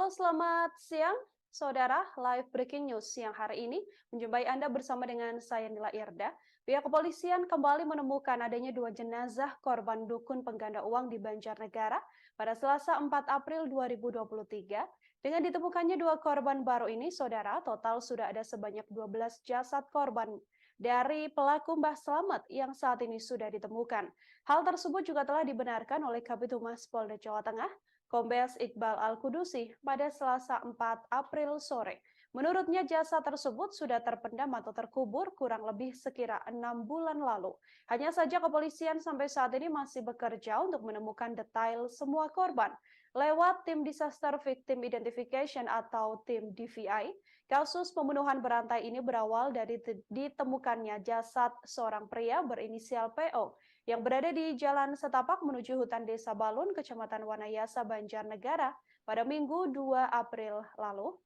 Halo, selamat siang, saudara. Live breaking news siang hari ini menjumpai Anda bersama dengan saya Nila Irda. Pihak kepolisian kembali menemukan adanya dua jenazah korban dukun pengganda uang di Banjarnegara pada Selasa 4 April 2023. Dengan ditemukannya dua korban baru ini, saudara, total sudah ada sebanyak 12 jasad korban dari pelaku Mbah Slamet yang saat ini sudah ditemukan. Hal tersebut juga telah dibenarkan oleh Kabid Humas Polda Jawa Tengah, Kombes Iqbal Al-Kudusi pada Selasa 4 April sore. Menurutnya jasad tersebut sudah terpendam atau terkubur kurang lebih sekira 6 bulan lalu. Hanya saja kepolisian sampai saat ini masih bekerja untuk menemukan detail semua korban. Lewat tim Disaster Victim Identification atau tim DVI, kasus pembunuhan berantai ini berawal dari ditemukannya jasad seorang pria berinisial PO yang berada di Jalan Setapak menuju hutan Desa Balun, Kecamatan Wanayasa, Banjarnegara pada Minggu 2 April lalu.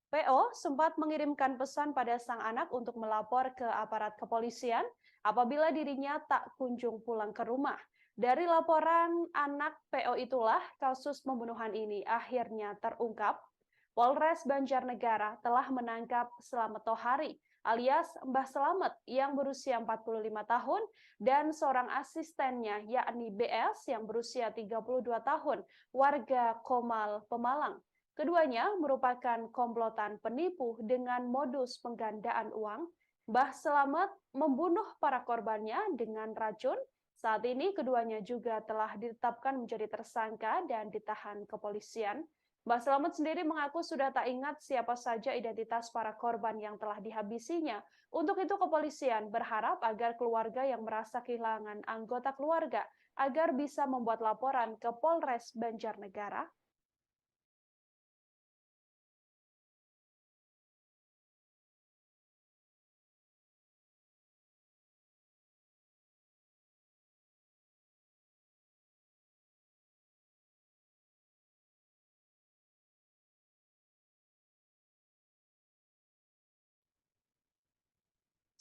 PO sempat mengirimkan pesan pada sang anak untuk melapor ke aparat kepolisian apabila dirinya tak kunjung pulang ke rumah. Dari laporan anak PO itulah kasus pembunuhan ini akhirnya terungkap. Polres Banjarnegara telah menangkap Slamet Tohari alias Mbah Slamet yang berusia 45 tahun dan seorang asistennya yakni BS yang berusia 32 tahun, warga Komal, Pemalang. Keduanya merupakan komplotan penipu dengan modus penggandaan uang. Mbah Slamet membunuh para korbannya dengan racun. Saat ini keduanya juga telah ditetapkan menjadi tersangka dan ditahan kepolisian. Mbah Slamet sendiri mengaku sudah tak ingat siapa saja identitas para korban yang telah dihabisinya. Untuk itu kepolisian berharap agar keluarga yang merasa kehilangan anggota keluarga agar bisa membuat laporan ke Polres Banjarnegara.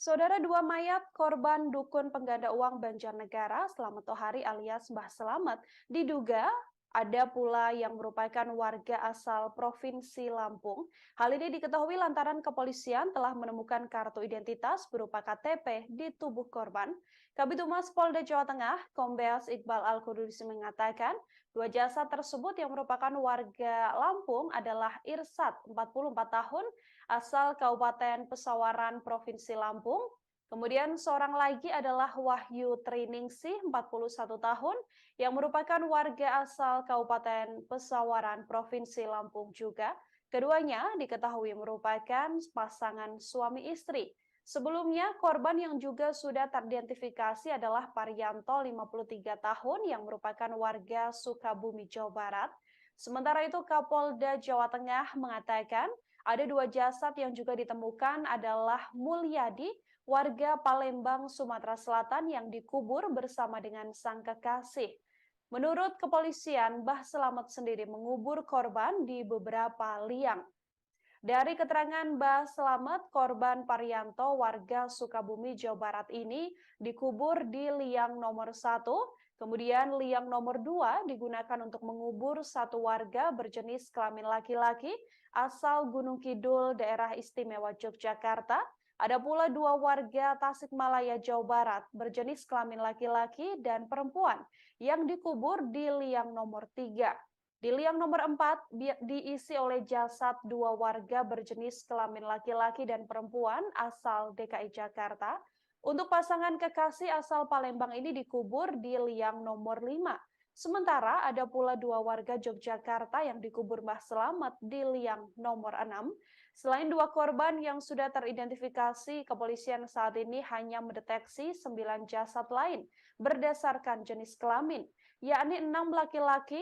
Saudara, dua mayat korban dukun pengganda uang Banjarnegara, Slamet Tohari alias Mbah Slamet, diduga ada pula yang merupakan warga asal Provinsi Lampung. Hal ini diketahui lantaran kepolisian telah menemukan kartu identitas berupa KTP di tubuh korban. Kabid Humas Polda Jawa Tengah, Kombes Iqbal Al-Kudusi mengatakan, dua jasad tersebut yang merupakan warga Lampung adalah Irsat, 44 tahun, asal Kabupaten Pesawaran, Provinsi Lampung. Kemudian seorang lagi adalah Wahyu Triningsih, 41 tahun, yang merupakan warga asal Kabupaten Pesawaran, Provinsi Lampung juga. Keduanya diketahui merupakan pasangan suami istri. Sebelumnya, korban yang juga sudah teridentifikasi adalah Parianto, 53 tahun, yang merupakan warga Sukabumi, Jawa Barat. Sementara itu, Kapolda Jawa Tengah mengatakan ada dua jasad yang juga ditemukan adalah Mulyadi, warga Palembang, Sumatera Selatan yang dikubur bersama dengan sang kekasih. Menurut kepolisian, Mbah Slamet sendiri mengubur korban di beberapa liang. Dari keterangan Mbah Slamet, korban Parianto warga Sukabumi, Jawa Barat ini dikubur di liang nomor 1, kemudian liang nomor 2 digunakan untuk mengubur satu warga berjenis kelamin laki-laki asal Gunung Kidul, daerah istimewa Yogyakarta. Ada pula dua warga Tasikmalaya, Jawa Barat berjenis kelamin laki-laki dan perempuan yang dikubur di liang nomor 3. Di liang nomor 4 diisi oleh jasad dua warga berjenis kelamin laki-laki dan perempuan asal DKI Jakarta. Untuk pasangan kekasih asal Palembang ini dikubur di liang nomor 5. Sementara ada pula dua warga Yogyakarta yang dikubur Mbah Slamet di liang nomor 6. Selain dua korban yang sudah teridentifikasi, kepolisian saat ini hanya mendeteksi 9 jasad lain berdasarkan jenis kelamin, yakni 6 laki-laki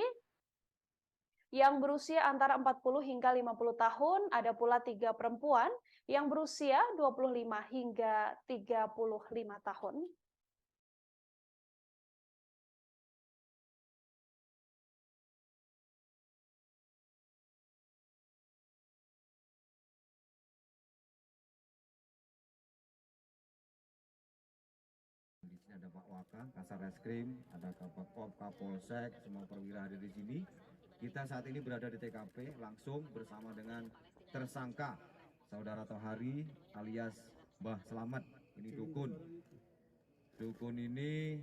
yang berusia antara 40 hingga 50 tahun, ada pula 3 perempuan yang berusia 25 hingga 35 tahun. Di sini ada Pak Waka, Kasar Reskrim, ada Kapolsek, semua perwira hadir di sini. Kita saat ini berada di TKP langsung bersama dengan tersangka Saudara Tohari alias Mbah Selamat. Ini dukun. Dukun ini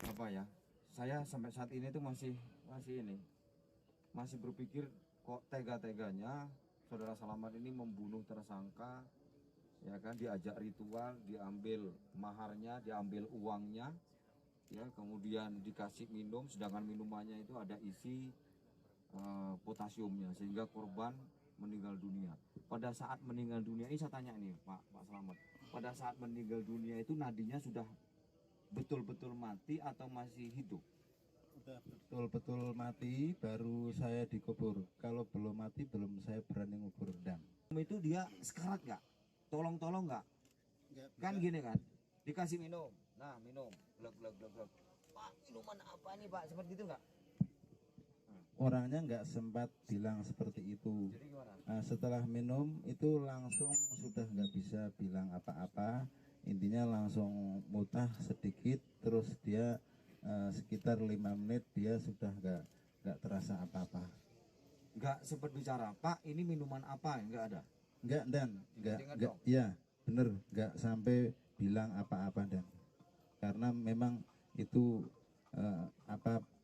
apa ya? Saya sampai saat ini tuh masih berpikir kok tega-teganya Saudara Selamat ini membunuh tersangka, ya kan, diajak ritual, diambil maharnya, diambil uangnya, ya, kemudian dikasih minum, sedangkan minumannya itu ada isi potasiumnya, sehingga korban meninggal dunia. Pada saat meninggal dunia ini saya tanya nih Pak Selamat, pada saat meninggal dunia itu nadinya sudah betul-betul mati atau masih hidup? Udah betul-betul mati baru saya dikubur. Kalau belum mati belum saya berani ngubur dan. Itu dia sekarat nggak? Tolong-tolong nggak? Kan gini kan, dikasih minum, nah minum, glek. Pak, minuman apa nih Pak? Seperti itu nggak? Orangnya nggak sempat bilang seperti itu. Jadi gimana? Nah, setelah minum itu langsung sudah nggak bisa bilang apa-apa. Intinya langsung mutah sedikit, terus dia sekitar 5 menit dia sudah nggak terasa apa-apa. Nggak sempat bicara, Pak ini minuman apa? Nggak ada? Nggak, ya bener, nggak sampai bilang apa-apa dan. Karena memang itu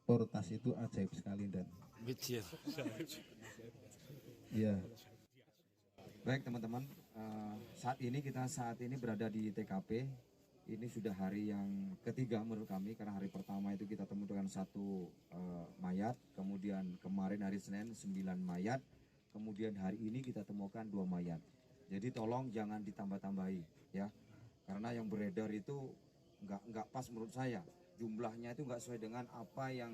portas itu ajaib sekali dan. Iya. Baik teman-teman, saat ini berada di TKP. Ini sudah hari yang ketiga menurut kami, karena hari pertama itu kita temukan 1 mayat, kemudian kemarin hari Senin 9 mayat, kemudian hari ini kita temukan 2 mayat. Jadi tolong jangan ditambah-tambahi ya, karena yang beredar itu nggak pas menurut saya. Jumlahnya itu nggak sesuai dengan apa yang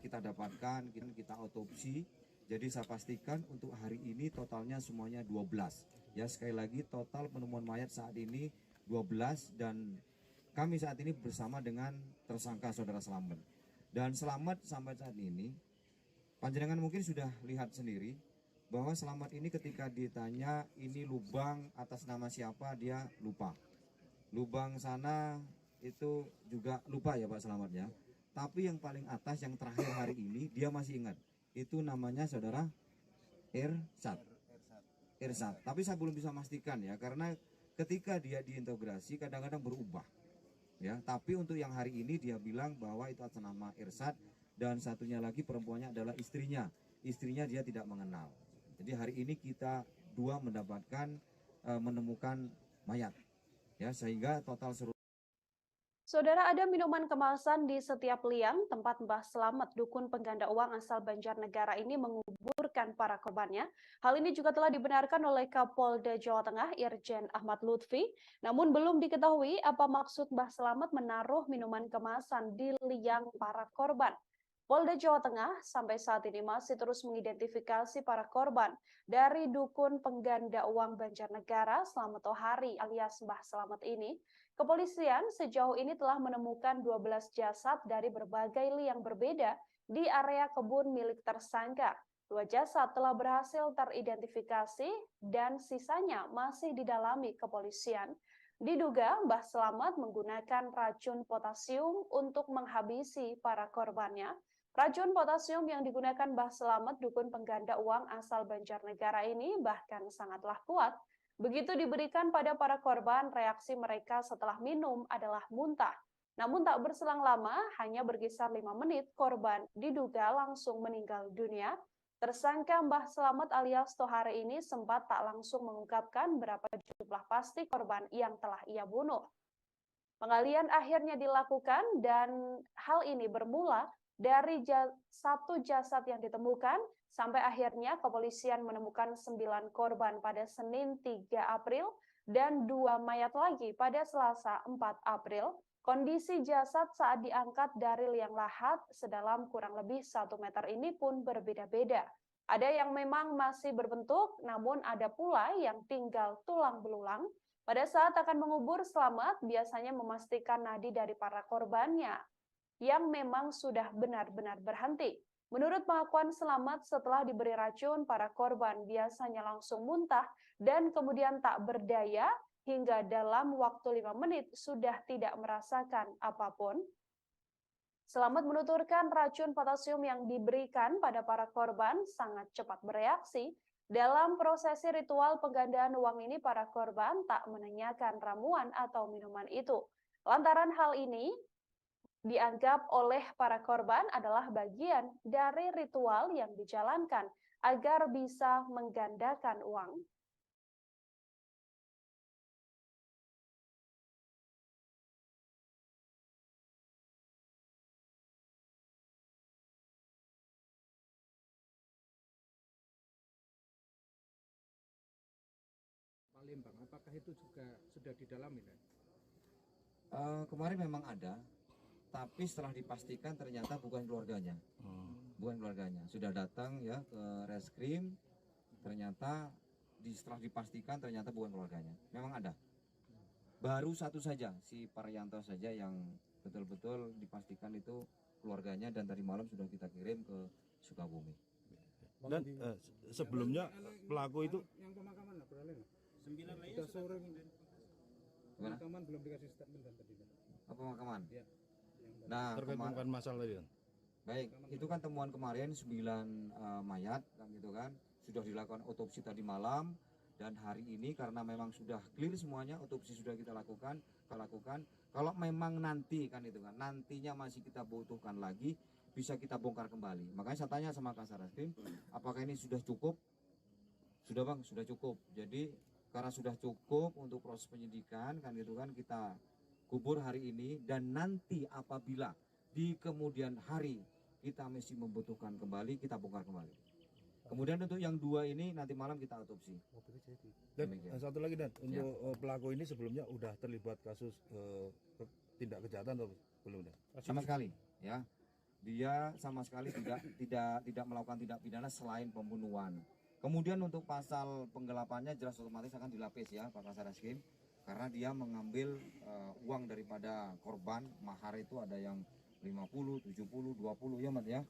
kita dapatkan, kita autopsi. Jadi saya pastikan untuk hari ini totalnya semuanya 12. Ya, sekali lagi total penemuan mayat saat ini 12, dan kami saat ini bersama dengan tersangka Saudara Selamat. Dan Selamat sampai saat ini, panjenengan mungkin sudah lihat sendiri bahwa Selamat ini ketika ditanya ini lubang atas nama siapa, dia lupa. Lubang sana itu juga lupa ya Pak Selamat ya. Tapi yang paling atas, yang terakhir hari ini, dia masih ingat. Itu namanya Saudara Irsat. Tapi saya belum bisa memastikan ya, karena ketika dia diintegrasi kadang-kadang berubah ya. Tapi untuk yang hari ini dia bilang bahwa itu atas nama Irsat, dan satunya lagi perempuannya adalah istrinya dia tidak mengenal. Jadi hari ini kita menemukan mayat ya, sehingga total seluruh. Saudara, ada minuman kemasan di setiap liang tempat Mbah Selamat, dukun pengganda uang asal Banjarnegara ini menguburkan para korbannya. Hal ini juga telah dibenarkan oleh Kapolda Jawa Tengah Irjen Ahmad Lutfi. Namun belum diketahui apa maksud Mbah Selamat menaruh minuman kemasan di liang para korban. Polda Jawa Tengah sampai saat ini masih terus mengidentifikasi para korban dari dukun pengganda uang Banjarnegara Slamet Tohari alias Mbah Selamat ini. Kepolisian sejauh ini telah menemukan 12 jasad dari berbagai liang berbeda di area kebun milik tersangka. 2 jasad telah berhasil teridentifikasi dan sisanya masih didalami kepolisian. Diduga Mbah Selamat menggunakan racun potasium untuk menghabisi para korbannya. Racun potasium yang digunakan Mbah Selamat, dukun pengganda uang asal Banjarnegara ini bahkan sangatlah kuat. Begitu diberikan pada para korban, reaksi mereka setelah minum adalah muntah. Namun tak berselang lama, hanya berkisar 5 menit, korban diduga langsung meninggal dunia. Tersangka Mbah Selamat alias Tohari ini sempat tak langsung mengungkapkan berapa jumlah pasti korban yang telah ia bunuh. Penggalian akhirnya dilakukan dan hal ini bermula dari 1 jasad yang ditemukan sampai akhirnya kepolisian menemukan 9 korban pada Senin 3 April dan 2 mayat lagi pada Selasa 4 April. Kondisi jasad saat diangkat dari liang lahat sedalam kurang lebih 1 meter ini pun berbeda-beda. Ada yang memang masih berbentuk, namun ada pula yang tinggal tulang belulang. Pada saat akan mengubur Selamat, biasanya memastikan nadi dari para korbannya yang memang sudah benar-benar berhenti. Menurut pengakuan Selamat, setelah diberi racun, para korban biasanya langsung muntah dan kemudian tak berdaya hingga dalam waktu 5 menit sudah tidak merasakan apapun. Selamat menuturkan racun potasium yang diberikan pada para korban sangat cepat bereaksi. Dalam prosesi ritual penggandaan uang ini, para korban tak menanyakan ramuan atau minuman itu. Lantaran hal ini dianggap oleh para korban adalah bagian dari ritual yang dijalankan agar bisa menggandakan uang. Palembang, apakah itu juga sudah didalami kan? Kemarin memang ada, tapi setelah dipastikan ternyata bukan keluarganya. Bukan keluarganya. Sudah datang ya ke reskrim, ternyata setelah dipastikan ternyata bukan keluarganya. Memang ada. Baru satu saja, si Paryanto saja yang betul-betul dipastikan itu keluarganya, dan tadi malam sudah kita kirim ke Sukabumi. Dan sebelumnya pelaku itu Yang pemakaman lah, beralih lah. 9 lainnya sudah sore. Pemakaman belum dikasih statement kan tadi kan? Pemakaman. Ya. Nah, terkait dengan masalah itu. baik, itu kan temuan kemarin 9 mayat kan gitu kan. Sudah dilakukan otopsi tadi malam, dan hari ini karena memang sudah clear semuanya, otopsi sudah kita lakukan. Kalau memang nanti kan itu kan, nantinya masih kita butuhkan lagi, bisa kita bongkar kembali. Makanya saya tanya sama Kasareskrim, apakah ini sudah cukup? Sudah Bang, sudah cukup. Jadi karena sudah cukup untuk proses penyidikan kan gitu kan, kita kubur hari ini, dan nanti apabila di kemudian hari kita masih membutuhkan kembali, kita bongkar kembali. Kemudian untuk yang 2 ini nanti malam kita otopsi. Dan Demikian. satu lagi Dan, untuk pelaku ini sebelumnya udah terlibat kasus tindak kejahatan atau belum Dan? Sama sekali ya. Dia sama sekali tidak melakukan tindak pidana selain pembunuhan. Kemudian untuk pasal penggelapannya jelas otomatis akan dilapis ya Pak Kasareskrim, karena dia mengambil uang daripada korban. Mahar itu ada yang 50, 70, 20 ya Mat ya.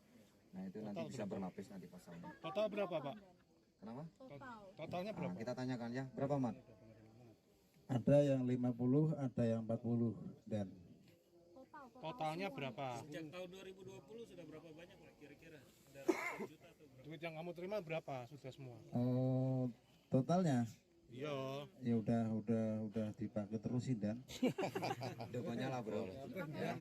Nah itu nanti bisa berlapis nanti pasalnya. Total berapa Pak? Kenapa? Totalnya Nah, berapa? kita tanyakan ya, berapa Mat? Ada yang 50, ada yang 40 dan Totalnya berapa? Sejak tahun 2020 sudah berapa banyak Pak kira-kira? Ada ratusan juta atau berapa? Duit yang kamu terima berapa? Sudah semua? totalnya Iya. ya udah dipakai terusin dan Udah banyak lah bro. Ya.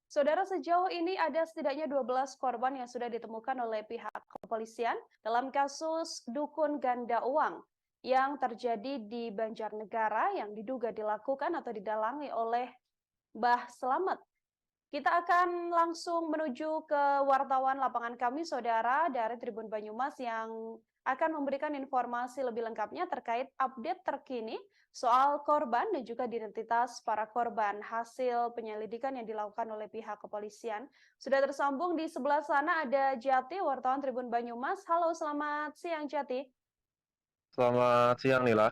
Saudara, sejauh ini ada setidaknya 12 korban yang sudah ditemukan oleh pihak kepolisian dalam kasus dukun ganda uang yang terjadi di Banjarnegara yang diduga dilakukan atau didalangi oleh Mbah Selamet. Kita akan langsung menuju ke wartawan lapangan kami, saudara, dari Tribun Banyumas yang akan memberikan informasi lebih lengkapnya terkait update terkini soal korban dan juga identitas para korban hasil penyelidikan yang dilakukan oleh pihak kepolisian. Sudah tersambung di sebelah sana ada Jati, wartawan Tribun Banyumas. Halo, selamat siang Jati. Selamat siang Nila.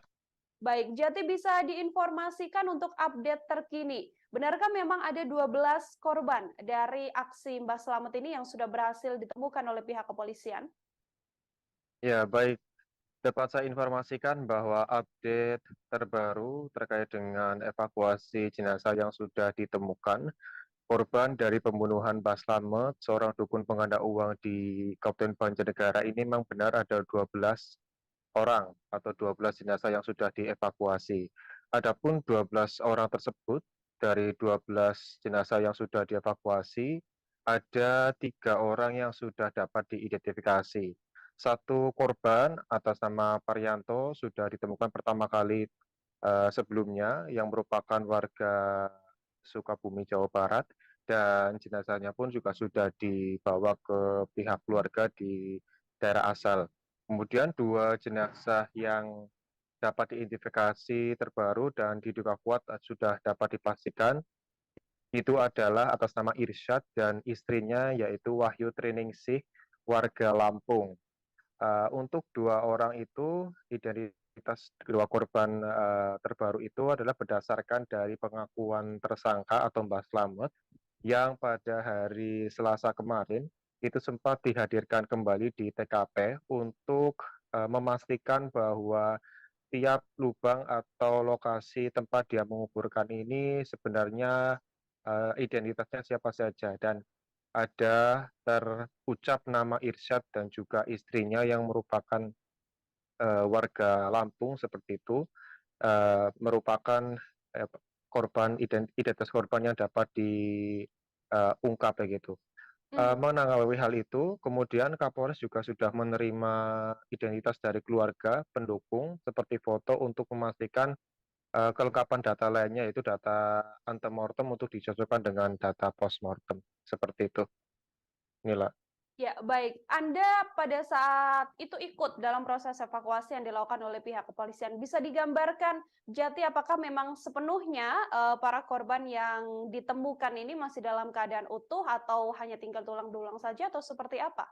Baik, Jati bisa diinformasikan untuk update terkini. Benarkah memang ada 12 korban dari aksi Mbah Selamet ini yang sudah berhasil ditemukan oleh pihak kepolisian? Ya, baik. Dapat saya informasikan bahwa update terbaru terkait dengan evakuasi jenazah yang sudah ditemukan korban dari pembunuhan Mbah Slamet, seorang dukun pengganda uang di Kabupaten Banjarnegara ini memang benar ada 12 orang atau 12 jenazah yang sudah dievakuasi. Adapun 12 orang tersebut, dari 12 jenazah yang sudah dievakuasi, ada 3 orang yang sudah dapat diidentifikasi. Satu korban atas nama Paryanto sudah ditemukan pertama kali sebelumnya, yang merupakan warga Sukabumi, Jawa Barat, dan jenazahnya pun juga sudah dibawa ke pihak keluarga di daerah asal. Kemudian 2 jenazah yang dapat diidentifikasi terbaru dan diduga kuat sudah dapat dipastikan, itu adalah atas nama Irsyad dan istrinya yaitu Wahyu Triningsih, warga Lampung. Untuk 2 orang itu, identitas kedua korban terbaru itu adalah berdasarkan dari pengakuan tersangka atau Mbah Slamet yang pada hari Selasa kemarin itu sempat dihadirkan kembali di TKP untuk memastikan bahwa tiap lubang atau lokasi tempat dia menguburkan ini sebenarnya identitasnya siapa saja, dan ada terucap nama Irsyad dan juga istrinya yang merupakan warga Lampung seperti itu, merupakan korban identitas korban yang dapat diungkap begitu. Menanggapi hal itu, kemudian Kapolres juga sudah menerima identitas dari keluarga pendukung seperti foto untuk memastikan kelengkapan data lainnya, yaitu data antemortem untuk dicocokkan dengan data postmortem seperti itu. Nila. Ya, baik. Anda pada saat itu ikut dalam proses evakuasi yang dilakukan oleh pihak kepolisian. Bisa digambarkan, Jati, apakah memang sepenuhnya para korban yang ditemukan ini masih dalam keadaan utuh atau hanya tinggal tulang-tulang saja atau seperti apa?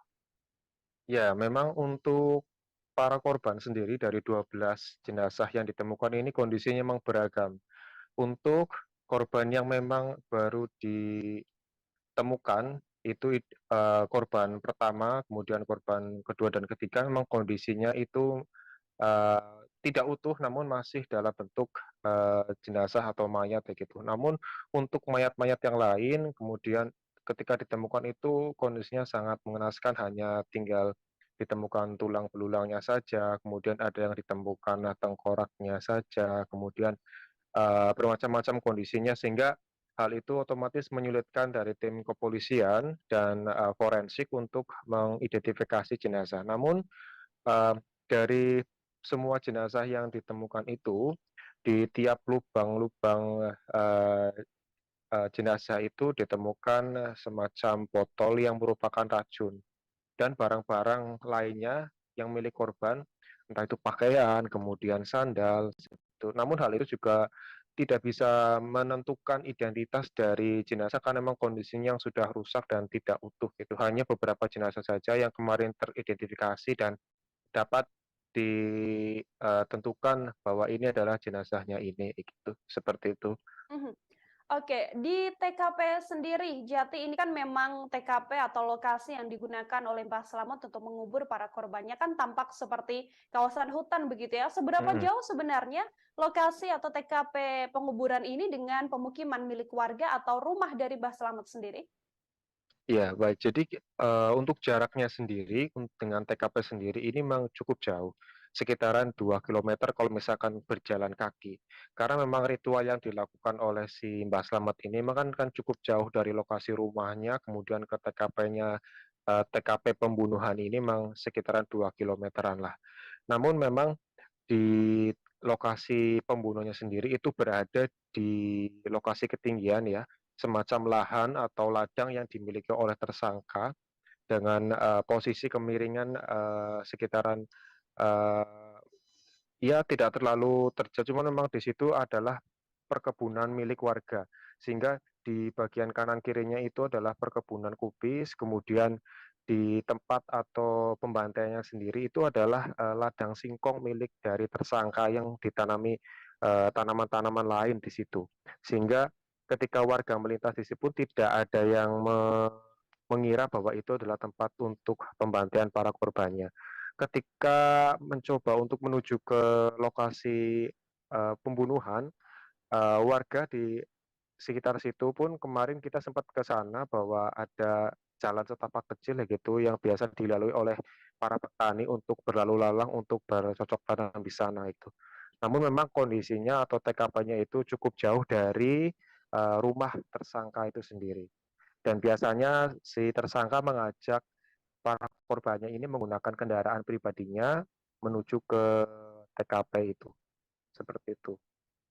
Ya, memang untuk para korban sendiri dari 12 jenazah yang ditemukan ini kondisinya memang beragam. Untuk korban yang memang baru ditemukan itu korban pertama, kemudian korban kedua dan ketiga memang kondisinya itu tidak utuh, namun masih dalam bentuk jenazah atau mayat begitu. Namun untuk mayat-mayat yang lain, kemudian ketika ditemukan itu kondisinya sangat mengenaskan, hanya tinggal ditemukan tulang belulangnya saja, kemudian ada yang ditemukan tengkoraknya saja, kemudian bermacam-macam kondisinya, sehingga hal itu otomatis menyulitkan dari tim kepolisian dan forensik untuk mengidentifikasi jenazah. Namun dari semua jenazah yang ditemukan itu, di tiap lubang-lubang jenazah itu ditemukan semacam botol yang merupakan racun dan barang-barang lainnya yang milik korban, entah itu pakaian, kemudian sandal, gitu. Namun hal itu juga tidak bisa menentukan identitas dari jenazah karena memang kondisinya yang sudah rusak dan tidak utuh gitu. Hanya beberapa jenazah saja yang kemarin teridentifikasi dan dapat ditentukan bahwa ini adalah jenazahnya ini, gitu, seperti itu. Mhm. Oke, di TKP sendiri, Jati, ini kan memang TKP atau lokasi yang digunakan oleh Mbah Slamet untuk mengubur para korbannya, kan tampak seperti kawasan hutan begitu ya. Seberapa Mhm. jauh sebenarnya lokasi atau TKP penguburan ini dengan pemukiman milik warga atau rumah dari Mbah Slamet sendiri? Ya, baik. Jadi, untuk jaraknya sendiri dengan TKP sendiri ini memang cukup jauh, sekitaran 2 kilometer kalau misalkan berjalan kaki. Karena memang ritual yang dilakukan oleh si Mbah Slamet ini memang kan cukup jauh dari lokasi rumahnya, kemudian ke TKP-nya, TKP pembunuhan ini memang sekitaran 2 kilometeran lah. Namun memang di lokasi pembunuhnya sendiri itu berada di lokasi ketinggian ya, semacam lahan atau ladang yang dimiliki oleh tersangka dengan posisi kemiringan sekitaran uh, ya tidak terlalu terjal, cuma memang di situ adalah perkebunan milik warga, sehingga di bagian kanan kirinya itu adalah perkebunan kubis, kemudian di tempat atau pembantaiannya sendiri itu adalah ladang singkong milik dari tersangka yang ditanami tanaman-tanaman lain di situ. Sehingga ketika warga melintas di situ pun tidak ada yang mengira bahwa itu adalah tempat untuk pembantaian para korbannya. Ketika mencoba untuk menuju ke lokasi pembunuhan, warga di sekitar situ pun kemarin kita sempat ke sana bahwa ada jalan setapak kecil ya gitu yang biasa dilalui oleh para petani untuk berlalu lalang untuk bercocok tanam di sana itu. Namun memang kondisinya atau TKP-nya itu cukup jauh dari rumah tersangka itu sendiri. Dan biasanya si tersangka mengajak para korbannya ini menggunakan kendaraan pribadinya menuju ke TKP itu. Seperti itu.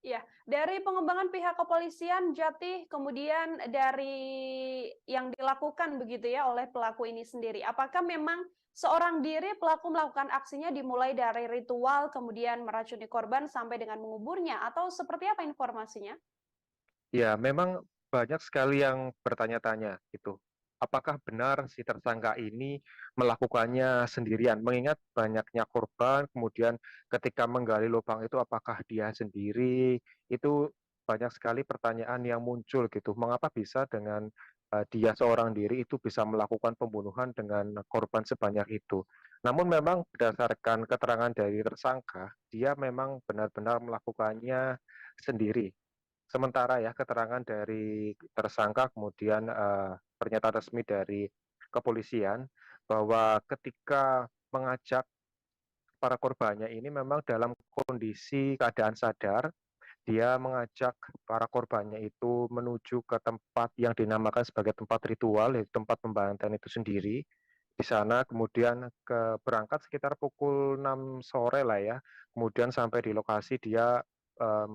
Ya, dari pengembangan pihak kepolisian, Jati, kemudian dari yang dilakukan begitu ya oleh pelaku ini sendiri, apakah memang seorang diri pelaku melakukan aksinya dimulai dari ritual, kemudian meracuni korban sampai dengan menguburnya, atau seperti apa informasinya? Ya, memang banyak sekali yang bertanya-tanya gitu. Apakah benar si tersangka ini melakukannya sendirian? Mengingat banyaknya korban, kemudian ketika menggali lubang itu apakah dia sendiri? Itu banyak sekali pertanyaan yang muncul gitu. Mengapa bisa dengan dia seorang diri itu bisa melakukan pembunuhan dengan korban sebanyak itu? Namun memang berdasarkan keterangan dari tersangka, dia memang benar-benar melakukannya sendiri sementara ya keterangan dari tersangka kemudian pernyataan resmi dari kepolisian bahwa ketika mengajak para korbannya ini memang dalam kondisi keadaan sadar, dia mengajak para korbannya itu menuju ke tempat yang dinamakan sebagai tempat ritual, yaitu tempat pembantaian itu sendiri. Di sana kemudian berangkat sekitar pukul 6 sore lah ya. Kemudian sampai di lokasi dia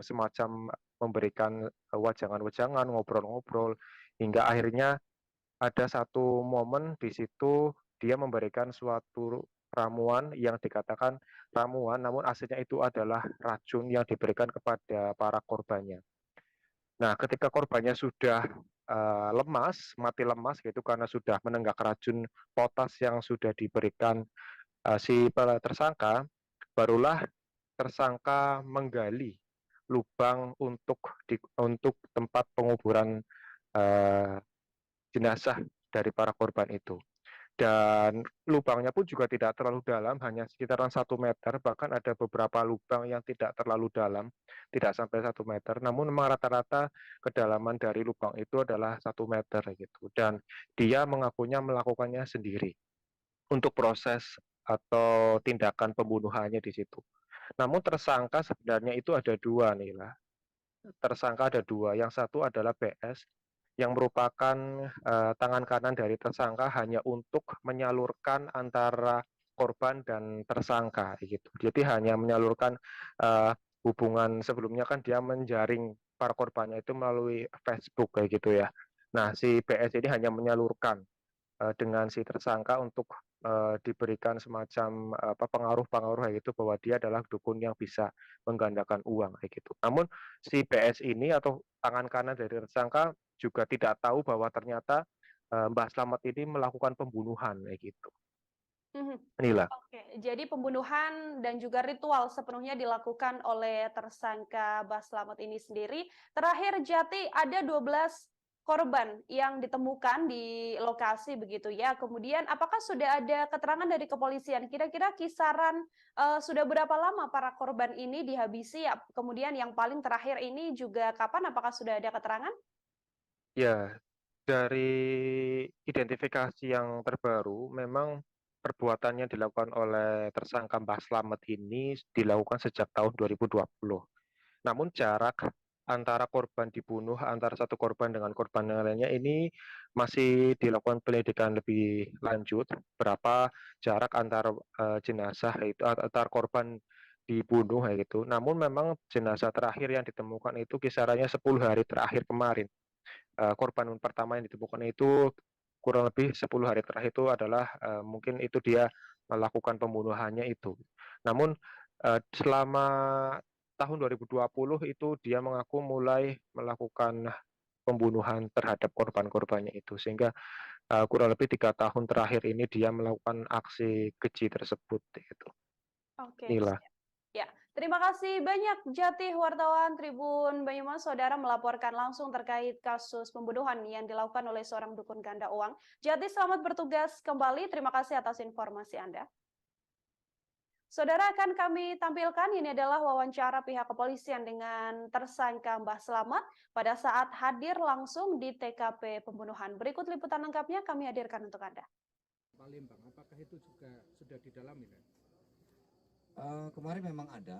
semacam memberikan wajangan-wajangan, ngobrol-ngobrol, hingga akhirnya ada satu momen di situ dia memberikan suatu ramuan yang dikatakan ramuan, namun aslinya itu adalah racun yang diberikan kepada para korbannya. Nah, ketika korbannya sudah lemas, mati lemas gitu karena sudah menenggak racun potas yang sudah diberikan si tersangka, barulah tersangka menggali lubang untuk tempat penguburan jenazah dari para korban itu. Dan lubangnya pun juga tidak terlalu dalam, hanya sekitaran 1 meter, bahkan ada beberapa lubang yang tidak terlalu dalam, tidak sampai 1 meter, namun memang rata-rata kedalaman dari lubang itu adalah 1 meter gitu. Dan dia mengakunya melakukannya sendiri untuk proses atau tindakan pembunuhannya di situ. Namun tersangka sebenarnya itu ada dua nih lah. Tersangka ada dua, yang satu adalah BS, yang merupakan tangan kanan dari tersangka hanya untuk menyalurkan antara korban dan tersangka gitu. Jadi hanya menyalurkan hubungan sebelumnya kan dia menjaring para korbannya itu melalui Facebook kayak gitu ya. Nah, si BS ini hanya menyalurkan dengan si tersangka untuk diberikan semacam pengaruh-pengaruh kayak gitu bahwa dia adalah dukun yang bisa menggandakan uang kayak gitu. Namun si BS ini atau tangan kanan dari tersangka juga tidak tahu bahwa ternyata Mbah Slamet ini melakukan pembunuhan kayak gitu. Inilah. Oke, jadi pembunuhan dan juga ritual sepenuhnya dilakukan oleh tersangka Mbah Slamet ini sendiri. Terakhir, Jati, ada 12 korban yang ditemukan di lokasi begitu ya. Kemudian apakah sudah ada keterangan dari kepolisian? Kira-kira kisaran sudah berapa lama para korban ini dihabisi? Kemudian yang paling terakhir ini juga kapan? Apakah sudah ada keterangan? Ya, dari identifikasi yang terbaru, memang perbuatannya dilakukan oleh tersangka Mbah Slamet ini dilakukan sejak tahun 2020. Namun jarak antara korban dibunuh, antara satu korban dengan korban yang lainnya ini masih dilakukan penyelidikan lebih lanjut. Berapa jarak antar jenazah itu, antar korban dibunuh gitu. Namun memang jenazah terakhir yang ditemukan itu kisarannya 10 hari terakhir kemarin. Korban pertama yang ditemukan itu kurang lebih 10 hari terakhir itu adalah mungkin itu dia melakukan pembunuhannya itu. Namun selama tahun 2020 itu dia mengaku mulai melakukan pembunuhan terhadap korban-korbannya itu, sehingga kurang lebih 3 tahun terakhir ini dia melakukan aksi keji tersebut gitu. Oke, Inilah. ya, terima kasih banyak Jati, wartawan Tribun Banyumas, saudara melaporkan langsung terkait kasus pembunuhan yang dilakukan oleh seorang dukun ganda uang. Jati, selamat bertugas kembali. Terima kasih atas informasi Anda. Saudara, akan kami tampilkan ini adalah wawancara pihak kepolisian dengan tersangka Mbah Slamet pada saat hadir langsung di TKP pembunuhan. Berikut liputan lengkapnya kami hadirkan untuk Anda. Palembang, apakah itu juga sudah didalami? Kemarin memang ada,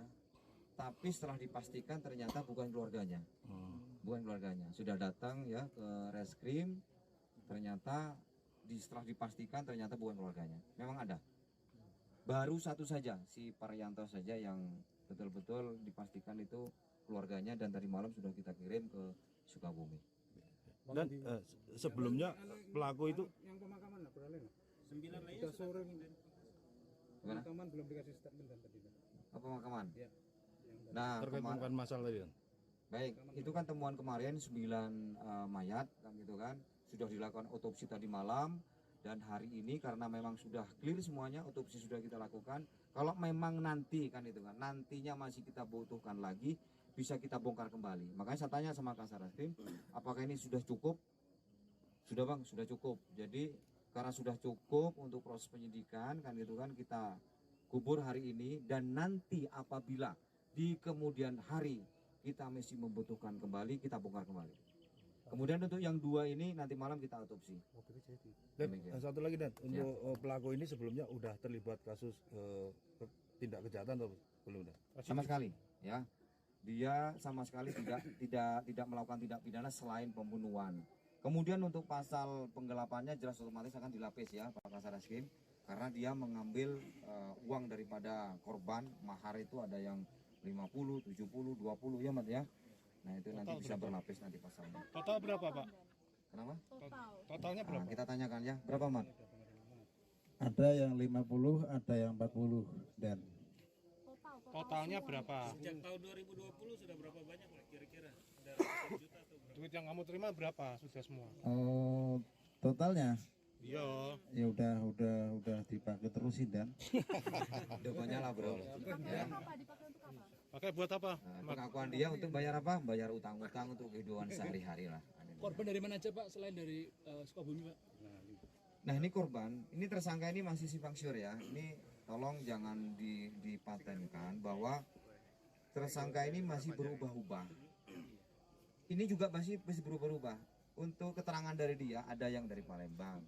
tapi setelah dipastikan ternyata bukan keluarganya. Bukan keluarganya. Sudah datang ya ke reskrim, ternyata setelah dipastikan ternyata bukan keluarganya. Memang ada. Baru satu saja, si Paryanto saja yang betul-betul dipastikan itu keluarganya, dan tadi malam sudah kita kirim ke Sukabumi. Dan sebelumnya pelaku itu yang pemakaman beralih 9 lainnya sudah sore pemakaman belum dikasih statement dan tadi. Pemakaman. Ya. Nah, terkait dengan masalah tadi. baik, itu kan temuan kemarin 9 mayat kan gitu kan. Sudah dilakukan otopsi tadi malam, dan hari ini karena memang sudah clear semuanya, otopsi sudah kita lakukan. Kalau memang nanti kan itu kan, nantinya masih kita butuhkan lagi, bisa kita bongkar kembali. Makanya saya tanya sama Kasareskrim, apakah ini sudah cukup? Sudah Bang, sudah cukup. Jadi karena sudah cukup untuk proses penyidikan kan gitu kan, kita kubur hari ini, dan nanti apabila di kemudian hari kita masih membutuhkan kembali, kita bongkar kembali. Kemudian untuk yang 2 ini nanti malam kita otopsi. Dan Demikian. satu lagi Dan, untuk pelaku ini sebelumnya udah terlibat kasus tindak kejahatan atau belum Dan? Sama sekali, ya. Dia sama sekali tidak melakukan tindak pidana selain pembunuhan. Kemudian untuk pasal penggelapannya jelas otomatis akan dilapis ya Pak Kasareskrim, karena dia mengambil uang daripada korban. Mahar itu ada yang 50, 70, 20 ya Mat ya. Nah itu nanti Total bisa berapa? berlapis nanti pasalnya. Total berapa Pak? Kenapa? Totalnya Nah, berapa? kita tanyakan ya, berapa Mat? Ada yang 50, ada yang 40 dan Totalnya berapa? Sejak tahun 2020 sudah berapa banyak Pak kira-kira? Ada ratusan juta atau berapa? Duit yang kamu terima berapa sudah semua? totalnya Iya. ya udah dipakai terusin dan Udah banyak lah bro. Ya. Pakai buat apa? Nah, pengakuan dia untuk bayar apa? Bayar utang-utang untuk kehidupan sehari-hari lah. Korban dari mana aja Pak selain dari Sukabumi Pak? Nah ini korban, ini tersangka ini masih simpang siur ya. Ini tolong jangan dipatenkan bahwa tersangka ini masih berubah-ubah. Ini juga masih berubah-ubah. Untuk keterangan dari dia, ada yang dari Palembang,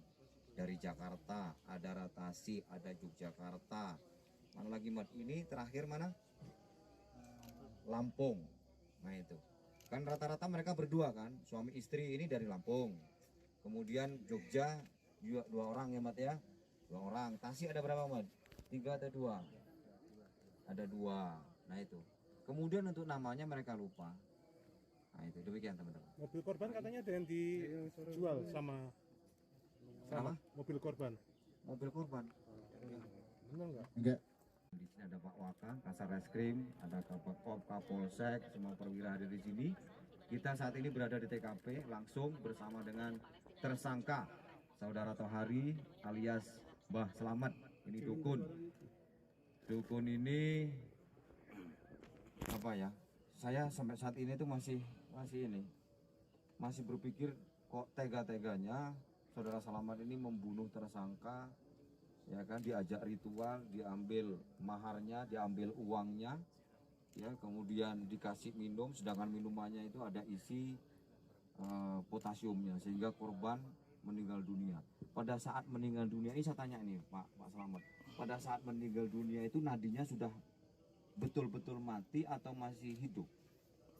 dari Jakarta, ada Ratasi, ada Yogyakarta. Mana lagi Mat? Ini terakhir mana? Lampung. Nah itu. Kan rata-rata mereka berdua kan, suami istri ini dari Lampung. Kemudian Jogja juga 2 orang ya Mat ya. 2 orang. Tasik ada berapa Mat? 3 atau 2? Ada 2. Nah itu. Kemudian untuk namanya mereka lupa. Nah itu demikian teman-teman. Mobil korban katanya ada yang dijual sama mobil korban. Mobil korban. Benar nggak? enggak. Di sini ada Pak Waka, Kasareskrim, ada Kapolsek, Kapolsek, semua perwira ada di sini. Kita saat ini berada di TKP langsung bersama dengan tersangka Saudara Tohari alias Mbah Selamat. Ini dukun. Dukun ini apa ya? Saya sampai saat ini tuh masih berpikir kok tega-teganya Saudara Selamat ini membunuh tersangka. Ya kan, diajak ritual, diambil maharnya, diambil uangnya, ya kemudian dikasih minum, sedangkan minumannya itu ada isi potasiumnya sehingga korban meninggal dunia. Pada saat meninggal dunia ini saya tanya nih Pak Selamat, pada saat meninggal dunia itu nadinya sudah betul-betul mati atau masih hidup?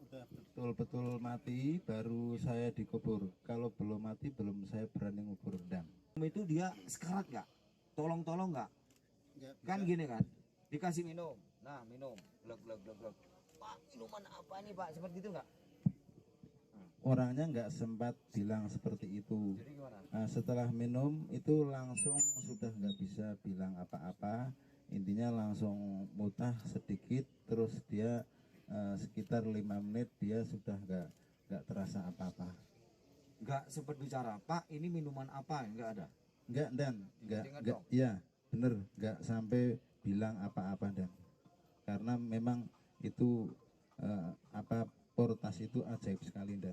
Udah betul-betul mati baru saya dikubur. Kalau belum mati belum saya berani ngubur dan. Itu dia sekarat nggak? Tolong nggak? Kan gini kan, dikasih minum, nah minum, glok. Pak minuman apa nih Pak? Seperti itu nggak? Orangnya nggak sempat bilang seperti itu. Jadi gimana? Nah, setelah minum itu langsung sudah nggak bisa bilang apa-apa. Intinya langsung mutah sedikit, terus dia sekitar 5 menit dia sudah nggak terasa apa-apa. Nggak sempat bicara, Pak ini minuman apa? Nggak ada. Enggak dan enggak dong. ya bener enggak sampai bilang apa-apa dan karena memang itu portas itu ajaib sekali dan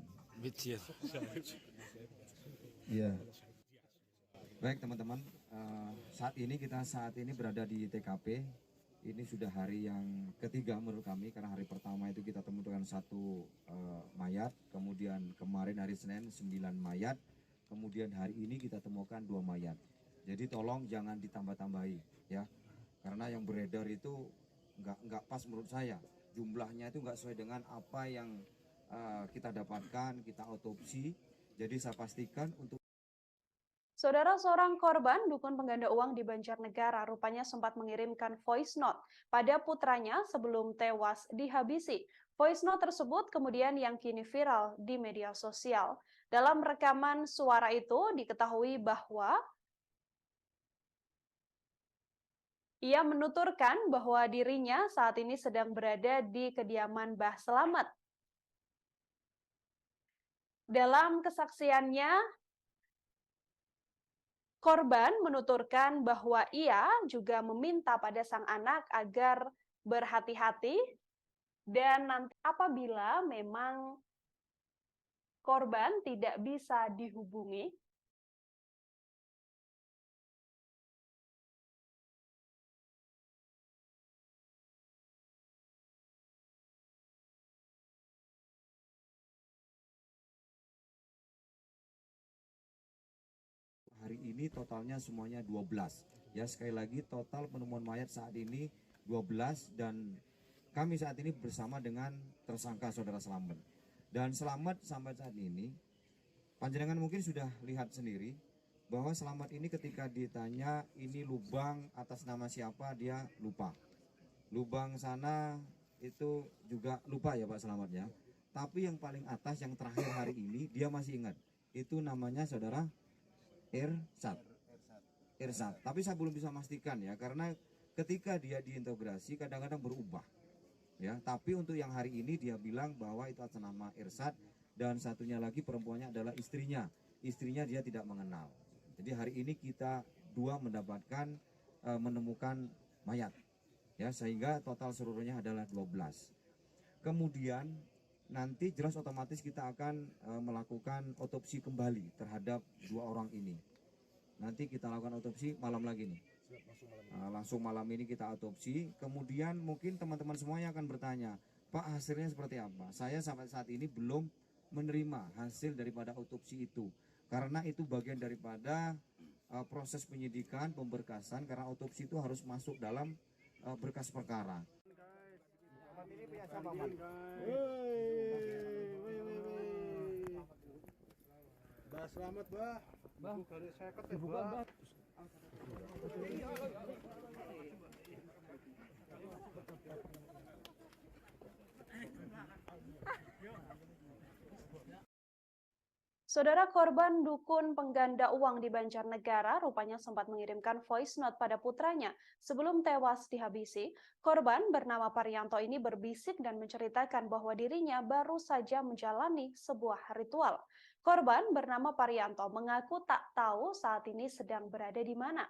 iya. Baik teman-teman, saat ini berada di TKP. Ini sudah hari yang ketiga menurut kami, karena hari pertama itu kita temukan 1 mayat, kemudian kemarin hari Senin 9 mayat. Kemudian hari ini kita temukan 2 mayat. Jadi tolong jangan ditambah-tambahi ya. Karena yang beredar itu nggak pas menurut saya. Jumlahnya itu nggak sesuai dengan apa yang kita dapatkan, kita otopsi. Jadi saya pastikan untuk Saudara, seorang korban dukun pengganda uang di Banjarnegara rupanya sempat mengirimkan voice note pada putranya sebelum tewas dihabisi. Voice note tersebut kemudian yang kini viral di media sosial. Dalam rekaman suara itu diketahui bahwa ia menuturkan bahwa dirinya saat ini sedang berada di kediaman Mbah Selamat. Dalam kesaksiannya, korban menuturkan bahwa ia juga meminta pada sang anak agar berhati-hati dan nanti apabila memang korban tidak bisa dihubungi, hari ini totalnya semuanya 12. Ya, sekali lagi total penemuan mayat saat ini 12 dan kami saat ini bersama dengan tersangka saudara Slamet. Dan Slamet sampai saat ini panjenengan mungkin sudah lihat sendiri bahwa Slamet ini ketika ditanya ini lubang atas nama siapa, dia lupa. Lubang sana itu juga lupa ya Pak Slamet ya. Tapi yang paling atas yang terakhir hari ini dia masih ingat. Itu namanya saudara Irsat. Tapi saya belum bisa memastikan ya, karena ketika dia diintegrasi kadang-kadang berubah. Ya, tapi untuk yang hari ini dia bilang bahwa itu atas nama Irsat dan satunya lagi perempuannya adalah istrinya. Istrinya dia tidak mengenal. Jadi hari ini kita dua mendapatkan menemukan mayat. Ya, sehingga total seluruhnya adalah 12. Kemudian nanti jelas otomatis kita akan melakukan otopsi kembali terhadap dua orang ini. Nanti kita lakukan otopsi malam lagi nih. Langsung malam ini kita otopsi. Kemudian mungkin teman-teman semuanya akan bertanya, Pak, hasilnya seperti apa? Saya sampai saat ini belum menerima hasil daripada otopsi itu, karena itu bagian daripada proses penyidikan, pemberkasan, karena otopsi itu harus masuk dalam berkas perkara. Bah, selamat, Bah. Bah, garis seket ya, Bah. Saudara korban dukun pengganda uang di Banjarnegara rupanya sempat mengirimkan voice note pada putranya sebelum tewas dihabisi. Korban bernama Parianto ini berbisik dan menceritakan bahwa dirinya baru saja menjalani sebuah ritual. Korban bernama Parianto mengaku tak tahu saat ini sedang berada di mana.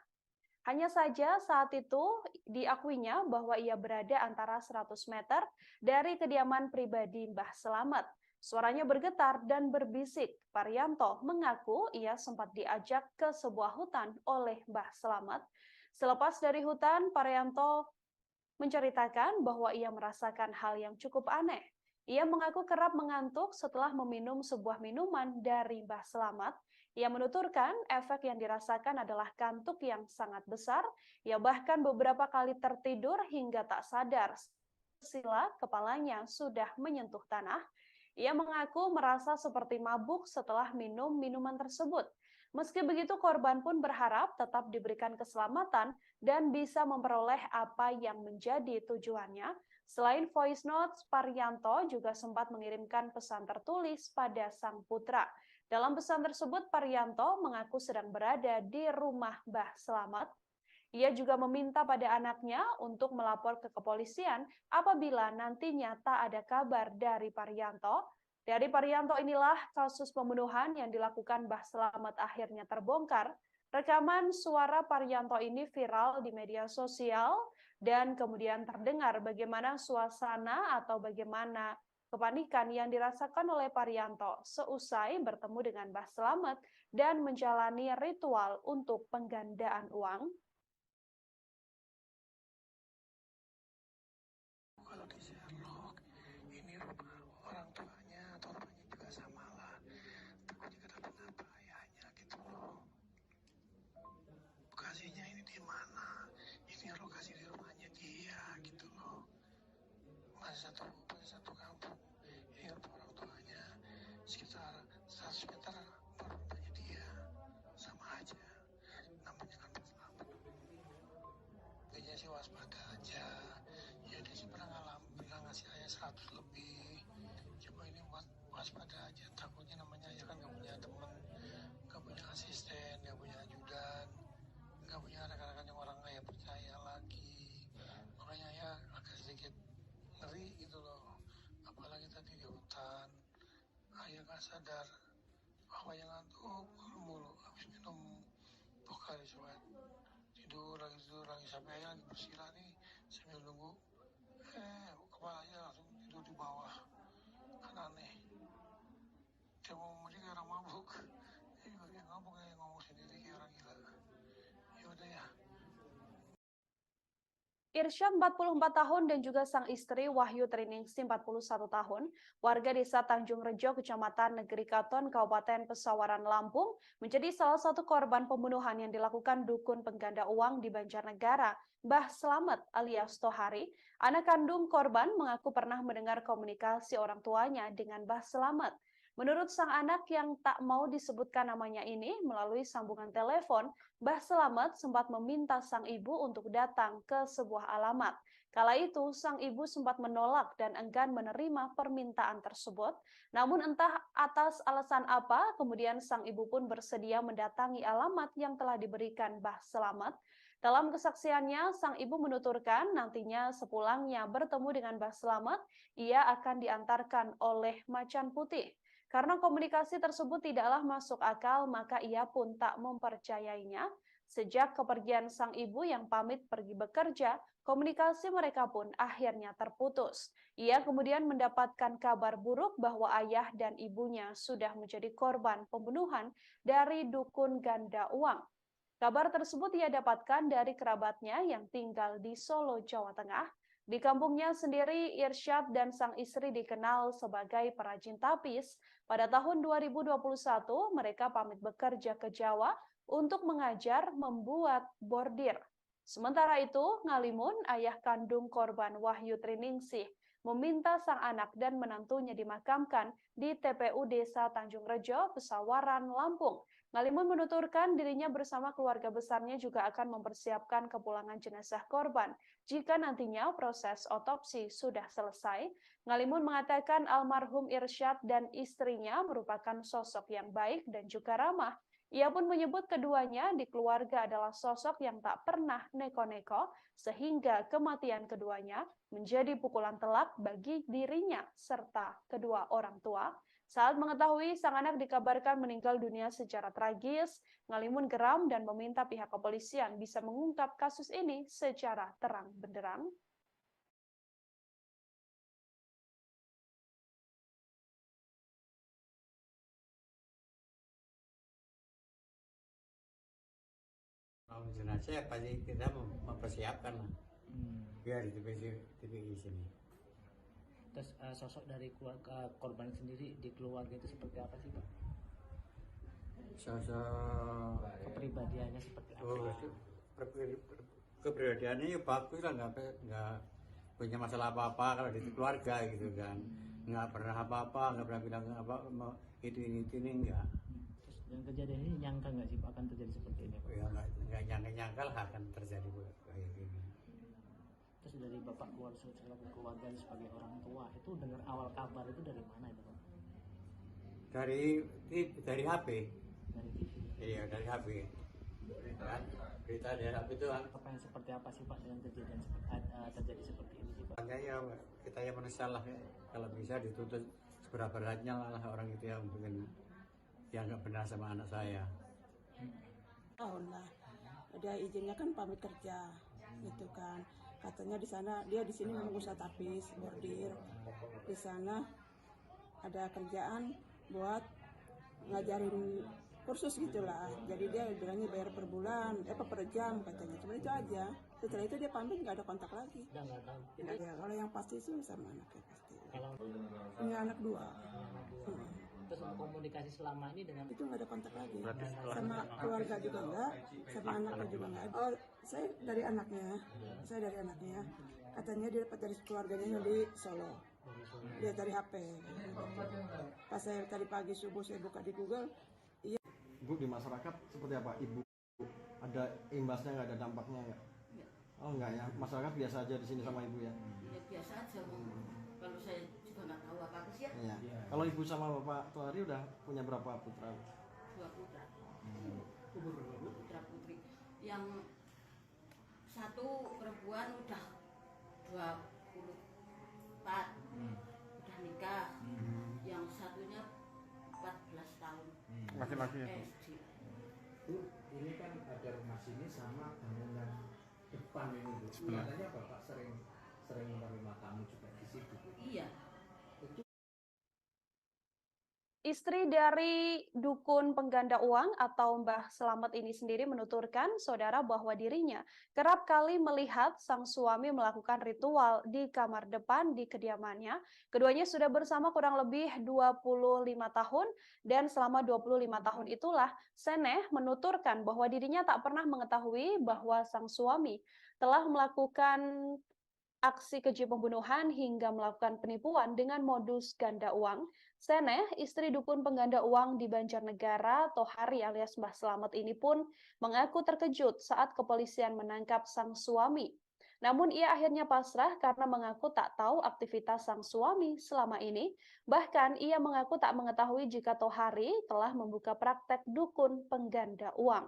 Hanya saja saat itu diakuinya bahwa ia berada antara 100 meter dari kediaman pribadi Mbah Slamet. Suaranya bergetar dan berbisik. Parianto mengaku ia sempat diajak ke sebuah hutan oleh Mbah Slamet. Selepas dari hutan, Parianto menceritakan bahwa ia merasakan hal yang cukup aneh. Ia mengaku kerap mengantuk setelah meminum sebuah minuman dari Mbah Slamet. Ia menuturkan efek yang dirasakan adalah kantuk yang sangat besar. Ia bahkan beberapa kali tertidur hingga tak sadar. Sila kepalanya sudah menyentuh tanah. Ia mengaku merasa seperti mabuk setelah minum minuman tersebut. Meski begitu, korban pun berharap tetap diberikan keselamatan dan bisa memperoleh apa yang menjadi tujuannya. Selain voice notes, Parianto juga sempat mengirimkan pesan tertulis pada sang putra. Dalam pesan tersebut, Parianto mengaku sedang berada di rumah Mbah Slamet. Ia juga meminta pada anaknya untuk melapor ke kepolisian apabila nantinya tak ada kabar dari Parianto. Dari Parianto inilah kasus pembunuhan yang dilakukan Mbah Slamet akhirnya terbongkar. Rekaman suara Parianto ini viral di media sosial dan kemudian terdengar bagaimana suasana atau bagaimana kepanikan yang dirasakan oleh Parianto seusai bertemu dengan Mbah Slamet dan menjalani ritual untuk penggandaan uang. Kalau di Sherlock ini orang tuanya atau rumahnya juga sama lah, takutnya kenapa-napa ayahnya gitu loh. Lokasinya ini di mana? Ini lokasi di rumahnya dia gitu loh. Masih satu kampung. Ini orang tuanya sekitar 100 meter baru rumahnya dia, sama aja. Namanya kan Selamat. Kayaknya sih waspada aja. Ya dia sih pernah ngasih ayah 100 lebih. Coba ini buat waspada aja. Takutnya namanya ayah kan gak punya teman, gak punya asisten, gak punya ajudan, gak punya rekan-rekan yang orang ayah percaya lagi. Makanya ayah agak sedikit ngeri gitu loh. Apalagi tadi di hutan, ayah gak sadar bahwa yang ngantuk mulu habis minum Pocari Sweat. Tidur lagi sampai ayah lagi bersila nih sambil nunggu. Kepalanya langsung tidur di bawah. Kan aneh. Dia ngomong dia kayak orang mabuk. Dia juga kayak ngomong sendiri kayak orang gila. Ya udah ya. Irsyad 44 tahun dan juga sang istri Wahyu Triningsih 41 tahun, warga desa Tanjung Rejo, Kecamatan Negeri Katon, Kabupaten Pesawaran, Lampung, menjadi salah satu korban pembunuhan yang dilakukan dukun pengganda uang di Banjarnegara. Mbah Slamet alias Tohari, anak kandung korban, mengaku pernah mendengar komunikasi orang tuanya dengan Mbah Slamet. Menurut sang anak yang tak mau disebutkan namanya ini, melalui sambungan telepon, Mbah Slamet sempat meminta sang ibu untuk datang ke sebuah alamat. Kala itu, sang ibu sempat menolak dan enggan menerima permintaan tersebut. Namun entah atas alasan apa, kemudian sang ibu pun bersedia mendatangi alamat yang telah diberikan Mbah Slamet. Dalam kesaksiannya, sang ibu menuturkan nantinya sepulangnya bertemu dengan Mbah Slamet, ia akan diantarkan oleh macan putih. Karena komunikasi tersebut tidaklah masuk akal, maka ia pun tak mempercayainya. Sejak kepergian sang ibu yang pamit pergi bekerja, komunikasi mereka pun akhirnya terputus. Ia kemudian mendapatkan kabar buruk bahwa ayah dan ibunya sudah menjadi korban pembunuhan dari dukun ganda uang. Kabar tersebut ia dapatkan dari kerabatnya yang tinggal di Solo, Jawa Tengah. Di kampungnya sendiri, Irsyad dan sang istri dikenal sebagai perajin tapis. Pada tahun 2021, mereka pamit bekerja ke Jawa untuk mengajar membuat bordir. Sementara itu, Ngalimun, ayah kandung korban Wahyu Triningsih, meminta sang anak dan menantunya dimakamkan di TPU Desa Tanjung Rejo, Pesawaran, Lampung. Ngalimun menuturkan dirinya bersama keluarga besarnya juga akan mempersiapkan kepulangan jenazah korban jika nantinya proses otopsi sudah selesai. Ngalimun mengatakan almarhum Irsyad dan istrinya merupakan sosok yang baik dan juga ramah. Ia pun menyebut keduanya di keluarga adalah sosok yang tak pernah neko-neko, sehingga kematian keduanya menjadi pukulan telak bagi dirinya serta kedua orang tua. Saat mengetahui sang anak dikabarkan meninggal dunia secara tragis, Ngalimun geram dan meminta pihak kepolisian bisa mengungkap kasus ini secara terang benderang. Kalau jenazah ya pasti kita mempersiapkan lah, biar di TPI sini. Terus sosok dari keluarga korban sendiri di keluarga itu seperti apa sih Pak? Sosok kepribadiannya seperti apa? Kepribadiannya ya bagus lah, nggak punya masalah apa-apa kalau di keluarga gitu kan, nggak pernah apa-apa, nggak pernah bilang apa ini enggak. Terus dan kejadian ini nyangka nggak sih Pak akan terjadi seperti ini Pak? Ya nggak nyangka lah akan terjadi kayak gini. Terus dari Bapak selaku keluarga sebagai orang tua itu dengar awal kabar itu dari mana itu Pak? Dari HP. Dari TV. Iya, dari HP. Kan berita dari HP itu kan. Apa yang seperti apa sih Pak dengan kejadian terjadi seperti ini sih Pak? Ya kita yang menyesal lah ya. Kalau bisa dituntut seberapa beratnya lah orang itu yang mungkin yang nggak benar sama anak saya. Tahun lah, dia izinnya kan pamit kerja, gitu kan. Katanya di sana dia di sini menunggu tapis bordir. Di sana ada kerjaan buat ngajarin kursus gitulah. Jadi dia bilangnya bayar per bulan, per jam katanya. Cuma itu aja. Setelah itu dia pamit nggak ada kontak lagi. Udah nggak tahu. Ya, kalau yang pasti sih sama anaknya pasti. Kalau punya anak dua. Terus komunikasi selama ini dengan itu nggak ada kontak lagi. Sama keluarga juga enggak, sama anaknya juga enggak. Oh, saya dari anaknya. Katanya dia dapat dari keluarganya di Solo. Dia dari HP. Pas saya tadi pagi subuh saya buka di Google, iya. Ibu di masyarakat seperti apa? Ibu ada imbasnya nggak, ada dampaknya nggak? Oh enggak ya, masyarakat biasa aja di sini sama ibu ya? Ya biasa aja, kalau saya juga nggak tahu apa-apa sih ya. Iya. Kalau ibu sama bapak Tohari udah punya berapa putra? 2 putra. Putra putri. Yang satu perempuan udah 24, udah nikah. Yang satunya 14 tahun. Laki-laki ya? Bu, ini kan ada rumah sini sama bangunan depan ini Bu. Katanya Bapak sering menerima tamu juga di situ. Iya. Istri dari dukun pengganda uang atau Mbah Selamet ini sendiri menuturkan, saudara, bahwa dirinya kerap kali melihat sang suami melakukan ritual di kamar depan di kediamannya. Keduanya sudah bersama kurang lebih 25 tahun dan selama 25 tahun itulah Seneh menuturkan bahwa dirinya tak pernah mengetahui bahwa sang suami telah melakukan aksi keji pembunuhan hingga melakukan penipuan dengan modus ganda uang. Seneh, istri dukun pengganda uang di Banjarnegara, Tohari alias Mbah Selamet ini pun mengaku terkejut saat kepolisian menangkap sang suami. Namun ia akhirnya pasrah karena mengaku tak tahu aktivitas sang suami selama ini. Bahkan ia mengaku tak mengetahui jika Tohari telah membuka praktek dukun pengganda uang.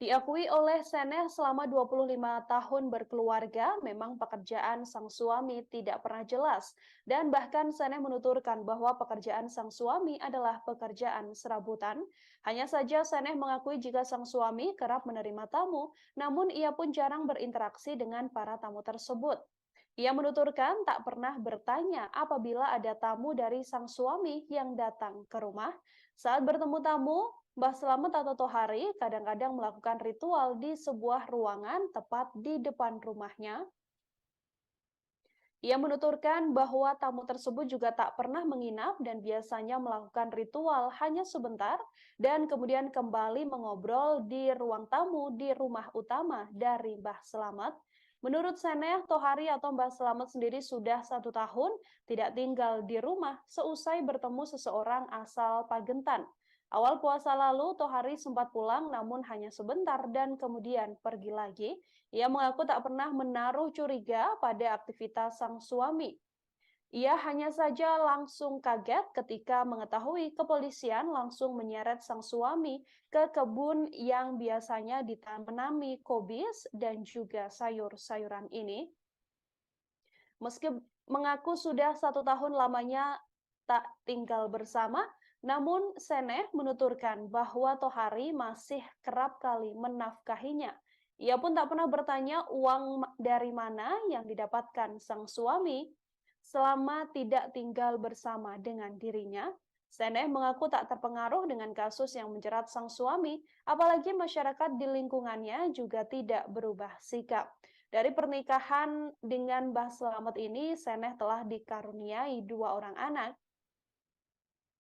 Diakui oleh Seneh selama 25 tahun berkeluarga, memang pekerjaan sang suami tidak pernah jelas. Dan bahkan Seneh menuturkan bahwa pekerjaan sang suami adalah pekerjaan serabutan. Hanya saja Seneh mengakui jika sang suami kerap menerima tamu, namun ia pun jarang berinteraksi dengan para tamu tersebut. Ia menuturkan tak pernah bertanya apabila ada tamu dari sang suami yang datang ke rumah. Saat bertemu tamu, Mbah Selamet atau Tohari kadang-kadang melakukan ritual di sebuah ruangan tepat di depan rumahnya. Ia menuturkan bahwa tamu tersebut juga tak pernah menginap dan biasanya melakukan ritual hanya sebentar dan kemudian kembali mengobrol di ruang tamu di rumah utama dari Mbah Selamet. Menurut Seneh, Tohari atau Mbah Selamet sendiri sudah 1 tahun tidak tinggal di rumah seusai bertemu seseorang asal Pagentan. Awal puasa lalu, Tohari sempat pulang namun hanya sebentar dan kemudian pergi lagi. Ia mengaku tak pernah menaruh curiga pada aktivitas sang suami. Ia hanya saja langsung kaget ketika mengetahui kepolisian langsung menyeret sang suami ke kebun yang biasanya ditanami kobis dan juga sayur-sayuran ini. Meski mengaku sudah 1 tahun lamanya tak tinggal bersama, namun Seneh menuturkan bahwa Tohari masih kerap kali menafkahinya. Ia pun tak pernah bertanya uang dari mana yang didapatkan sang suami selama tidak tinggal bersama dengan dirinya. Seneh mengaku tak terpengaruh dengan kasus yang menjerat sang suami, apalagi masyarakat di lingkungannya juga tidak berubah sikap. Dari pernikahan dengan Mbah Selamet ini, Seneh telah dikaruniai 2 orang anak.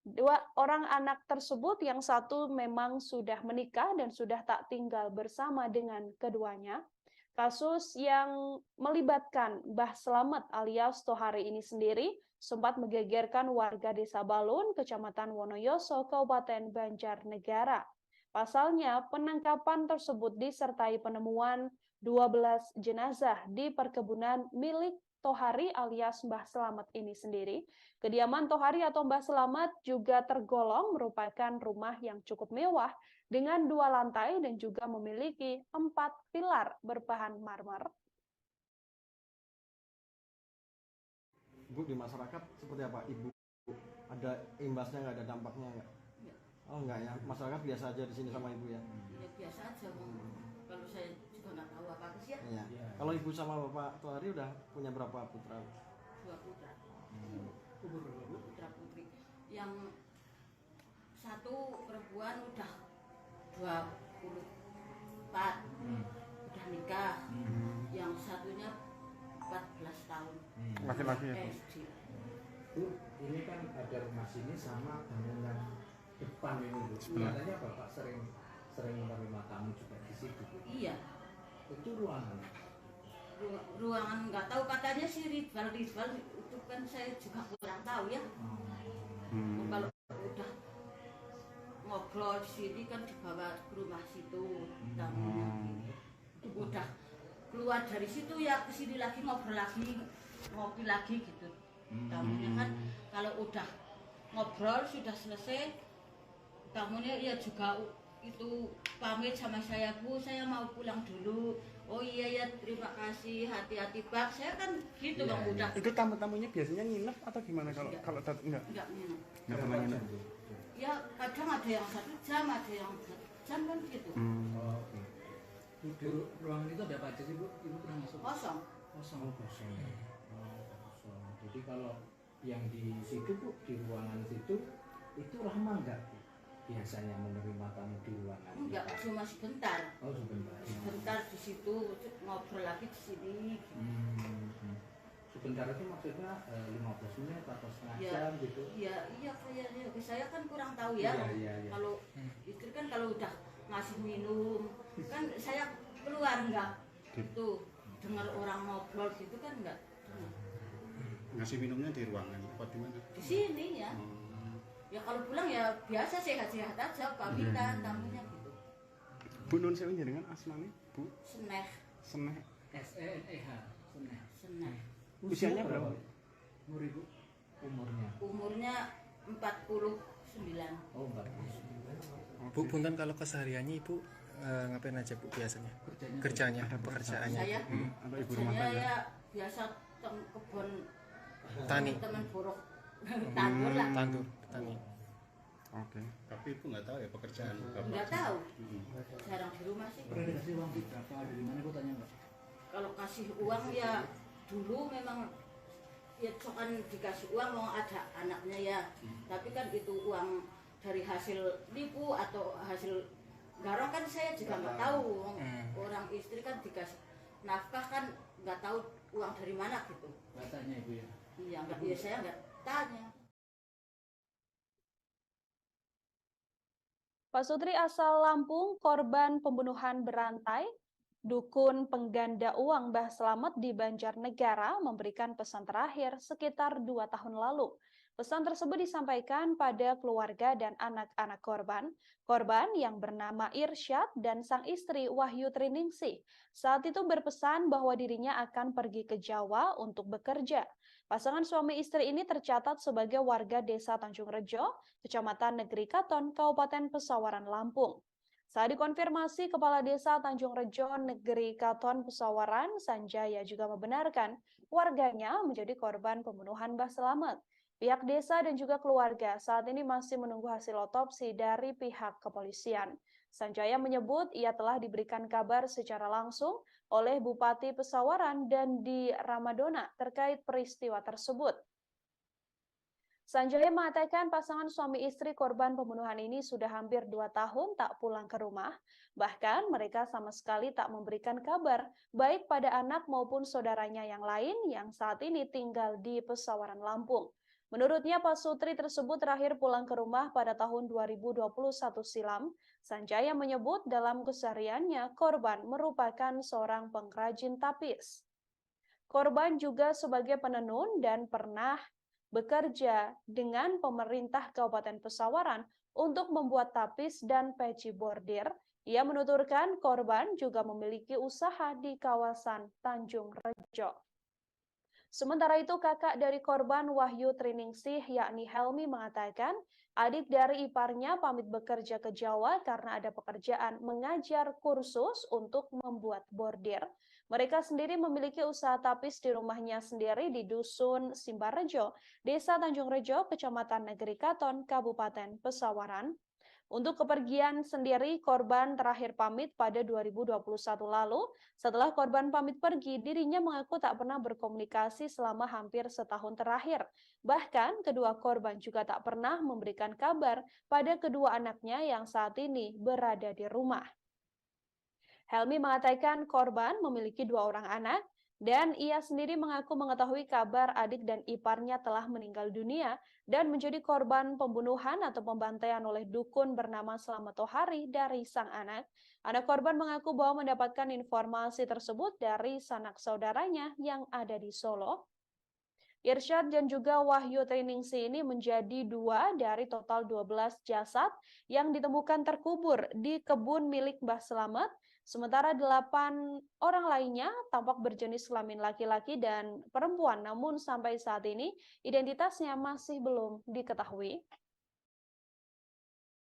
2 orang anak tersebut yang satu memang sudah menikah dan sudah tak tinggal bersama dengan keduanya. Kasus yang melibatkan Mbah Selamet alias Tohari ini sendiri sempat menggegerkan warga Desa Balun, Kecamatan Wonoyoso, Kabupaten Banjarnegara. Pasalnya, penangkapan tersebut disertai penemuan 12 jenazah di perkebunan milik Tohari alias Mbah Selamet ini sendiri. Kediaman Tohari atau Mbah Selamet juga tergolong merupakan rumah yang cukup mewah dengan 2 lantai dan juga memiliki 4 pilar berbahan marmer. Bu, di masyarakat seperti apa? Ibu ada imbasnya nggak, ada dampaknya nggak? Oh enggak ya, masyarakat biasa aja di sini sama ibu ya? Ya biasa aja, kalau saya juga nggak tahu apa-apa sih ya. Iya. Kalau ibu sama bapak Tohari udah punya berapa putra? 2 putra. Putra putri. Yang satu perempuan udah 24, udah nikah. Yang satunya 14 tahun. Laki-laki ya? SD. Bu, ini kan ada rumah sini sama bangunan depan ini Bu. Katanya Bapak sering menerima tamu juga di situ. Iya. Itu ruangan. Ruangan nggak tahu, katanya sih Ridval itu kan saya juga kurang tahu ya. Kalau udah ngobrol di sini kan dibawa ke rumah situ tamunya. Udah keluar dari situ ya ke sini lagi ngobrol lagi, ngopi lagi gitu. Tamunya kan kalau udah ngobrol sudah selesai, tamunya ya juga itu pamit sama saya, Bu, saya mau pulang dulu. Oh iya ya, terima kasih, hati-hati Bang. Saya kan gitu Bang, udah. Itu tamu-tamunya biasanya nginep atau gimana kalau enggak? Enggak nginep. Enggak pernah nginep. Ya kadang ada yang 1 jam, ada yang 2 jam kan gitu. Di ruangan itu ada apa aja sih Bu? Ibu pernah masuk? Kosong. Kosong. Jadi kalau yang di situ Bu, di ruangan situ itu ramah nggak Bu? Biasanya menerima tamu di ruangan? Enggak, cuma sebentar. Oh sebentar. Sebentar di situ, ngobrol lagi di sini. Sebentar itu maksudnya 15 menit atau setengah Ya, jam gitu? iya kayaknya. Saya kan kurang tahu ya. Iya. Kalau istri kan kalau udah ngasih minum, kan saya keluar enggak. Itu dengar orang ngobrol gitu kan enggak. Ngasih minumnya di ruangan apa di mana? Di sini ya. Ya kalau pulang ya biasa sehat-sehat aja pamitan tamunya gitu. Bu Nun sewu jenengan asmane Bu? Seneh. SENEH. Seneh. Usianya berapa? Umur Ibu? Umurnya 49. Oh 49. Bu, punten kalau kesehariannya Ibu ngapain aja Bu biasanya? Kerjanya, pekerjaannya. Saya atau ibu rumah tangga? ya biasa kebun Tani. teman buruk. Tandur lah. Tandur, petani. Oke. Tapi Ibu nggak tahu ya pekerjaan Bapak? Nggak tahu. Jarang di rumah sih. Pernah dikasih uang berapa? Dari mana Ibu tanya nggak? Kalau kasih uang ya dulu memang ya cokan dikasih uang mau ada anaknya ya. Tapi kan itu uang dari hasil nipu atau hasil garong kan saya juga nggak tahu. Orang istri kan dikasih nafkah kan nggak tahu uang dari mana gitu. Nggak tanya Ibu ya? Iya nggak, ya saya nggak tanya. Pak Sutri asal Lampung, korban pembunuhan berantai, dukun pengganda uang Mbah Slamet di Banjarnegara memberikan pesan terakhir sekitar 2 tahun lalu. Pesan tersebut disampaikan pada keluarga dan anak-anak korban yang bernama Irsyad dan sang istri Wahyu Triningsih. Saat itu berpesan bahwa dirinya akan pergi ke Jawa untuk bekerja. Pasangan suami istri ini tercatat sebagai warga Desa Tanjung Rejo, Kecamatan Negeri Katon, Kabupaten Pesawaran, Lampung. Saat dikonfirmasi, Kepala Desa Tanjung Rejo Negeri Katon Pesawaran, Sanjaya juga membenarkan warganya menjadi korban pembunuhan Mbah Slamet. Pihak desa dan juga keluarga saat ini masih menunggu hasil otopsi dari pihak kepolisian. Sanjaya menyebut ia telah diberikan kabar secara langsung oleh Bupati Pesawaran dan di Ramadona terkait peristiwa tersebut. Sanjaya mengatakan pasangan suami istri korban pembunuhan ini sudah hampir 2 tahun tak pulang ke rumah. Bahkan mereka sama sekali tak memberikan kabar baik pada anak maupun saudaranya yang lain yang saat ini tinggal di Pesawaran, Lampung. Menurutnya, Pak Sutri tersebut terakhir pulang ke rumah pada tahun 2021 silam. Sanjaya menyebut dalam kesehariannya korban merupakan seorang pengrajin tapis. Korban juga sebagai penenun dan pernah bekerja dengan pemerintah Kabupaten Pesawaran untuk membuat tapis dan peci bordir. Ia menuturkan korban juga memiliki usaha di kawasan Tanjung Rejo. Sementara itu, kakak dari korban Wahyu Triningsih, yakni Helmi, mengatakan adik dari iparnya pamit bekerja ke Jawa karena ada pekerjaan mengajar kursus untuk membuat bordir. Mereka sendiri memiliki usaha tapis di rumahnya sendiri di Dusun Simbarejo, Desa Tanjung Rejo, Kecamatan Negeri Katon, Kabupaten Pesawaran. Untuk kepergian sendiri, korban terakhir pamit pada 2021 lalu. Setelah korban pamit pergi, dirinya mengaku tak pernah berkomunikasi selama hampir setahun terakhir. Bahkan, kedua korban juga tak pernah memberikan kabar pada kedua anaknya yang saat ini berada di rumah. Helmi mengatakan korban memiliki 2 orang anak, dan ia sendiri mengaku mengetahui kabar adik dan iparnya telah meninggal dunia dan menjadi korban pembunuhan atau pembantaian oleh dukun bernama Slamet Tohari dari sang anak. Anak korban mengaku bahwa mendapatkan informasi tersebut dari sanak saudaranya yang ada di Solo. Irsyad dan juga Wahyu Triningsih ini menjadi 2 dari total 12 jasad yang ditemukan terkubur di kebun milik Mbah Slamet. Sementara 8 orang lainnya tampak berjenis kelamin laki-laki dan perempuan, namun sampai saat ini identitasnya masih belum diketahui.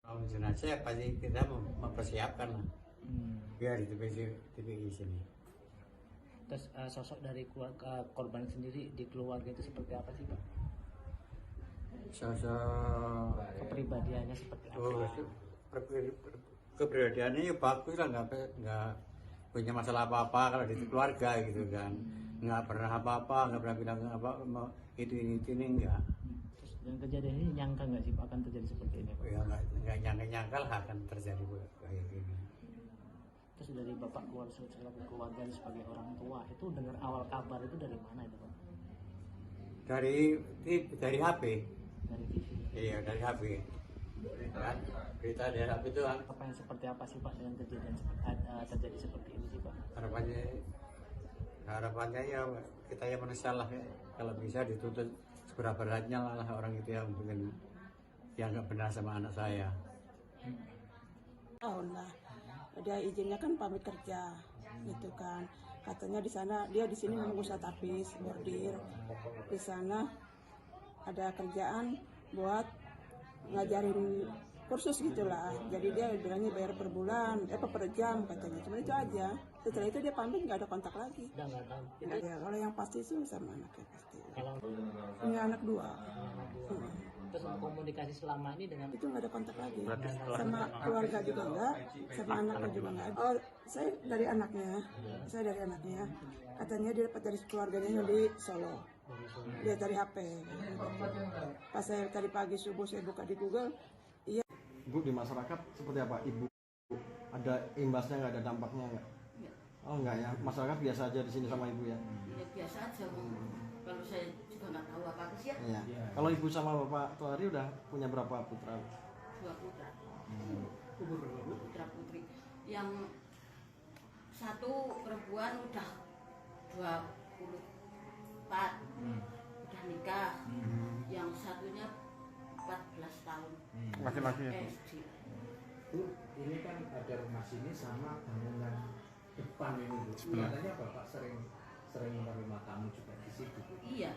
Kalau jenazah pasti kita mempersiapkan lah, biar di TPI sini. Terus sosok dari keluarga korban sendiri di keluarga itu seperti apa sih Pak? Sosok kepribadiannya seperti apa? Kepribadiannya ya bagus lah, punya masalah apa-apa kalau di keluarga gitu kan. Nggak pernah apa-apa, nggak pernah bilang apa itu ini enggak. Terus dengan kejadian ini nyangka nggak sih Pak akan terjadi seperti ini Pak? Ya nggak nyangka lah akan terjadi kayak gini. Terus dari Bapak selaku keluarga sebagai orang tua itu dengar awal kabar itu dari mana itu Pak? Dari HP. Dari TV. Iya, dari HP. Kan berita dari HP itu kan. Apa yang seperti apa sih Pak dengan kejadian terjadi seperti ini sih Pak? Harapannya ya kita ya manusia lah ya. Kalau bisa dituntut seberat-beratnya lah orang itu yang mungkin yang nggak benar sama anak saya. Tahun lah, dia izinnya kan pamit kerja, gitu kan. Katanya di sana dia di sini menunggu tapis bordir. Di sana ada kerjaan buat ngajarin kursus gitulah. Jadi dia bilangnya bayar per bulan, per jam katanya. Cuma itu aja. Setelah itu dia pamit nggak ada kontak lagi. Nggak tahu. Ya, kalau yang pasti sih sama anaknya pasti. Kalau punya anak dua. Terus komunikasi selama ini dengan itu nggak ada kontak lagi. Sama keluarga juga enggak, sama anaknya juga enggak. Oh, saya dari anaknya. Katanya dia dapat dari keluarganya yang di Solo. Dia dari HP. Pas saya tadi pagi subuh saya buka di Google, iya. Bu, di masyarakat seperti apa? Ibu ada imbasnya nggak, ada dampaknya nggak? Oh enggak ya, masyarakat biasa aja di sini sama ibu ya? Ya biasa aja, kalau saya juga nggak tahu apa-apa sih ya. Iya. Kalau ibu sama bapak Tuhari udah punya berapa putra? 2 putra. Putra putri. Yang satu perempuan udah 24, udah nikah. Yang satunya 14 tahun. Laki-laki ya? Bu, ini kan ada rumah sini sama bangunan depan ini Bu. Katanya Bapak sering menerima tamu juga di situ. Iya.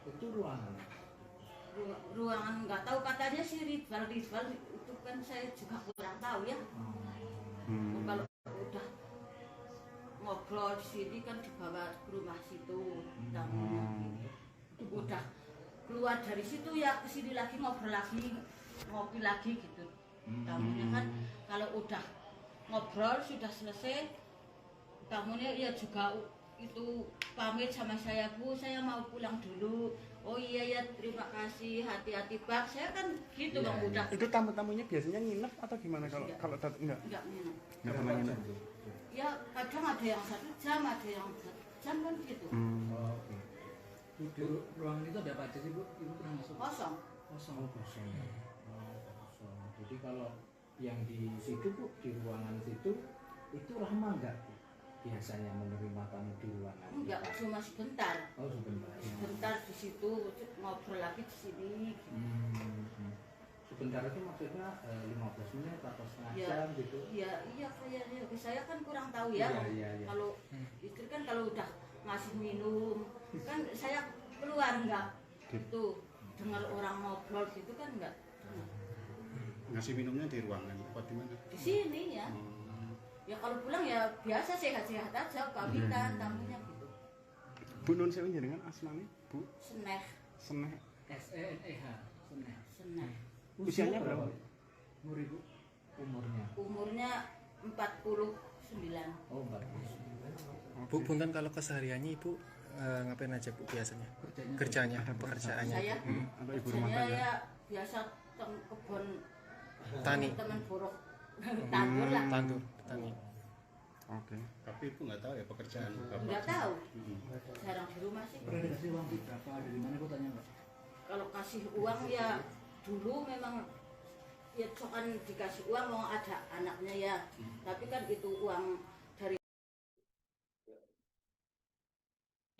Itu ruangan. Ruangan nggak tahu, katanya sih Ridwal itu kan saya juga kurang tahu ya. Kalau udah ngobrol di sini kan dibawa ke rumah situ tamunya gitu. Udah keluar dari situ ya ke sini lagi ngobrol lagi, ngopi lagi gitu. Tamunya kan kalau udah ngobrol sudah selesai, tamunya ya juga itu pamit sama saya, Bu, saya mau pulang dulu. Oh iya ya, terima kasih, hati-hati Pak. Saya kan gitu Bang udah. Itu tamu-tamunya biasanya nginep atau gimana kalau enggak? Enggak nginep. Enggak pernah nginep. Ya kadang ada yang 1 jam, ada yang 1 jam kan gitu. Oh, oke. Di ruangan itu ada apa aja sih Bu? Ibu pernah masuk? Kosong. Kosong. Kosong. Jadi kalau yang di situ Bu, di ruangan situ itu lama enggak Bu? Biasanya menerima tamu di ruangan? Enggak, cuma sebentar. Oh, sebentar. Sebentar di situ, ngobrol lagi di sini. Sebentar itu maksudnya 15 menit atau setengah Ya, jam gitu? Iya kayaknya. Saya kan kurang tahu ya. Iya. Kalau istri kan kalau udah ngasih minum, kan saya keluar enggak gitu. Dengar orang ngobrol gitu kan enggak. Ngasih minumnya di ruangan apa di mana? Di sini ya. Ya kalau pulang ya biasa sehat-sehat aja, pamitan tamunya gitu. Bu Nun sewu jenengan asmane, Bu? Seneh. SENEH. Seneh. Usianya berapa? Umurnya 49. Oh, 49. Bu, punten kalau kesehariannya Ibu ngapain aja Bu biasanya? Kerjanya, pekerjaannya. Saya atau ibu rumah tangga? ya biasa kebun Tani. teman buruk. Tandur lah. Tandur, tani. Oke. Tapi Ibu nggak tahu ya pekerjaan Bapak? Nggak tahu. Jarang di rumah sih. Pernah dikasih uang berapa? Dari mana aku tanya nggak? Kalau kasih uang ya dulu memang ya cokan dikasih uang mau ada anaknya ya. Tapi kan itu uang dari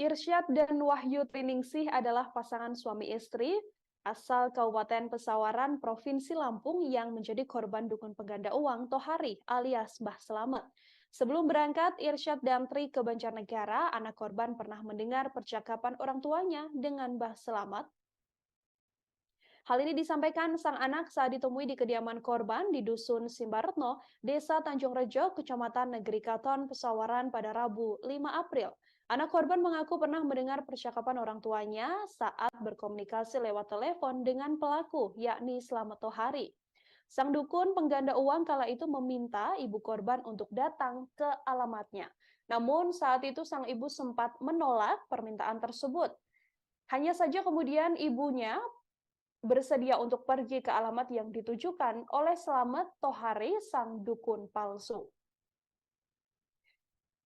Irsyad dan Wahyu Triningsih adalah pasangan suami istri asal Kabupaten Pesawaran, Provinsi Lampung yang menjadi korban dukun pengganda uang Tohari alias Mbah Selamet. Sebelum berangkat Irsyad dan Tri ke Banjarnegara, anak korban pernah mendengar percakapan orang tuanya dengan Mbah Selamet. Hal ini disampaikan sang anak saat ditemui di kediaman korban di Dusun Simbaretno, Desa Tanjung Rejo, Kecamatan Negeri Katon, Pesawaran pada Rabu 5 April. Anak korban mengaku pernah mendengar percakapan orang tuanya saat berkomunikasi lewat telepon dengan pelaku, yakni Slamet Tohari. Sang dukun pengganda uang kala itu meminta ibu korban untuk datang ke alamatnya. Namun saat itu sang ibu sempat menolak permintaan tersebut. Hanya saja kemudian ibunya bersedia untuk pergi ke alamat yang ditujukan oleh Slamet Tohari, sang dukun palsu.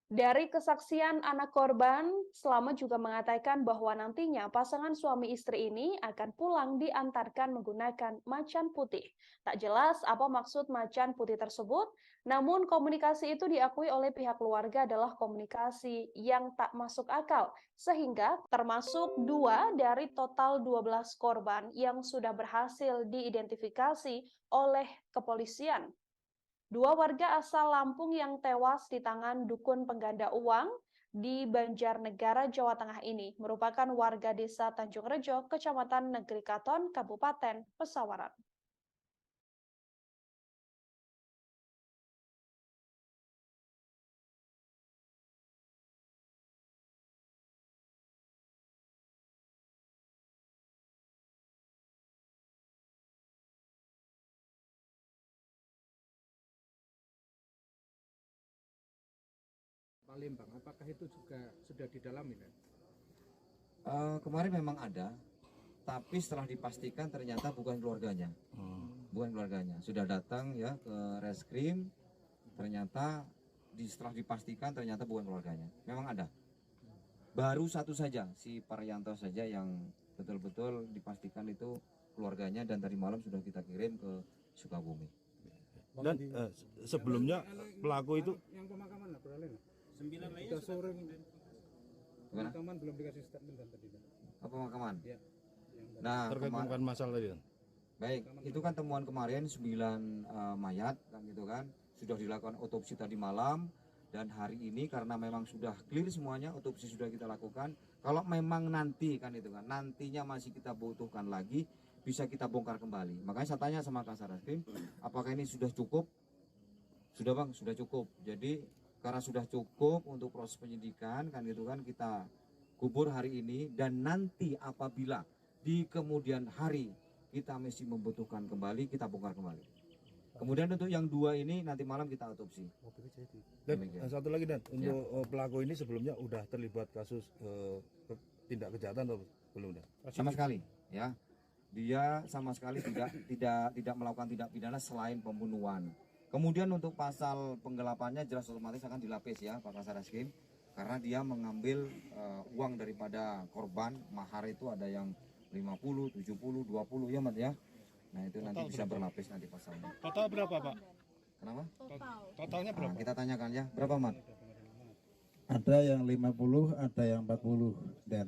Dari kesaksian anak korban, Slamet juga mengatakan bahwa nantinya pasangan suami istri ini akan pulang diantarkan menggunakan macan putih. Tak jelas apa maksud macan putih tersebut, namun komunikasi itu diakui oleh pihak keluarga adalah komunikasi yang tak masuk akal, sehingga termasuk 2 dari total 12 korban yang sudah berhasil diidentifikasi oleh kepolisian. 2 warga asal Lampung yang tewas di tangan dukun pengganda uang di Banjarnegara, Jawa Tengah ini merupakan warga desa Tanjung Rejo, Kecamatan Negeri Katon, Kabupaten Pesawaran. Palembang, apakah itu juga sudah didalami kan? Kemarin memang ada, tapi setelah dipastikan ternyata bukan keluarganya, bukan keluarganya. Sudah datang ya ke reskrim, ternyata setelah dipastikan ternyata bukan keluarganya. Memang ada. Baru satu saja, si Paryanto saja yang betul-betul dipastikan itu keluarganya dan tadi malam sudah kita kirim ke Sukabumi. Dan sebelumnya pelaku itu yang pemakaman lah beralih. 9 lainnya Sudah sore Gimana? pemakaman belum dikasih statement kan tadi. Apa pemakaman? Ya. Nah, terkait bukan masalah itu. Baik, itu kan temuan kemarin 9 mayat kan gitu kan. Sudah dilakukan otopsi tadi malam dan hari ini karena memang sudah clear semuanya, otopsi sudah kita lakukan. Kalau memang nanti kan itu kan, nantinya masih kita butuhkan lagi, bisa kita bongkar kembali. Makanya saya tanya sama Kasareskrim, apakah ini sudah cukup? Sudah Bang, sudah cukup. Jadi karena sudah cukup untuk proses penyidikan kan gitu kan, kita kubur hari ini dan nanti apabila di kemudian hari kita masih membutuhkan kembali, kita bongkar kembali. Kemudian untuk yang 2 ini nanti malam kita otopsi. Dan satu lagi Dan, untuk pelaku ini sebelumnya udah terlibat kasus tindak kejahatan atau belum Dan? Sama sekali ya. Dia sama sekali tidak melakukan tindak pidana selain pembunuhan. Kemudian untuk pasal penggelapannya jelas otomatis akan dilapis ya Pak Kasareskrim, karena dia mengambil uang daripada korban, mahar itu ada yang 50, 70, 20 ya Mat ya. Nah itu nanti bisa berlapis nanti pasalnya. Total berapa Pak? Kenapa? Totalnya berapa? Nah, kita tanyakan ya, berapa Mat? Ada yang 50, ada yang 40 dan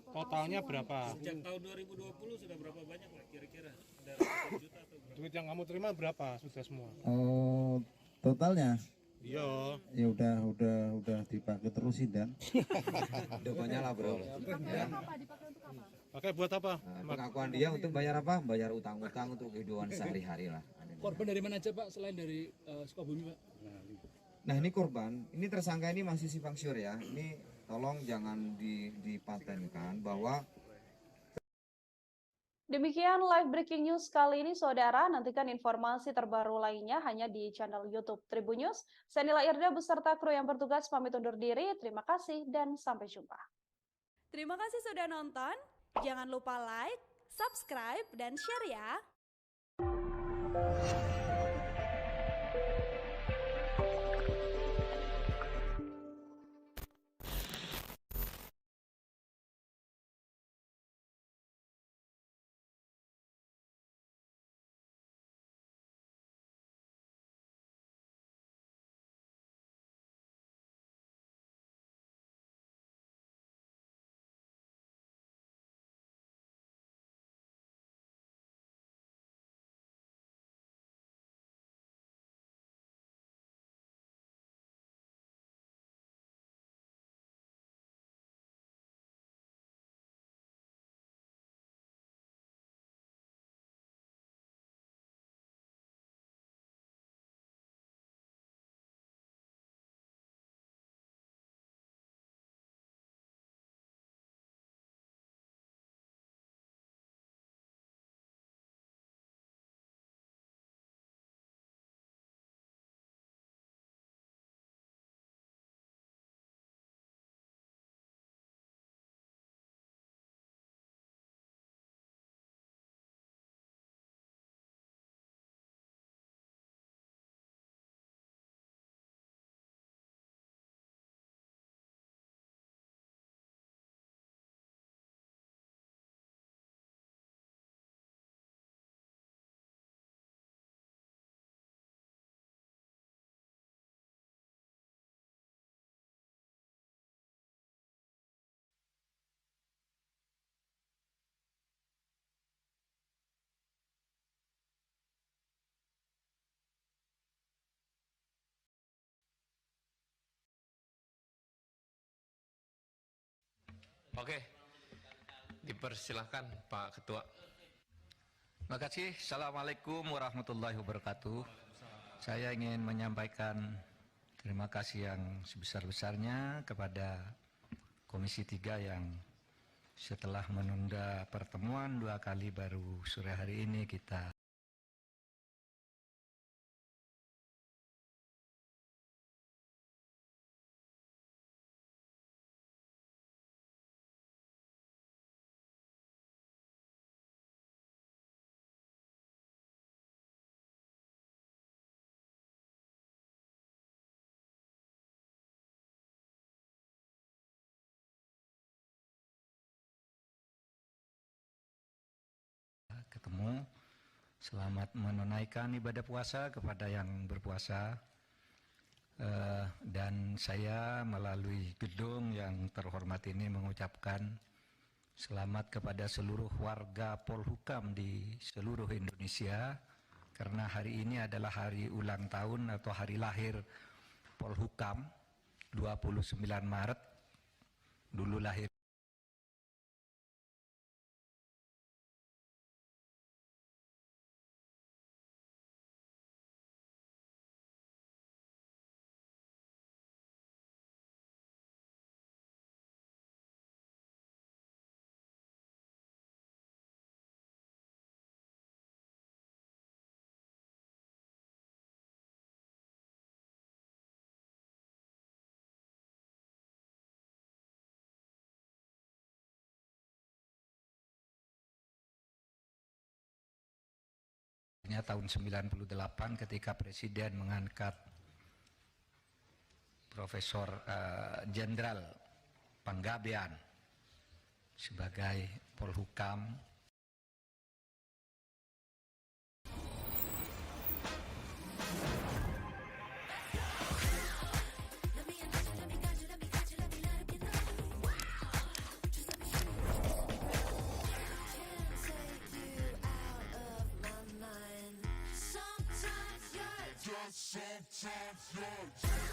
Totalnya berapa? Sejak tahun 2020 sudah berapa banyak Pak kira-kira? Ada ratusan juta atau berapa? Duit yang kamu terima berapa sudah semua? oh totalnya Iya. ya udah dipakai terusin Dan. Udah banyak lah bro. Ya. Pakai buat apa? Pengakuan dia untuk bayar apa? Bayar utang-utang untuk kehidupan sehari-hari lah. Korban dari mana aja Pak selain dari Sukabumi Pak? Nah ini korban, ini tersangka ini masih simpang siur ya. Ini tolong jangan dipatenkan bahwa Demikian live breaking news kali ini, saudara. Nantikan informasi terbaru lainnya hanya di channel YouTube Tribun News. Saya Nila Irda beserta kru yang bertugas pamit undur diri. Terima kasih dan sampai jumpa. Terima kasih sudah nonton. Jangan lupa like, subscribe, dan share ya. Oke, dipersilahkan Pak Ketua. Terima kasih. Assalamualaikum warahmatullahi wabarakatuh. Saya ingin menyampaikan terima kasih yang sebesar-besarnya kepada Komisi 3 yang setelah menunda pertemuan 2 kali baru sore hari ini kita ketemu. Selamat menunaikan ibadah puasa kepada yang berpuasa. Dan saya melalui gedung yang terhormat ini mengucapkan selamat kepada seluruh warga Polhukam di seluruh Indonesia, karena hari ini adalah hari ulang tahun atau hari lahir Polhukam, 29 Maret. Dulu lahir tahun 98 ketika Presiden mengangkat Profesor Jenderal Panggabean sebagai Polhukam. Sometimes you're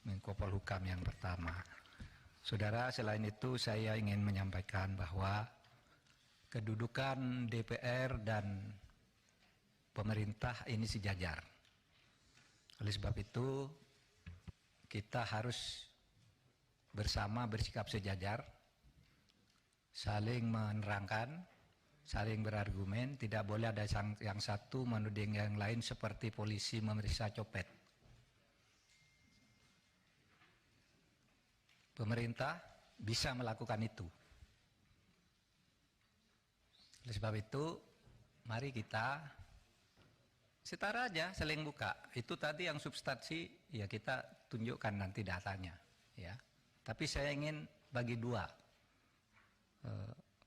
Menko Polhukam yang pertama. Saudara, selain itu saya ingin menyampaikan bahwa kedudukan DPR dan pemerintah ini sejajar. Oleh sebab itu, kita harus bersama bersikap sejajar, saling menerangkan, saling berargumen, tidak boleh ada yang satu menuding yang lain seperti polisi memeriksa copet. Pemerintah bisa melakukan itu. Oleh sebab itu, mari kita setara aja, saling buka. Itu tadi yang substansi, ya kita tunjukkan nanti datanya. Ya. Tapi saya ingin bagi dua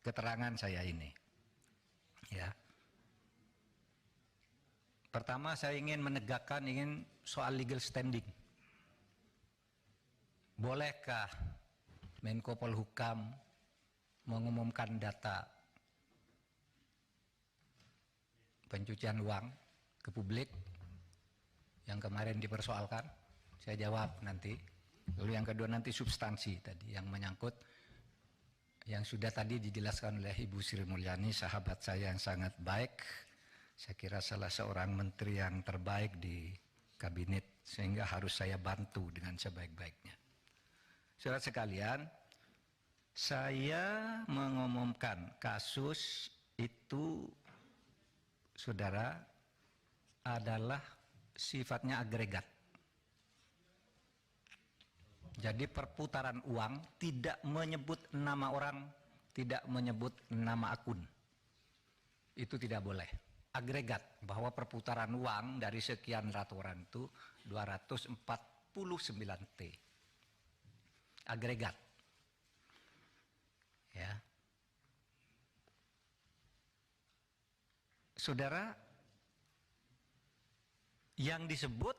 keterangan saya ini. Ya. Pertama, saya ingin menegakkan soal legal standing. Bolehkah Menko Polhukam mengumumkan data pencucian uang ke publik yang kemarin dipersoalkan? Saya jawab nanti. Lalu yang kedua nanti substansi tadi yang menyangkut yang sudah tadi dijelaskan oleh Ibu Sri Mulyani, sahabat saya yang sangat baik. Saya kira salah seorang menteri yang terbaik di kabinet, sehingga harus saya bantu dengan sebaik-baiknya. Saudara sekalian, saya mengumumkan kasus itu, saudara, adalah sifatnya agregat. Jadi perputaran uang tidak menyebut nama orang, tidak menyebut nama akun. Itu tidak boleh. Agregat, bahwa perputaran uang dari sekian ratusan itu 249 T. Agregat. Ya. Saudara, yang disebut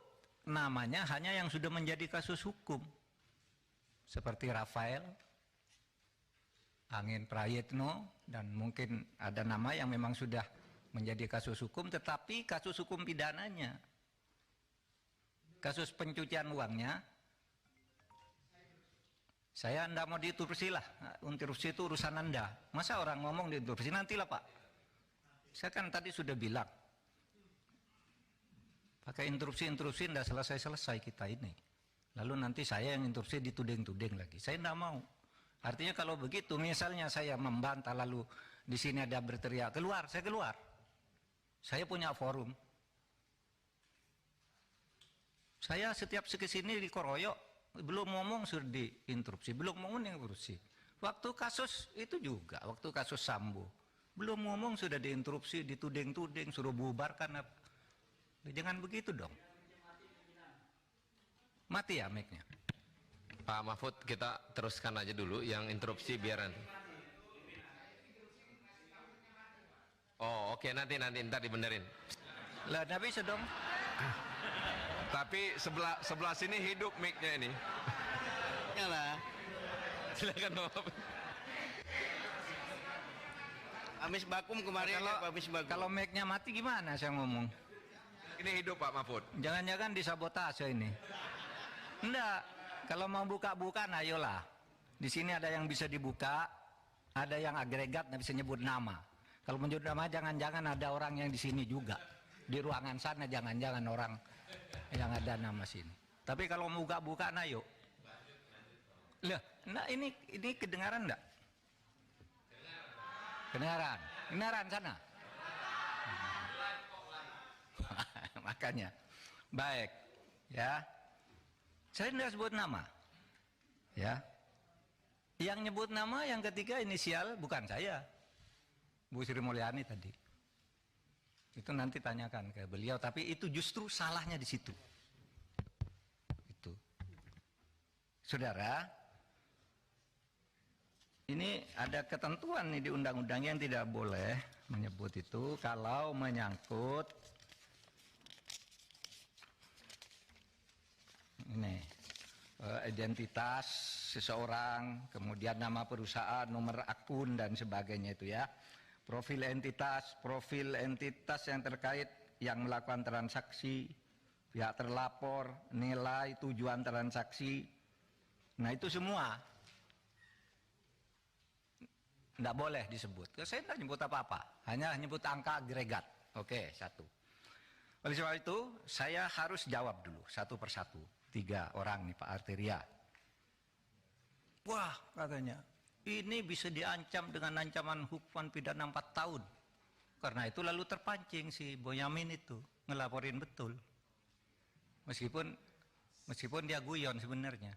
namanya hanya yang sudah menjadi kasus hukum. Seperti Rafael, Angin Prayitno, dan mungkin ada nama yang memang sudah menjadi kasus hukum, tetapi kasus hukum pidananya, kasus pencucian uangnya, saya tidak mau diinterupsi lah. Interupsi itu urusan Anda. Masa orang ngomong diinterupsi? Nantilah Pak. Saya kan tadi sudah bilang, pakai interupsi tidak selesai-selesai kita ini. Lalu nanti saya yang interupsi dituding-tuding lagi. Saya tidak mau. Artinya kalau begitu, misalnya saya membantah lalu di sini ada berteriak, keluar, saya keluar. Saya punya forum. Saya setiap kesini dikeroyok, belum ngomong sudah diinterupsi, belum ngomong interupsi. Waktu kasus itu juga, waktu kasus Sambo, belum ngomong sudah diinterupsi, dituding-tuding, suruh bubarkan. Jangan begitu dong. Mati ya mic-nya. Pak Mahfud, kita teruskan aja dulu yang interupsi biar nanti. Oh oke, nanti ntar dibenerin. Lah tapi bisa dong. Tapi sebelah sini hidup mic-nya ini. Lah. Silakan Bapak. Amis Bakum kemarin Kalau mic-nya mati gimana saya ngomong? Ini hidup Pak Mahfud. Jangan-jangan disabotase ini. Enggak, kalau mau buka-bukaan ayolah. Di sini ada yang bisa dibuka, ada yang agregat nggak bisa nyebut nama. Kalau menyebut nama jangan-jangan ada orang yang di sini juga. Di ruangan sana jangan-jangan orang yang ada nama sini. Tapi kalau mau buka-bukaan ayo. Lah, nah ini kedengaran enggak? Kedengaran. Kedengaran sana. Makanya. Baik. Ya. Saya tidak sebut nama. Ya. Yang nyebut nama yang ketiga inisial bukan saya. Bu Sri Mulyani tadi. Itu nanti tanyakan ke beliau, tapi itu justru salahnya di situ. Itu. Saudara, ini ada ketentuan nih di undang-undang yang tidak boleh menyebut itu kalau menyangkut ini identitas seseorang, kemudian nama perusahaan, nomor akun dan sebagainya itu ya. Profil entitas yang terkait yang melakukan transaksi, pihak terlapor, nilai, tujuan transaksi. Nah itu semua tidak boleh disebut. Saya tidak nyebut apa-apa, hanya nyebut angka agregat. Oke, satu. Oleh sebab itu, saya harus jawab dulu satu persatu. 3 orang nih Pak Arteria. Wah, katanya, ini bisa diancam dengan ancaman hukuman pidana 4 tahun. Karena itu lalu terpancing si Boyamin itu ngelaporin betul. Meskipun dia guyon sebenarnya.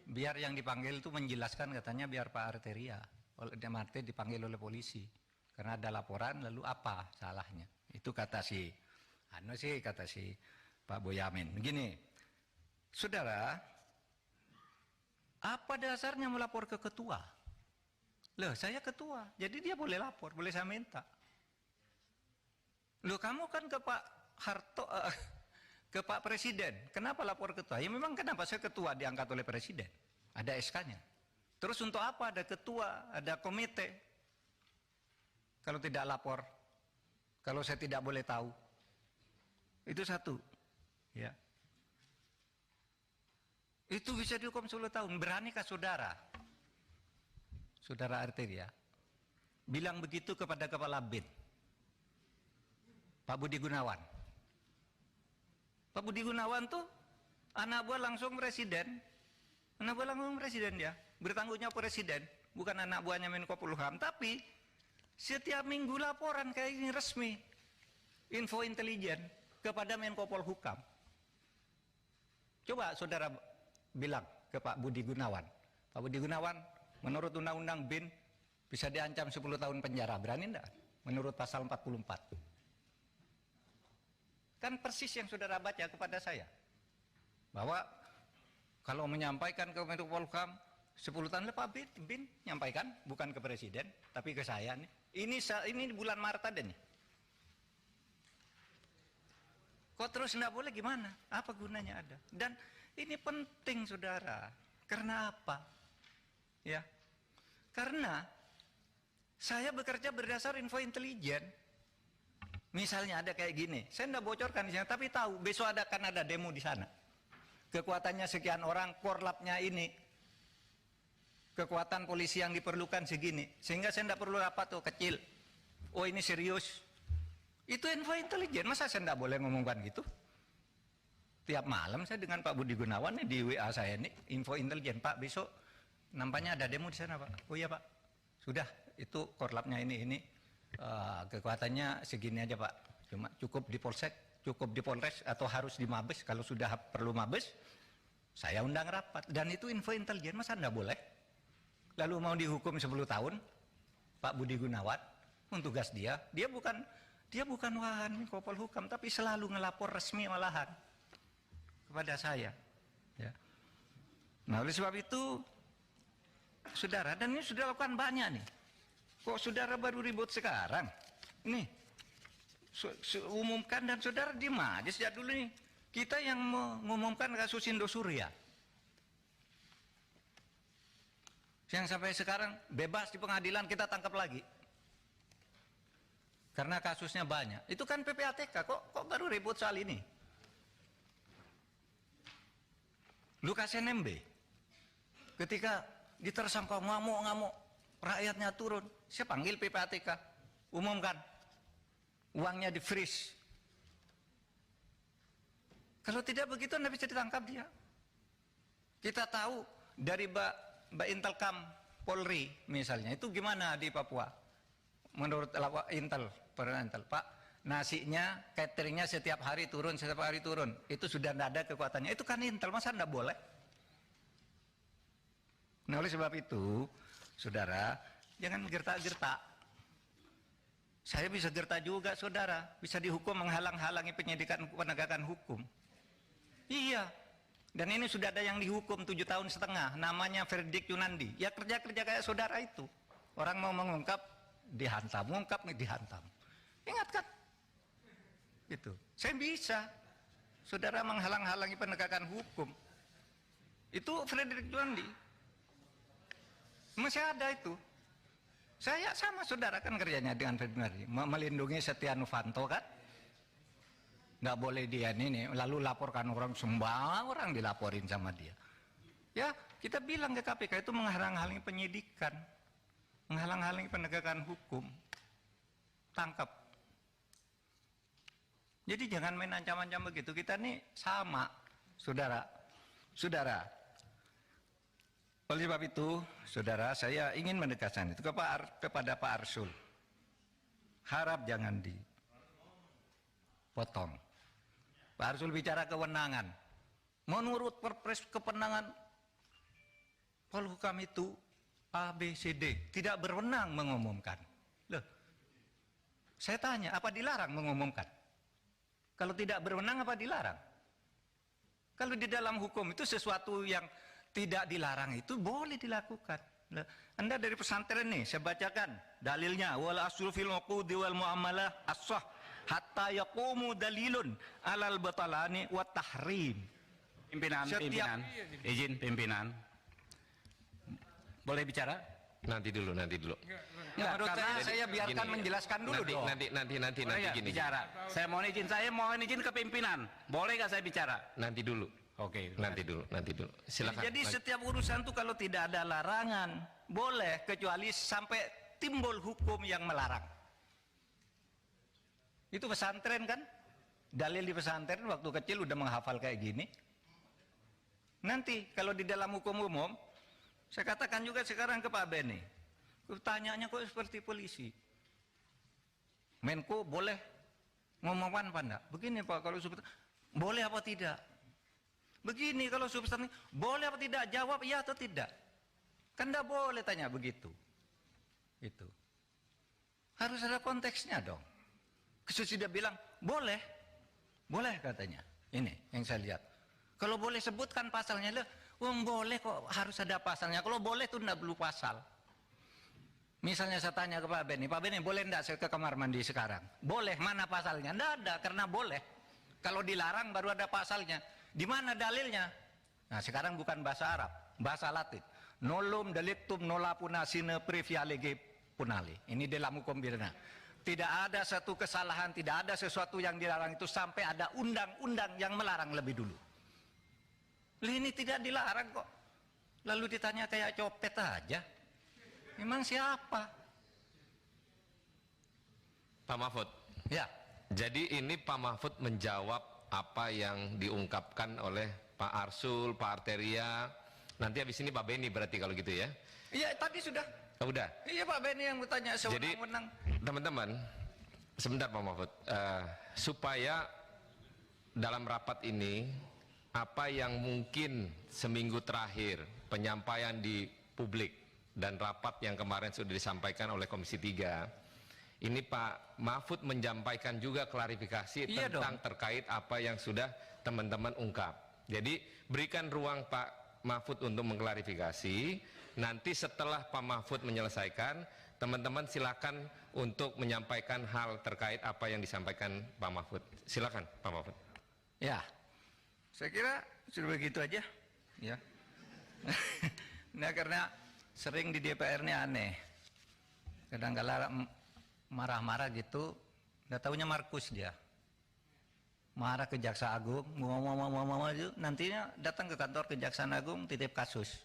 Biar yang dipanggil itu menjelaskan, katanya biar Pak Arteria. Oleh Marte dipanggil oleh polisi. Karena ada laporan, lalu apa salahnya? Itu kata si Pak Boyamin. Begini, saudara, apa dasarnya melapor ke ketua? Loh, saya ketua, jadi dia boleh lapor, boleh saya minta. Loh, kamu kan ke Pak Harto, ke Pak Presiden, kenapa lapor ketua? Ya memang kenapa saya ketua diangkat oleh Presiden, ada SK-nya. Terus untuk apa ada ketua, ada komite? Kalau tidak lapor, kalau saya tidak boleh tahu, itu satu, ya. Itu bisa dihukum 10 tahun. Beranikah saudara Arteria bilang begitu kepada Kepala BIN, Pak Budi Gunawan? Pak Budi Gunawan tuh anak buah langsung presiden. Anak buah langsung presiden dia. Bertanggung jawab presiden, bukan anak buahnya Menko Polhukam. Tapi setiap minggu laporan kayak ini resmi, info intelijen kepada Menko Polhukam. Coba saudara bilang ke Pak Budi Gunawan, Pak Budi Gunawan, menurut Undang-Undang BIN bisa diancam 10 tahun penjara, berani enggak? Menurut pasal 44. Kan persis yang saudara baca kepada saya, bahwa kalau menyampaikan ke Menko Polhukam 10 tahun Pak BIN nyampaikan, bukan ke Presiden, tapi ke saya nih. Ini bulan Maret ada nih. Kok terus enggak boleh gimana? Apa gunanya ada? Dan ini penting saudara. Karena apa? Ya. Karena saya bekerja berdasar info intelijen. Misalnya ada kayak gini, saya enggak bocorkan di sana, tapi tahu besok akan ada demo di sana. Kekuatannya sekian orang, korlapnya ini. Kekuatan polisi yang diperlukan segini, sehingga saya enggak perlu rapat tuh kecil. Oh ini serius. Itu info intelijen, masa saya enggak boleh ngomongkan gitu? Tiap malam saya dengan Pak Budi Gunawan nih, di WA saya nih, info intelijen, Pak besok nampaknya ada demo di sana Pak. Oh iya Pak, sudah itu korlapnya ini kekuatannya segini aja Pak. Cuma cukup di Polsek, cukup di Polres atau harus di Mabes. Kalau sudah perlu Mabes, saya undang rapat. Dan itu info intelijen, masa enggak boleh? Lalu mau dihukum 10 tahun, Pak Budi Gunawan, tugas dia bukan wahan Menko Polhukam, tapi selalu ngelapor resmi malahan kepada saya. Ya. Nah oleh sebab itu, saudara, dan ini sudah lakukan banyak nih. Kok saudara baru ribut sekarang? Nih, umumkan dan saudara diem aja sejak dulu nih. Kita yang mengumumkan kasus Indosuria. Yang sampai sekarang bebas di pengadilan kita tangkap lagi. Karena kasusnya banyak. Itu kan PPATK, kok baru ribut soal ini? Lukas NMB, ketika ditersangka ngamuk-ngamuk, rakyatnya turun, saya panggil PPATK, umumkan, uangnya di freeze. Kalau tidak begitu, Anda bisa ditangkap dia. Kita tahu dari Mbak Intelkam Polri misalnya, itu gimana di Papua? Menurut Intel, Pak, nasinya, cateringnya setiap hari turun. Itu sudah tidak ada kekuatannya. Itu kan Intel, masa tidak boleh? Nah oleh sebab itu, saudara, jangan gertak-gertak. Saya bisa gertak juga, saudara. Bisa dihukum menghalang-halangi penyidikan penegakan hukum. Iya. Dan ini sudah ada yang dihukum 7,5 tahun, namanya Verdik Yunandi. Ya kerja-kerja kayak saudara itu. Orang mau mengungkap, dihantam, dihantam. Ingat kan? Gitu. Saya bisa. Saudara menghalang-halangi penegakan hukum. Itu Verdik Yunandi. Masih ada itu. Saya sama saudara kan kerjanya dengan Verdik Yunandi. Melindungi Setia Novanto kan? nggak boleh dia ini, lalu laporkan orang, semua orang dilaporin sama dia. Ya, kita bilang ke KPK itu menghalang-halangi penyidikan, menghalang-halangi penegakan hukum. Tangkap. Jadi jangan main ancam-ancam begitu. Kita nih sama, saudara. Oleh sebab itu, saudara, saya ingin menegaskan itu kepada Pak Arsul. Harap jangan dipotong. Pak Arsul bicara kewenangan. Menurut Perpres kewenangan Polhukam itu A, B, C, D. Tidak berwenang mengumumkan. Loh, saya tanya, apa dilarang mengumumkan? Kalau tidak berwenang, apa dilarang? Kalau di dalam hukum itu sesuatu yang tidak dilarang itu boleh dilakukan. Loh, Anda dari pesantren nih, saya bacakan dalilnya. Wal aslu fil uqudi wal muamalah as-sah hatta yaqumu dalilun alal batalani wa tahrim. Pimpinan, izin pimpinan. Boleh bicara? Nanti dulu. Ya, menurut saya biarkan gini, menjelaskan dulu dong. Nanti gini. Bicara. Saya mohon izin ke pimpinan. Boleh nggak saya bicara? Nanti dulu. Oke. Nanti dulu. Silakan. Jadi setiap urusan tuh kalau tidak ada larangan, boleh, kecuali sampai timbul hukum yang melarang. Itu pesantren kan? Dalil di pesantren waktu kecil udah menghafal kayak gini. Nanti kalau di dalam hukum umum, saya katakan juga sekarang ke Pak Beni. Pertanyaannya kok seperti polisi. Menko boleh ngomongkan apa enggak? Begini Pak, kalau substansi boleh apa tidak? Begini kalau substansi boleh apa tidak? Jawab iya atau tidak. Kan enggak boleh tanya begitu. Itu. Harus ada konteksnya dong. Sesudah bilang boleh. Boleh katanya. Ini yang saya lihat. Kalau boleh sebutkan pasalnya, boleh kok harus ada pasalnya. Kalau boleh tuh enggak perlu pasal. Misalnya saya tanya ke Pak Beni boleh enggak saya ke kamar mandi sekarang? Boleh, mana pasalnya? Enggak ada, karena boleh. Kalau dilarang baru ada pasalnya. Di mana dalilnya? Nah sekarang bukan bahasa Arab, bahasa Latin. Nolum delictum nolapuna sine previa lege punali. Ini dalam hukum pidana. Tidak ada satu kesalahan, tidak ada sesuatu yang dilarang itu sampai ada undang-undang yang melarang lebih dulu. Ini tidak dilarang kok. Lalu ditanya kayak copet aja. Memang siapa? Pak Mahfud. Ya. Jadi ini Pak Mahfud menjawab apa yang diungkapkan oleh Pak Arsul, Pak Arteria. Nanti habis ini Pak Beni berarti kalau gitu ya? Iya tadi sudah. Oh, udah. Iya Pak Beni yang bertanya sewenang-wenang. Jadi teman-teman, sebentar Pak Mahfud. Supaya dalam rapat ini apa yang mungkin seminggu terakhir penyampaian di publik dan rapat yang kemarin sudah disampaikan oleh Komisi 3, ini Pak Mahfud menyampaikan juga klarifikasi tentang terkait apa yang sudah teman-teman ungkap. Jadi berikan ruang Pak Mahfud untuk mengklarifikasi. Nanti setelah Pak Mahfud menyelesaikan, teman-teman silakan untuk menyampaikan hal terkait apa yang disampaikan Pak Mahfud. Silakan Pak Mahfud. Ya. Saya kira sudah begitu aja, ya. Nah karena sering di DPR ini aneh, kadang-kadang marah-marah gitu, nggak taunya Markus dia, marah ke Jaksa Agung, ngomong itu, nantinya datang ke kantor Kejaksaan Agung titip kasus.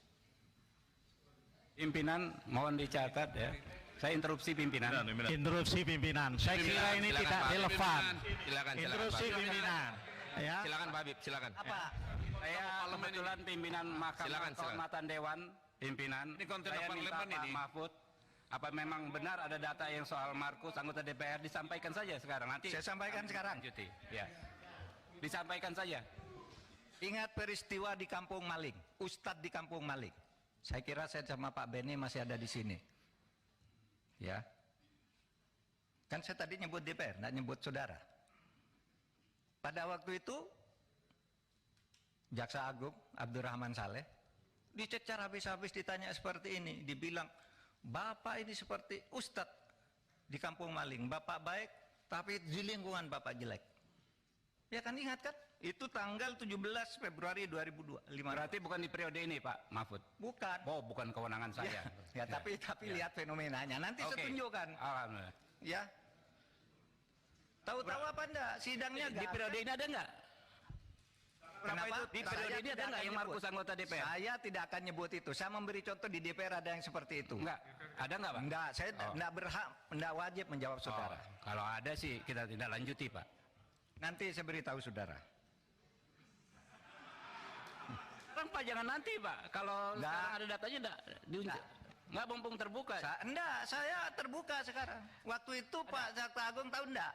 Pimpinan mohon dicatat ya. Saya interupsi pimpinan. Interupsi pimpinan. Saya kira ini tidak relevan. Silakan. Interupsi pimpinan. Ya. Silakan Pak Habib, silakan. Apa? Saya kebetulan pimpinan Mahkamah Kehormatan Dewan, pimpinan. Ini konten saya minta parlemen Pak ini. Mahfud, apa memang benar ada data yang soal Markus anggota DPR, disampaikan saja sekarang. Nanti saya sampaikan sekarang. Lanjuti. Ya. Disampaikan saja. Ingat peristiwa di Kampung Maling, Ustadz di Kampung Maling. Saya kira saya sama Pak Beni masih ada di sini. Ya. Kan saya tadi nyebut DPR, nggak nyebut saudara. Pada waktu itu Jaksa Agung Abdurrahman Saleh dicecar habis-habis, ditanya seperti ini, dibilang Bapak ini seperti Ustadz di Kampung Maling, Bapak baik tapi di lingkungan Bapak jelek. Ya kan, ingat kan? Itu tanggal 17 Februari 2002. Berarti bukan di periode ini Pak Mahfud? Bukan. Oh, bukan kewenangan saya. Ya, tapi lihat fenomenanya. Nanti saya tunjukkan. Alhamdulillah. Ya. Tahu-tahu apa enggak? Sidangnya Di periode ini ada enggak? Kenapa? Di periode ini ada enggak yang Markus anggota DPR? Saya tidak akan nyebut itu. Saya memberi contoh di DPR ada yang seperti itu. Enggak. Ada enggak, Pak? Enggak, saya enggak berhak, enggak wajib menjawab saudara. Kalau ada sih kita tidak lanjuti, Pak. Nanti saya beritahu saudara. Pak, jangan nanti, Pak. Kalau sekarang ada datanya enggak mumpung terbuka. Enggak, saya terbuka sekarang. Waktu itu Pak Jaksa Agung tahu enggak?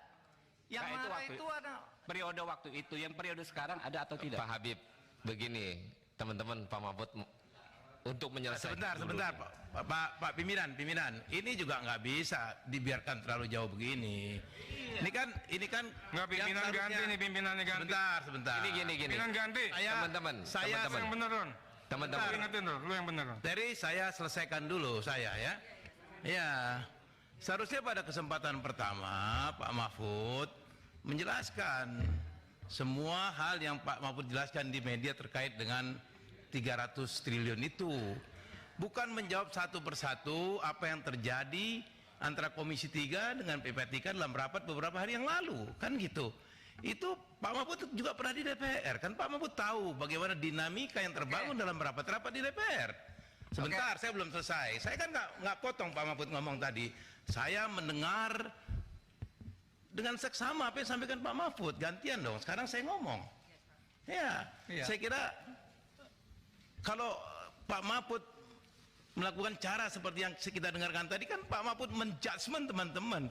Yang Nah, marah itu ada periode waktu itu, yang periode sekarang ada atau tidak? Pak Habib, begini teman-teman Pak Mahfud, untuk menyelesaikan sebentar Pak pimpinan, ini juga nggak bisa dibiarkan terlalu jauh begini. Ini kan nggak, pimpinan ganti nih, pimpinannya ganti. Sebentar. Ini gini. Pimpinan ganti. Teman-teman. Yang bener, Ron. Teman-teman. Ingetin lu yang bener. Dari saya selesaikan dulu ya. Ya, seharusnya pada kesempatan pertama Pak Mahfud menjelaskan semua hal yang Pak Mahfud jelaskan di media terkait dengan 300 triliun itu. Bukan menjawab satu persatu apa yang terjadi antara Komisi 3 dengan PPATK dalam rapat beberapa hari yang lalu, kan gitu. Itu Pak Mahfud juga pernah di DPR, kan Pak Mahfud tahu bagaimana dinamika yang terbangun dalam rapat-rapat di DPR. Sebentar, saya belum selesai. Saya kan nggak potong Pak Mahfud ngomong tadi. Saya mendengar dengan seksama apa yang disampaikan Pak Mahfud. Gantian dong, sekarang saya ngomong. Ya, saya kira kalau Pak Mahfud melakukan cara seperti yang kita dengarkan tadi, kan Pak Mahfud menjudgment teman-teman.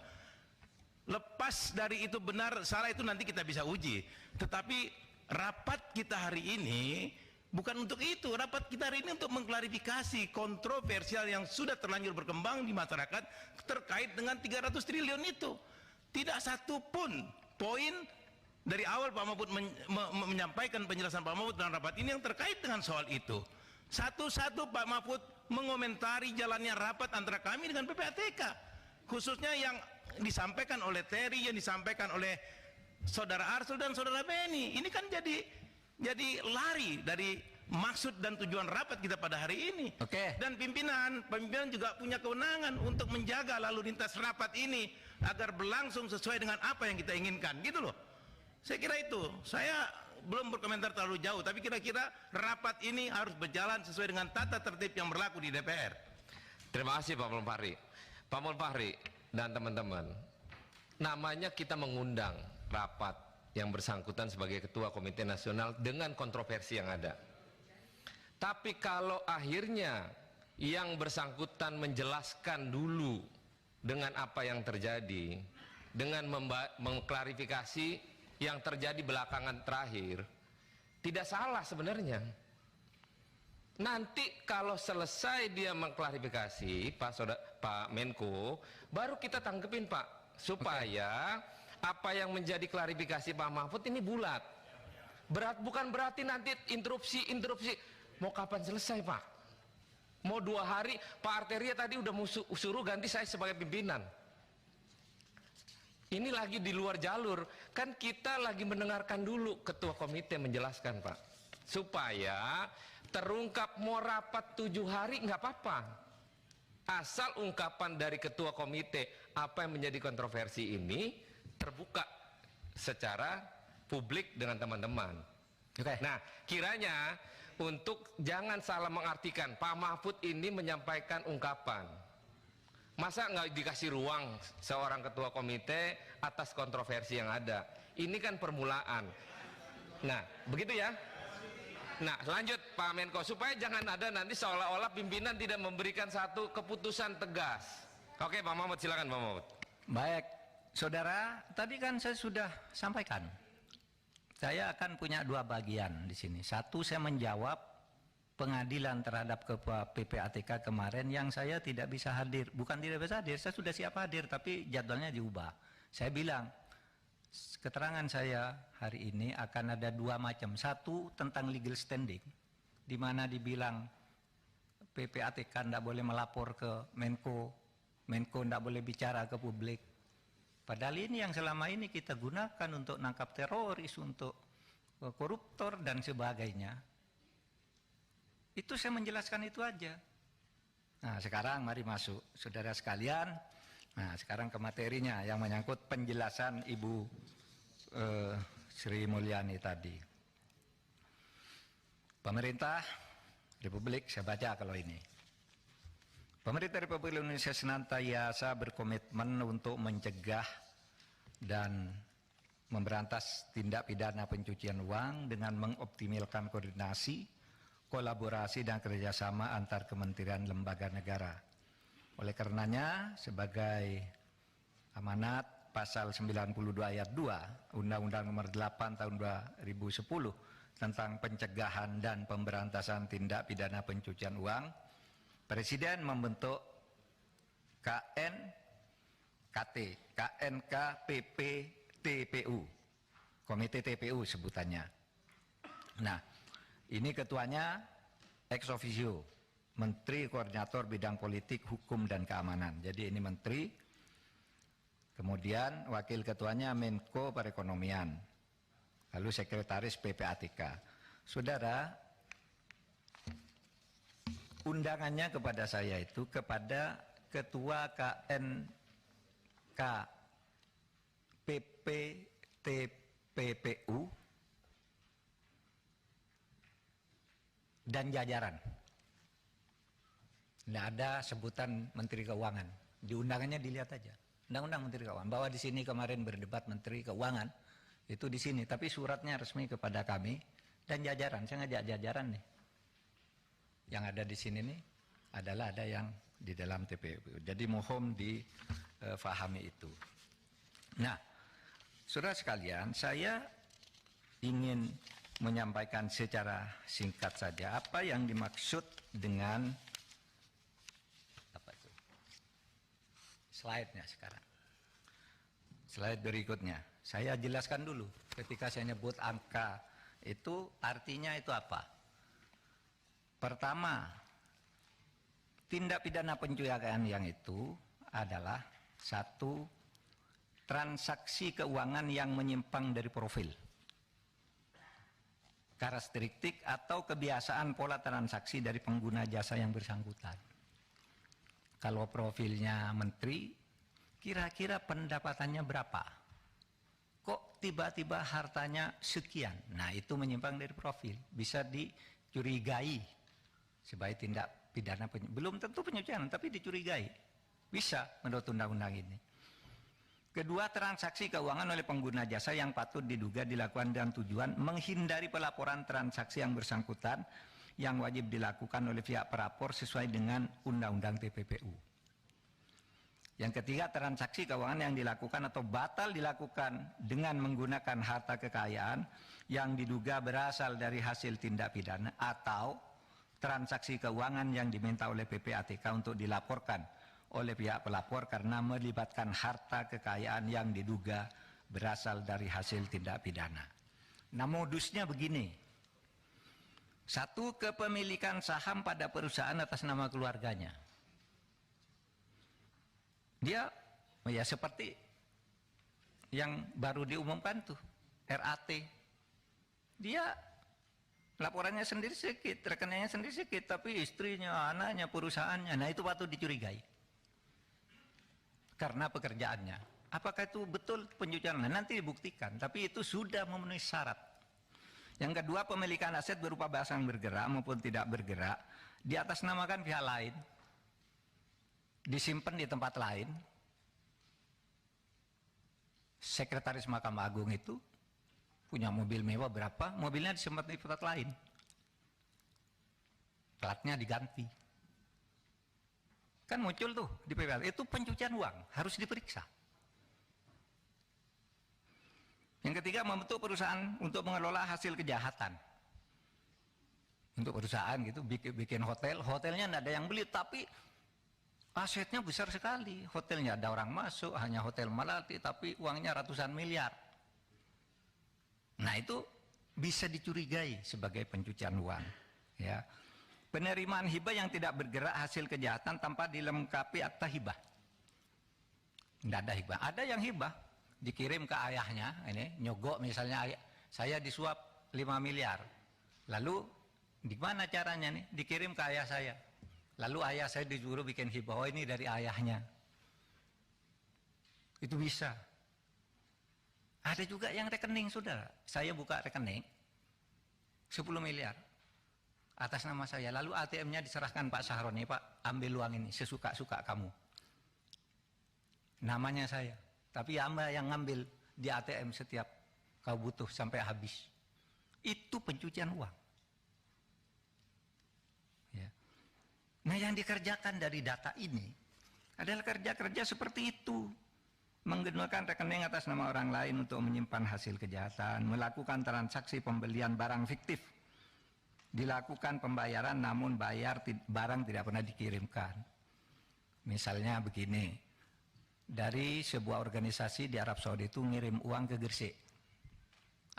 Lepas dari itu benar salah itu nanti kita bisa uji. Tetapi rapat kita hari ini bukan untuk itu. Rapat kita hari ini untuk mengklarifikasi kontroversial yang sudah terlanjur berkembang di masyarakat terkait dengan 300 triliun itu. Tidak satu pun poin dari awal Pak Mahfud menyampaikan penjelasan Pak Mahfud dalam rapat ini yang terkait dengan soal itu. Satu-satu Pak Mahfud mengomentari jalannya rapat antara kami dengan PPATK, khususnya yang disampaikan oleh Terry, yang disampaikan oleh Saudara Arsul dan Saudara Beni. Ini kan jadi lari dari maksud dan tujuan rapat kita pada hari ini. Dan pimpinan juga punya kewenangan untuk menjaga lalu lintas rapat ini agar berlangsung sesuai dengan apa yang kita inginkan, gitu loh. Saya kira itu. Saya belum berkomentar terlalu jauh, tapi kira-kira rapat ini harus berjalan sesuai dengan tata tertib yang berlaku di DPR. Terima kasih Pak Mulfahri. Pak Mulfahri dan teman-teman, namanya kita mengundang rapat yang bersangkutan sebagai Ketua Komite Nasional dengan kontroversi yang ada. Tapi kalau akhirnya yang bersangkutan menjelaskan dulu dengan apa yang terjadi, dengan mengklarifikasi yang terjadi belakangan terakhir, tidak salah sebenarnya. Nanti kalau selesai dia mengklarifikasi, Pak Menko, baru kita tanggepin Pak, supaya apa yang menjadi klarifikasi Pak Mahfud ini bulat. Bukan berarti nanti interupsi. Mau kapan selesai Pak? Mau 2 hari, Pak Arteria tadi udah suruh ganti saya sebagai pimpinan. Ini lagi di luar jalur. Kan kita lagi mendengarkan dulu Ketua Komite menjelaskan Pak. Supaya terungkap mau rapat 7 hari nggak apa-apa. Asal ungkapan dari Ketua Komite apa yang menjadi kontroversi ini terbuka secara publik dengan teman-teman. Nah, kiranya untuk jangan salah mengartikan Pak Mahfud ini menyampaikan ungkapan. Masa nggak dikasih ruang seorang ketua komite atas kontroversi yang ada? Ini kan permulaan. Nah, begitu ya. Nah, lanjut Pak Menko, supaya jangan ada nanti seolah-olah pimpinan tidak memberikan satu keputusan tegas. Oke, Pak Mahfud, silakan Pak Mahfud. Baik, saudara, tadi kan saya sudah sampaikan. Saya akan punya 2 bagian di sini. Satu, saya menjawab pengadilan terhadap Ketua PPATK kemarin yang saya tidak bisa hadir. Bukan tidak bisa hadir, saya sudah siap hadir, tapi jadwalnya diubah. Saya bilang, keterangan saya hari ini akan ada 2 macam. Satu, tentang legal standing, di mana dibilang PPATK tidak boleh melapor ke Menko, Menko tidak boleh bicara ke publik. Padahal ini yang selama ini kita gunakan untuk nangkap teroris, untuk koruptor dan sebagainya. Itu saya menjelaskan itu aja. Nah, sekarang mari masuk, saudara sekalian. Nah, sekarang ke materinya yang menyangkut penjelasan Ibu Sri Mulyani tadi. Pemerintah Republik, saya baca kalau ini. Pemerintah Republik Indonesia senantiasa berkomitmen untuk mencegah dan memberantas tindak pidana pencucian uang dengan mengoptimalkan koordinasi, kolaborasi dan kerjasama antar kementerian lembaga negara. Oleh karenanya, sebagai amanat pasal 92 ayat 2 Undang-Undang Nomor 8 Tahun 2010 tentang pencegahan dan pemberantasan tindak pidana pencucian uang, Presiden membentuk KNKPP TPU, Komite TPU sebutannya. Nah, ini ketuanya ex officio, Menteri Koordinator Bidang Politik, Hukum dan Keamanan. Jadi ini Menteri, kemudian wakil ketuanya Menko Perekonomian, lalu Sekretaris PPATK. Saudara, undangannya kepada saya itu kepada Ketua KNKPP-TPPU dan jajaran. Tidak ada sebutan Menteri Keuangan. Di undangannya dilihat aja. Undang-Undang Menteri Keuangan. Bahwa di sini kemarin berdebat Menteri Keuangan itu di sini. Tapi suratnya resmi kepada kami dan jajaran. Saya ngajak jajaran nih. Yang ada di sini nih adalah ada yang di dalam TPU. Jadi mohon difahami itu. Nah, saudara sekalian, saya ingin menyampaikan secara singkat saja apa yang dimaksud dengan apa itu? Slide-nya sekarang. Slide berikutnya. Saya jelaskan dulu ketika saya nyebut angka itu artinya itu apa? Pertama, tindak pidana pencucian yang itu adalah satu, transaksi keuangan yang menyimpang dari profil, karakteristik atau kebiasaan pola transaksi dari pengguna jasa yang bersangkutan. Kalau profilnya menteri, kira-kira pendapatannya berapa? Kok tiba-tiba hartanya sekian? Nah, itu menyimpang dari profil, bisa dicurigai sebagai tindak pidana belum tentu pencucian, tapi dicurigai. Bisa menurut undang-undang ini. Kedua, transaksi keuangan oleh pengguna jasa yang patut diduga dilakukan dengan tujuan menghindari pelaporan transaksi yang bersangkutan yang wajib dilakukan oleh pihak pelapor sesuai dengan Undang-Undang TPPU. Yang ketiga, transaksi keuangan yang dilakukan atau batal dilakukan dengan menggunakan harta kekayaan yang diduga berasal dari hasil tindak pidana atau transaksi keuangan yang diminta oleh PPATK untuk dilaporkan oleh pihak pelapor karena melibatkan harta kekayaan yang diduga berasal dari hasil tindak pidana. Nah, modusnya begini. Satu, kepemilikan saham pada perusahaan atas nama keluarganya. Dia, ya seperti yang baru diumumkan tuh, RAT. Dia laporannya sendiri sedikit, rekeningnya sendiri sedikit, tapi istrinya, anaknya, perusahaannya, nah itu patut dicurigai. Karena pekerjaannya. Apakah itu betul pencucian? Nah, nanti dibuktikan, tapi itu sudah memenuhi syarat. Yang kedua, pemilikan aset berupa barang yang bergerak maupun tidak bergerak, diatasnamakan pihak lain, disimpan di tempat lain. Sekretaris Mahkamah Agung itu punya mobil mewah berapa, mobilnya disimpan di tempat lain. Platnya diganti. Kan muncul tuh di PPATK, itu pencucian uang, harus diperiksa. Yang ketiga, membentuk perusahaan untuk mengelola hasil kejahatan. Untuk perusahaan gitu, bikin hotel, hotelnya tidak ada yang beli, tapi asetnya besar sekali. Hotelnya ada orang masuk, hanya hotel Melati, tapi uangnya ratusan miliar. Nah, itu bisa dicurigai sebagai pencucian uang. Ya. Penerimaan hibah yang tidak bergerak hasil kejahatan tanpa dilengkapi akta hibah. Tidak ada hibah. Ada yang hibah, dikirim ke ayahnya, ini nyogok misalnya, saya disuap 5 miliar. Lalu, di mana caranya nih? Dikirim ke ayah saya. Lalu ayah saya disuruh bikin hibah, oh ini dari ayahnya. Itu bisa. Ada juga yang rekening, saudara. Saya buka rekening 10 miliar atas nama saya. Lalu ATM-nya diserahkan Pak Sahroni, Pak, ambil uang ini sesuka-suka kamu. Namanya saya. Tapi Anda yang ngambil di ATM setiap kau butuh sampai habis. Itu pencucian uang. Ya. Nah, yang dikerjakan dari data ini adalah kerja-kerja seperti itu. Menggunakan rekening atas nama orang lain untuk menyimpan hasil kejahatan, melakukan transaksi pembelian barang fiktif, dilakukan pembayaran namun barang tidak pernah dikirimkan. Misalnya begini, dari sebuah organisasi di Arab Saudi itu ngirim uang ke Gresik.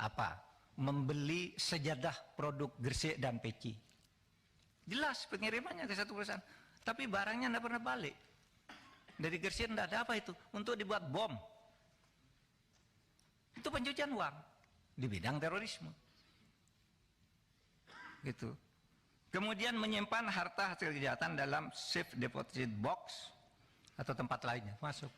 Apa? Membeli sejadah produk Gresik dan peci. Jelas pengirimannya ke satu perusahaan, tapi barangnya tidak pernah balik. Dari Gresik tidak ada apa itu, untuk dibuat bom. Itu pencucian uang di bidang terorisme. Gitu. Kemudian menyimpan harta hasil kejahatan dalam safe deposit box atau tempat lainnya, masuk.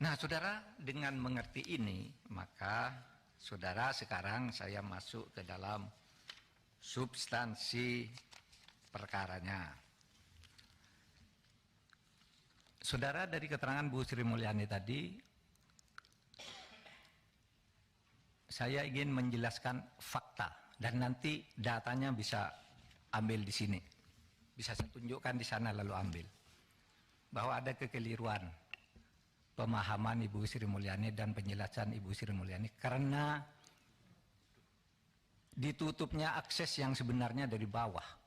Nah, saudara, dengan mengerti ini, maka saudara sekarang saya masuk ke dalam substansi perkaranya. Saudara, dari keterangan Bu Sri Mulyani tadi, saya ingin menjelaskan fakta dan nanti datanya bisa ambil di sini. Bisa saya tunjukkan di sana lalu ambil. Bahwa ada kekeliruan pemahaman Ibu Sri Mulyani dan penjelasan Ibu Sri Mulyani karena ditutupnya akses yang sebenarnya dari bawah.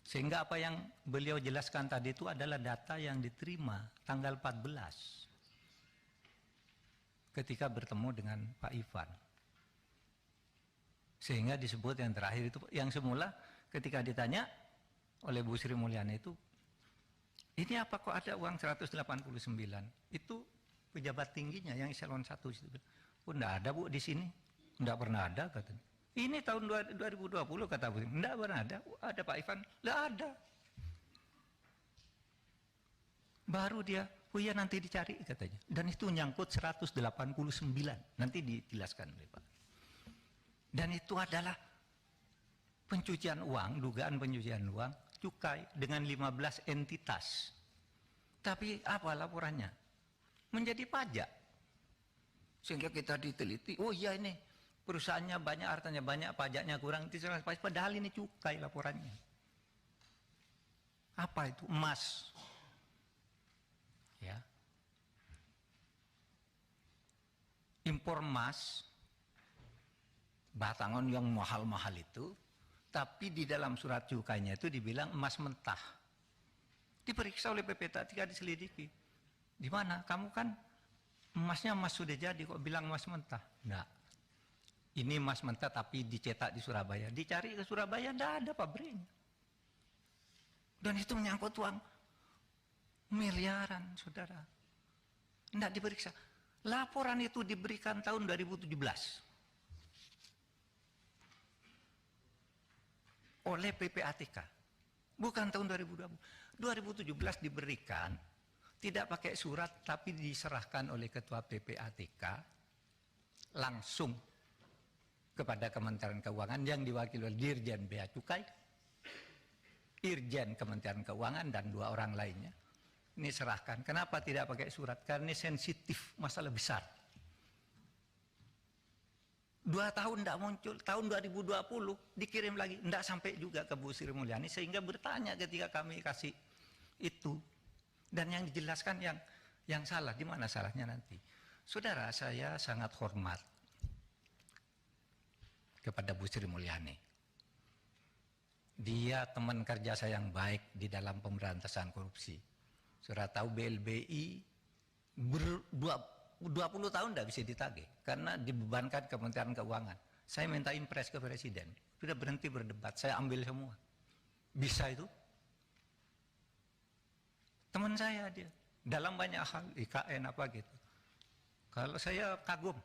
Sehingga apa yang beliau jelaskan tadi itu adalah data yang diterima tanggal 14 ketika bertemu dengan Pak Ivan. Sehingga disebut yang terakhir itu, yang semula ketika ditanya oleh Bu Sri Mulyani itu, ini apa kok ada uang 189? Itu pejabat tingginya yang eselon 1 itu. Oh, enggak ada Bu di sini. Enggak pernah ada katanya. Ini tahun 2020 kata Bu, enggak pernah ada. Ada Pak Ivan, enggak ada. Baru dia, oh iya nanti dicari katanya. Dan itu nyangkut 189, nanti dijelaskan oleh Pak. Dan itu adalah pencucian uang, dugaan pencucian uang, cukai dengan 15 entitas. Tapi apa laporannya? Menjadi pajak. Sehingga kita diteliti, oh iya ini perusahaannya banyak, hartanya banyak, pajaknya kurang, padahal ini cukai laporannya. Apa itu? Emas. Ya. Impor emas, batangan yang mahal-mahal itu, tapi di dalam surat cukainya itu dibilang emas mentah. Diperiksa oleh PPT, diselidiki. Di mana? Kamu kan emasnya emas sudah jadi, kok bilang emas mentah? Enggak. Ini emas mentah tapi dicetak di Surabaya. Dicari ke Surabaya, tidak ada pabriknya. Dan itu menyangkut uang miliaran, saudara. Tidak diperiksa. Laporan itu diberikan tahun 2017. Oleh PPATK. Bukan tahun 2020. 2017 diberikan, tidak pakai surat, tapi diserahkan oleh Ketua PPATK langsung kepada Kementerian Keuangan yang diwakili oleh Dirjen Bea Cukai, Irjen Kementerian Keuangan, dan 2 orang lainnya. Ini serahkan. Kenapa tidak pakai surat? Karena ini sensitif, masalah besar. 2 tahun tidak muncul, tahun 2020 dikirim lagi, tidak sampai juga ke Bu Sri Mulyani, sehingga bertanya ketika kami kasih itu. Dan yang dijelaskan yang salah, di mana salahnya nanti? Saudara, saya sangat hormat kepada Bu Sri Mulyani. Dia teman kerja saya yang baik di dalam pemberantasan korupsi. Sudah tahu BLBI 20 tahun tidak bisa ditagih karena dibebankan Kementerian Keuangan. Saya minta impres ke Presiden, sudah berhenti berdebat, saya ambil semua. Bisa itu? Teman saya dia, dalam banyak hal, IKN apa gitu. Kalau saya kagum,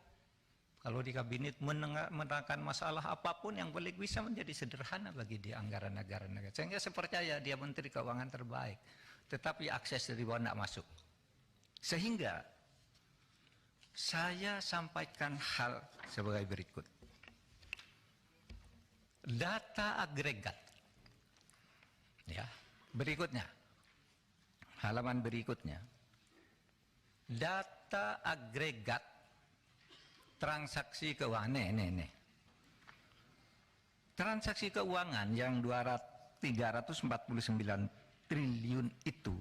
kalau di kabinet menerangkan masalah apapun yang paling bisa menjadi sederhana bagi dia anggaran negara. Sehingga saya percaya dia Menteri Keuangan terbaik. Tetapi akses dari bawah tidak masuk. Sehingga saya sampaikan hal sebagai berikut. Data agregat. Ya, berikutnya. Halaman berikutnya. Data agregat transaksi keuangan. Nih. Transaksi keuangan yang 349 triliun itu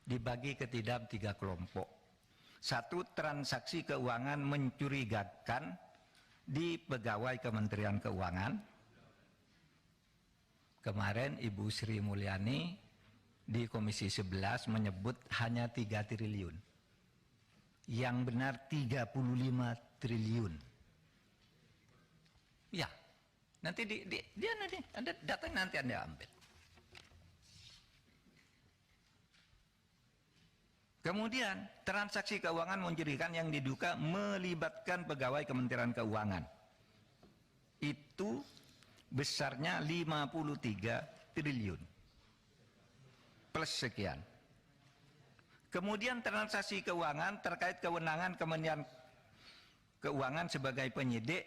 dibagi ke dalam 3 kelompok. Satu, transaksi keuangan mencurigakan di pegawai Kementerian Keuangan. Kemarin Ibu Sri Mulyani di Komisi 11 menyebut hanya 3 triliun. Yang benar 35 triliun. Ya, nanti dia nanti ada datanya, nanti Anda ambil. Kemudian transaksi keuangan mencurigakan yang diduga melibatkan pegawai Kementerian Keuangan. Itu besarnya 53 triliun. Plus sekian. Kemudian transaksi keuangan terkait kewenangan Kementerian Keuangan sebagai penyidik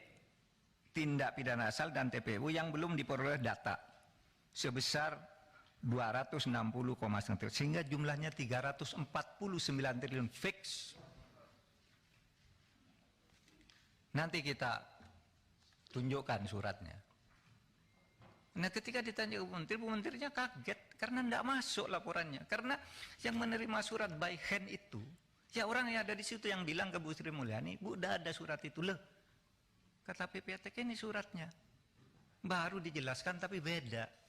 tindak pidana asal dan TPU yang belum diperoleh data sebesar 260,9 triliun, sehingga jumlahnya 349 triliun fix. Nanti kita tunjukkan suratnya. Nah, ketika ditanya Bu Menterinya kaget karena tidak masuk laporannya. Karena yang menerima surat by hand itu, ya orang yang ada di situ yang bilang ke Bu Sri Mulyani, Bu, udah ada surat itu. Loh, kata PPATK ini suratnya. Baru dijelaskan tapi beda.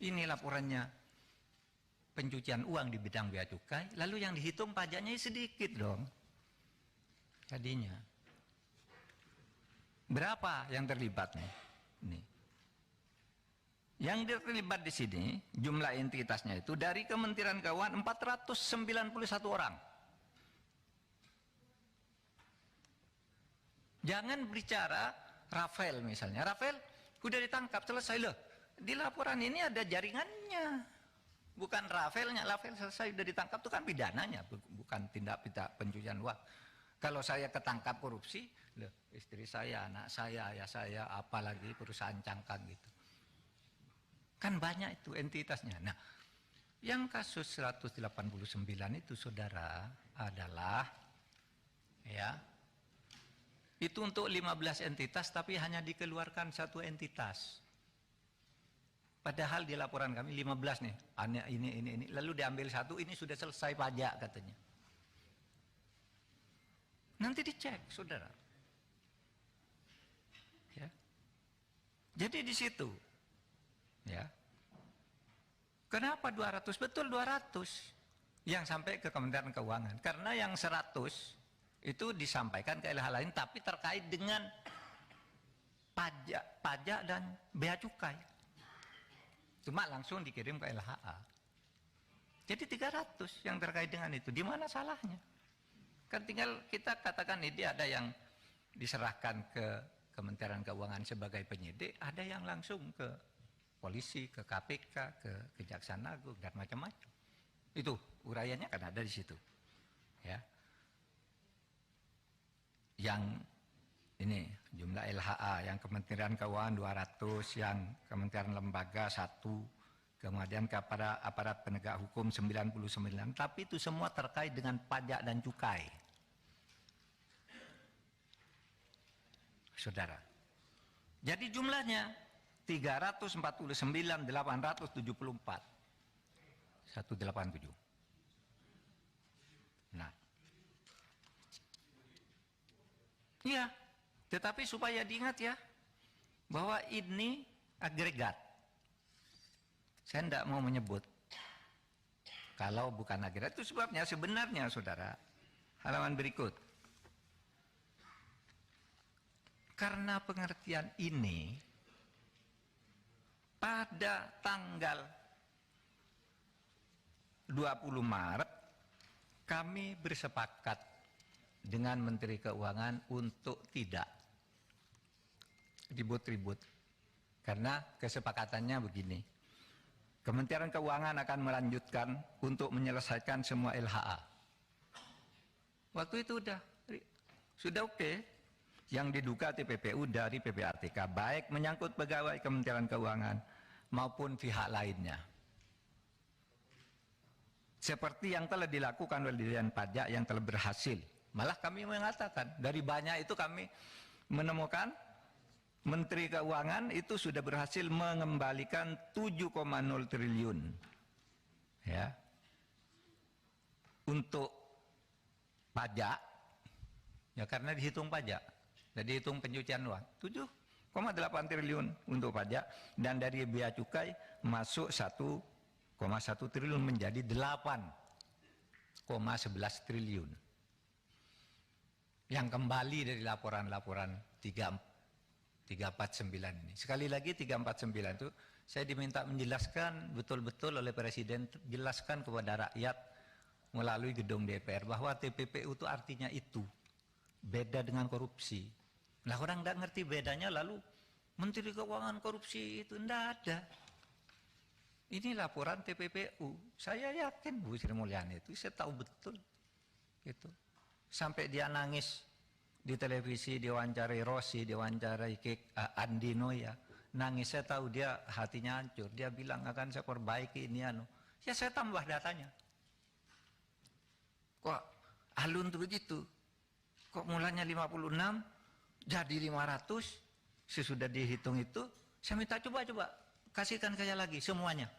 Ini laporannya pencucian uang di bidang bea cukai, lalu yang dihitung pajaknya sedikit dong. Jadinya. Berapa yang terlibat nih? Nih. Yang terlibat di sini jumlah entitasnya itu dari Kementerian Keuangan 491 orang. Jangan bicara Rafael misalnya. Rafael udah ditangkap, selesai loh. Di laporan ini ada jaringannya. Bukan Rafaelnya, Rafael selesai udah ditangkap itu kan pidananya, bukan tindak pidana pencucian uang. Kalau saya ketangkap korupsi, loh, istri saya, anak saya, ayah saya, apalagi perusahaan cangkang gitu. Kan banyak itu entitasnya. Nah, yang kasus 189 itu saudara adalah ya, itu untuk 15 entitas tapi hanya dikeluarkan 1 entitas. Padahal di laporan kami 15 nih, ini, lalu diambil 1, ini sudah selesai pajak katanya. Nanti dicek, saudara. Ya. Jadi di situ, ya. Kenapa 200? Betul 200 yang sampai ke Kementerian Keuangan. Karena yang 100 itu disampaikan ke LH lain, tapi terkait dengan pajak dan bea cukai. Cuma langsung dikirim ke LHA. Jadi 300 yang terkait dengan itu. Di mana salahnya? Kan tinggal kita katakan ini ada yang diserahkan ke Kementerian Keuangan sebagai penyidik, ada yang langsung ke polisi, ke KPK, ke Kejaksaan Agung dan macam-macam. Itu uraiannya kan ada di situ. Ya. Yang ini jumlah LHA, yang Kementerian Keuangan 200, yang Kementerian Lembaga 1, kemudian kepada aparat penegak hukum 99, tapi itu semua terkait dengan pajak dan cukai. Saudara. Jadi jumlahnya 349.874. 187. Nah. Iya, tetapi supaya diingat ya, bahwa ini agregat. Saya tidak mau menyebut. Kalau bukan agregat, itu sebabnya sebenarnya saudara, halaman berikut. Karena pengertian ini, pada tanggal 20 Maret, kami bersepakat dengan Menteri Keuangan untuk tidak ribut-ribut. Karena kesepakatannya begini, Kementerian Keuangan akan melanjutkan untuk menyelesaikan semua LHA. Waktu itu sudah oke. Yang diduga TPPU dari PPATK, baik menyangkut pegawai Kementerian Keuangan maupun pihak lainnya. Seperti yang telah dilakukan oleh Dirjen Pajak yang telah berhasil. Malah kami mengatakan, dari banyak itu kami menemukan Menteri Keuangan itu sudah berhasil mengembalikan 7,0 triliun. Ya. Untuk pajak, ya karena dihitung pajak. Jadi hitung pencucian uang 7,8 triliun untuk pajak, dan dari bea cukai masuk 1,1 triliun menjadi 8,11 triliun yang kembali dari laporan-laporan 349 ini. Sekali lagi 349 itu saya diminta menjelaskan betul-betul oleh Presiden, jelaskan kepada rakyat melalui gedung DPR bahwa TPPU itu artinya itu beda dengan korupsi. Lah orang tidak ngerti bedanya, lalu Menteri Keuangan korupsi itu tidak ada. Ini laporan TPPU. Saya yakin Bu Sri Mulyani itu, saya tahu betul gitu. Sampai dia nangis di televisi, diwawancarai Rossi, diwawancarai Andi Noya, nangis. Saya tahu dia hatinya hancur. Dia bilang akan saya perbaiki ini anu. Ya saya tambah datanya. Kok alun tuh begitu? Kok mulanya 56 jadi 500, sesudah dihitung itu, saya minta coba kasihkan saya lagi semuanya,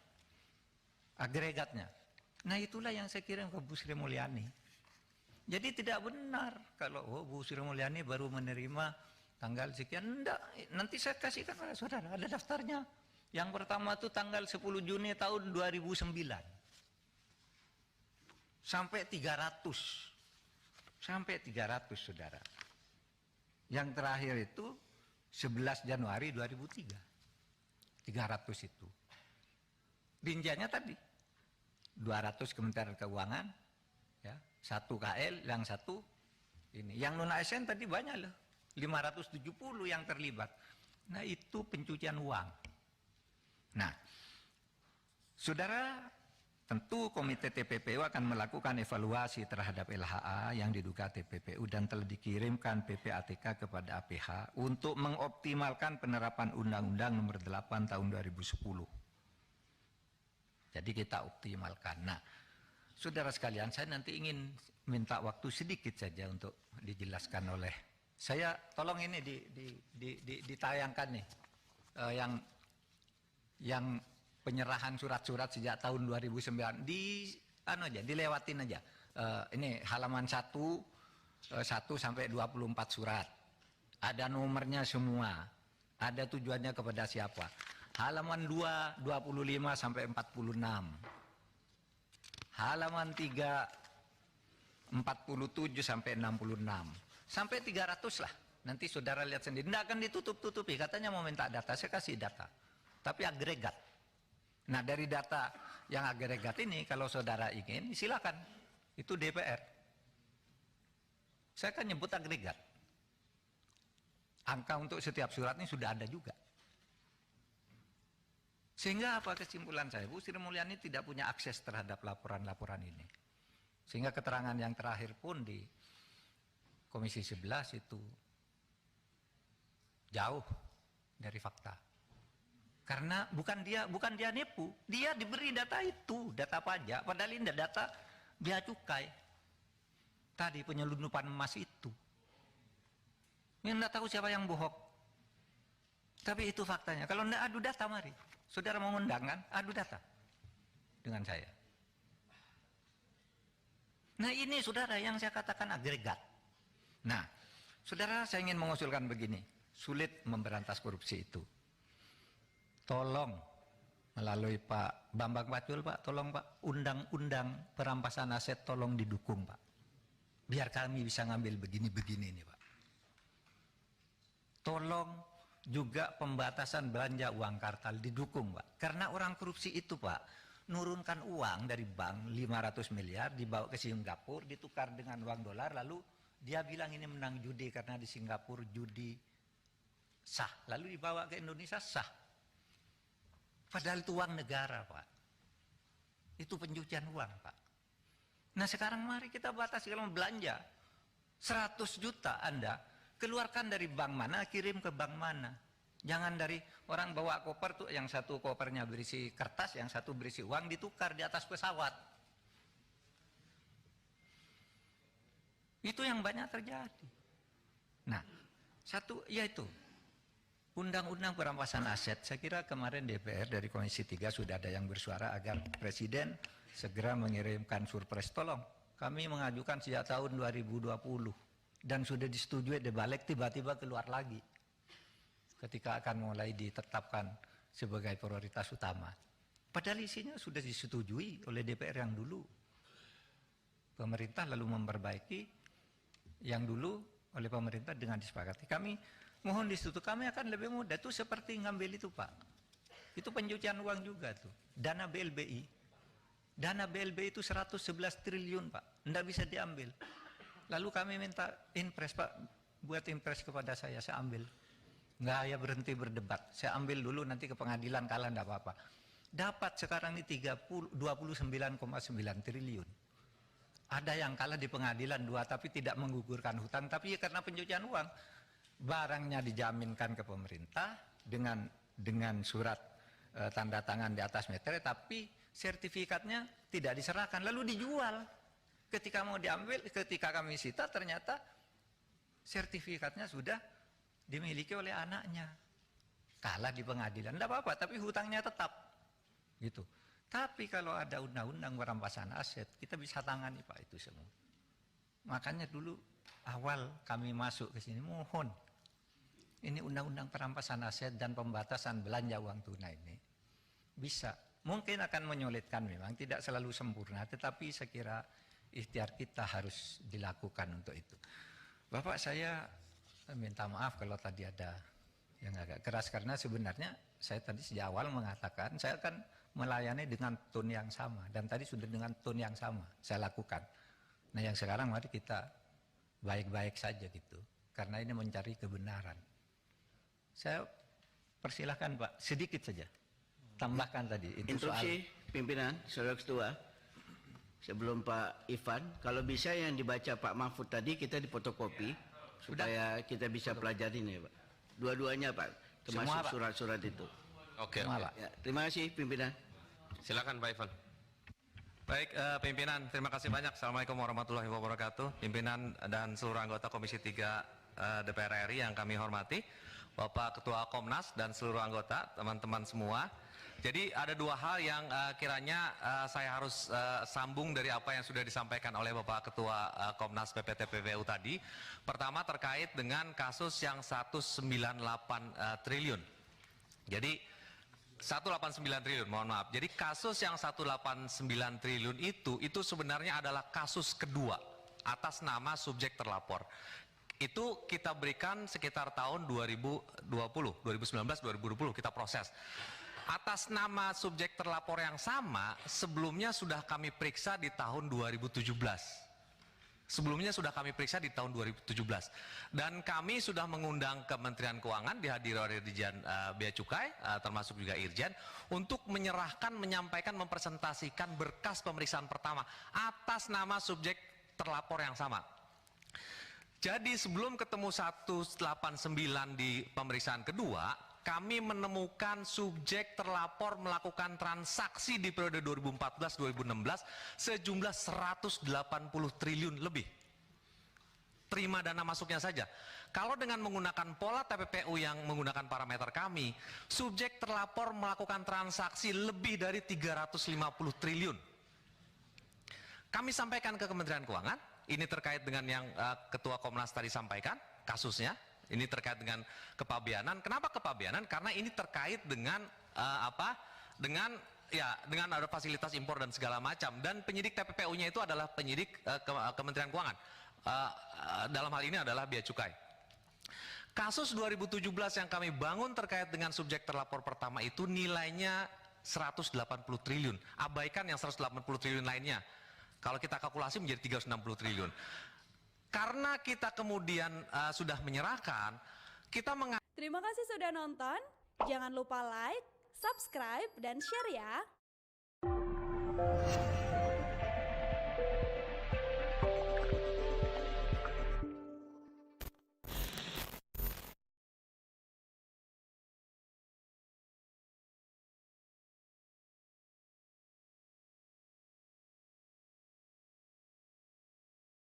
agregatnya. Nah itulah yang saya kirim ke Bu Sri Mulyani. Jadi tidak benar kalau Bu Sri Mulyani baru menerima tanggal sekian, enggak, nanti saya kasihkan pada saudara, ada daftarnya. Yang pertama itu tanggal 10 Juni tahun 2009 sampai 300 saudara. Yang terakhir itu 11 Januari 2003. 300 itu. Rinciannya tadi 200 Kementerian Keuangan, ya, 1 KL, yang 1 ini. Yang non ASN tadi banyak loh. 570 yang terlibat. Nah, itu pencucian uang. Nah, saudara, tentu Komite TPPU akan melakukan evaluasi terhadap LHA yang diduga TPPU dan telah dikirimkan PPATK kepada APH untuk mengoptimalkan penerapan Undang-Undang Nomor 8 Tahun 2010. Jadi kita optimalkan. Nah, saudara sekalian, saya nanti ingin minta waktu sedikit saja untuk dijelaskan oleh saya. Tolong ini ditayangkan nih, yang penyerahan surat-surat sejak tahun 2009 dilewatin aja. Ini halaman 1 sampai 24 surat. Ada nomornya semua. Ada tujuannya kepada siapa. Halaman 2 25 sampai 46. Halaman 3 47 sampai 66. Sampai 300 lah. Nanti saudara lihat sendiri. Tidak akan ditutup-tutupi. Katanya mau minta data, saya kasih data. Tapi agregat. Nah, dari data yang agregat ini, kalau saudara ingin, silakan. Itu DPR. Saya kan nyebut agregat. Angka untuk setiap surat ini sudah ada juga. Sehingga apa kesimpulan saya? Bu Sri Mulyani tidak punya akses terhadap laporan-laporan ini. Sehingga keterangan yang terakhir pun di Komisi 11 itu jauh dari fakta. Karena bukan dia nipu, dia diberi data itu, data pajak, padahal ini data bea cukai. Tadi penyelundupan emas itu. Ini tidak tahu siapa yang bohong. Tapi itu faktanya. Kalau tidak adu data, mari. Saudara mau undang kan, adu data dengan saya. Nah ini saudara yang saya katakan agregat. Nah, saudara, saya ingin mengusulkan begini. Sulit memberantas korupsi itu. Tolong melalui Pak Bambang Pacul, Pak, tolong Pak, undang-undang perampasan aset tolong didukung Pak. Biar kami bisa ngambil begini-begini ini Pak. Tolong juga pembatasan belanja uang kartal didukung Pak. Karena orang korupsi itu Pak, nurunkan uang dari bank 500 miliar dibawa ke Singapura, ditukar dengan uang dolar, lalu dia bilang ini menang judi karena di Singapura judi sah. Lalu dibawa ke Indonesia sah. Padahal itu uang negara, Pak. Itu pencucian uang, Pak. Nah sekarang mari kita batasi kalau belanja 100 juta Anda keluarkan dari bank mana, kirim ke bank mana. Jangan dari orang bawa koper tuh, yang satu kopernya berisi kertas, yang satu berisi uang, ditukar di atas pesawat. Itu yang banyak terjadi. Nah, satu yaitu Undang-Undang Perampasan Aset. Saya kira kemarin DPR dari Komisi 3 sudah ada yang bersuara agar Presiden segera mengirimkan surpres. Tolong, kami mengajukan sejak tahun 2020 dan sudah disetujui, dibalik tiba-tiba keluar lagi ketika akan mulai ditetapkan sebagai prioritas utama. Padahal isinya sudah disetujui oleh DPR yang dulu. Pemerintah lalu memperbaiki yang dulu oleh pemerintah dengan disepakati. Kami mohon disetujui, kami akan lebih mudah. Itu seperti ngambil itu, Pak. Itu pencucian uang juga tuh. Dana BLBI. Dana BLBI itu 111 triliun, Pak. Tidak bisa diambil. Lalu kami minta impres, Pak. Buat impres kepada saya ambil. Nggak, ya berhenti berdebat. Saya ambil dulu, nanti ke pengadilan kalah enggak apa-apa. Dapat sekarang ini 29,9 triliun. Ada yang kalah di pengadilan 2 tapi tidak menggugurkan hutang, tapi karena pencucian uang. Barangnya dijaminkan ke pemerintah dengan surat tanda tangan di atas meterai, tapi sertifikatnya tidak diserahkan, lalu dijual. Ketika mau diambil, ketika kami sita, ternyata sertifikatnya sudah dimiliki oleh anaknya. Kalah di pengadilan, tidak apa-apa, tapi hutangnya tetap. Gitu. Tapi kalau ada undang-undang perampasan aset, kita bisa tangani, Pak, itu semua. Makanya dulu awal kami masuk ke sini, mohon. Ini undang-undang perampasan aset dan pembatasan belanja uang tunai ini bisa. Mungkin akan menyulitkan memang, tidak selalu sempurna, tetapi saya kira ikhtiar kita harus dilakukan untuk itu. Bapak, saya minta maaf kalau tadi ada yang agak keras, karena sebenarnya saya tadi sejak awal mengatakan saya akan melayani dengan tone yang sama, dan tadi sudah dengan tone yang sama saya lakukan. Nah yang sekarang mari kita baik-baik saja gitu, karena ini mencari kebenaran. Saya persilahkan Pak, sedikit saja. Tambahkan tadi itu instruksi soal pimpinan, Saudara Ketua, sebelum Pak Ivan, kalau bisa yang dibaca Pak Mahfud tadi kita difotokopi supaya kita bisa pelajari nih, Pak. Dua-duanya, Pak, termasuk surat-surat itu. Oke. Ya, terima kasih pimpinan. Silakan Pak Ivan. Baik, pimpinan, terima kasih banyak. Assalamualaikum warahmatullahi wabarakatuh. Pimpinan dan seluruh anggota Komisi 3 DPR RI yang kami hormati, Bapak Ketua Komnas dan seluruh anggota, teman-teman semua. Jadi ada dua hal yang kiranya saya harus sambung dari apa yang sudah disampaikan oleh Bapak Ketua Komnas PPT-PPU tadi. Pertama terkait dengan kasus yang 198 triliun. Jadi 189 triliun, mohon maaf. Jadi kasus yang 189 triliun itu sebenarnya adalah kasus kedua atas nama subjek terlapor. Itu kita berikan sekitar tahun 2020, 2019-2020 kita proses. Atas nama subjek terlapor yang sama, sebelumnya sudah kami periksa di tahun 2017. Sebelumnya sudah kami periksa di tahun 2017. Dan kami sudah mengundang Kementerian Keuangan, dihadiri oleh Dirjen Bea Cukai, termasuk juga Irjen, untuk menyerahkan, menyampaikan, mempresentasikan berkas pemeriksaan pertama atas nama subjek terlapor yang sama. Jadi sebelum ketemu 189 di pemeriksaan kedua, kami menemukan subjek terlapor melakukan transaksi di periode 2014-2016 sejumlah 180 triliun lebih. Terima dana masuknya saja. Kalau dengan menggunakan pola TPPU yang menggunakan parameter kami, subjek terlapor melakukan transaksi lebih dari 350 triliun. Kami sampaikan ke Kementerian Keuangan, ini terkait dengan yang Ketua Komnas tadi sampaikan, kasusnya. Ini terkait dengan kepabeanan. Kenapa kepabeanan? Karena ini terkait dengan dengan ada fasilitas impor dan segala macam. Dan penyidik TPPU-nya itu adalah penyidik Kementerian Keuangan. Dalam hal ini adalah Bea Cukai. Kasus 2017 yang kami bangun terkait dengan subjek terlapor pertama itu nilainya 180 triliun. Abaikan yang 180 triliun lainnya. Kalau kita kalkulasi menjadi 360 triliun. Karena kita kemudian sudah menyerahkan, kita Terima kasih sudah nonton. Jangan lupa like, subscribe, dan share ya.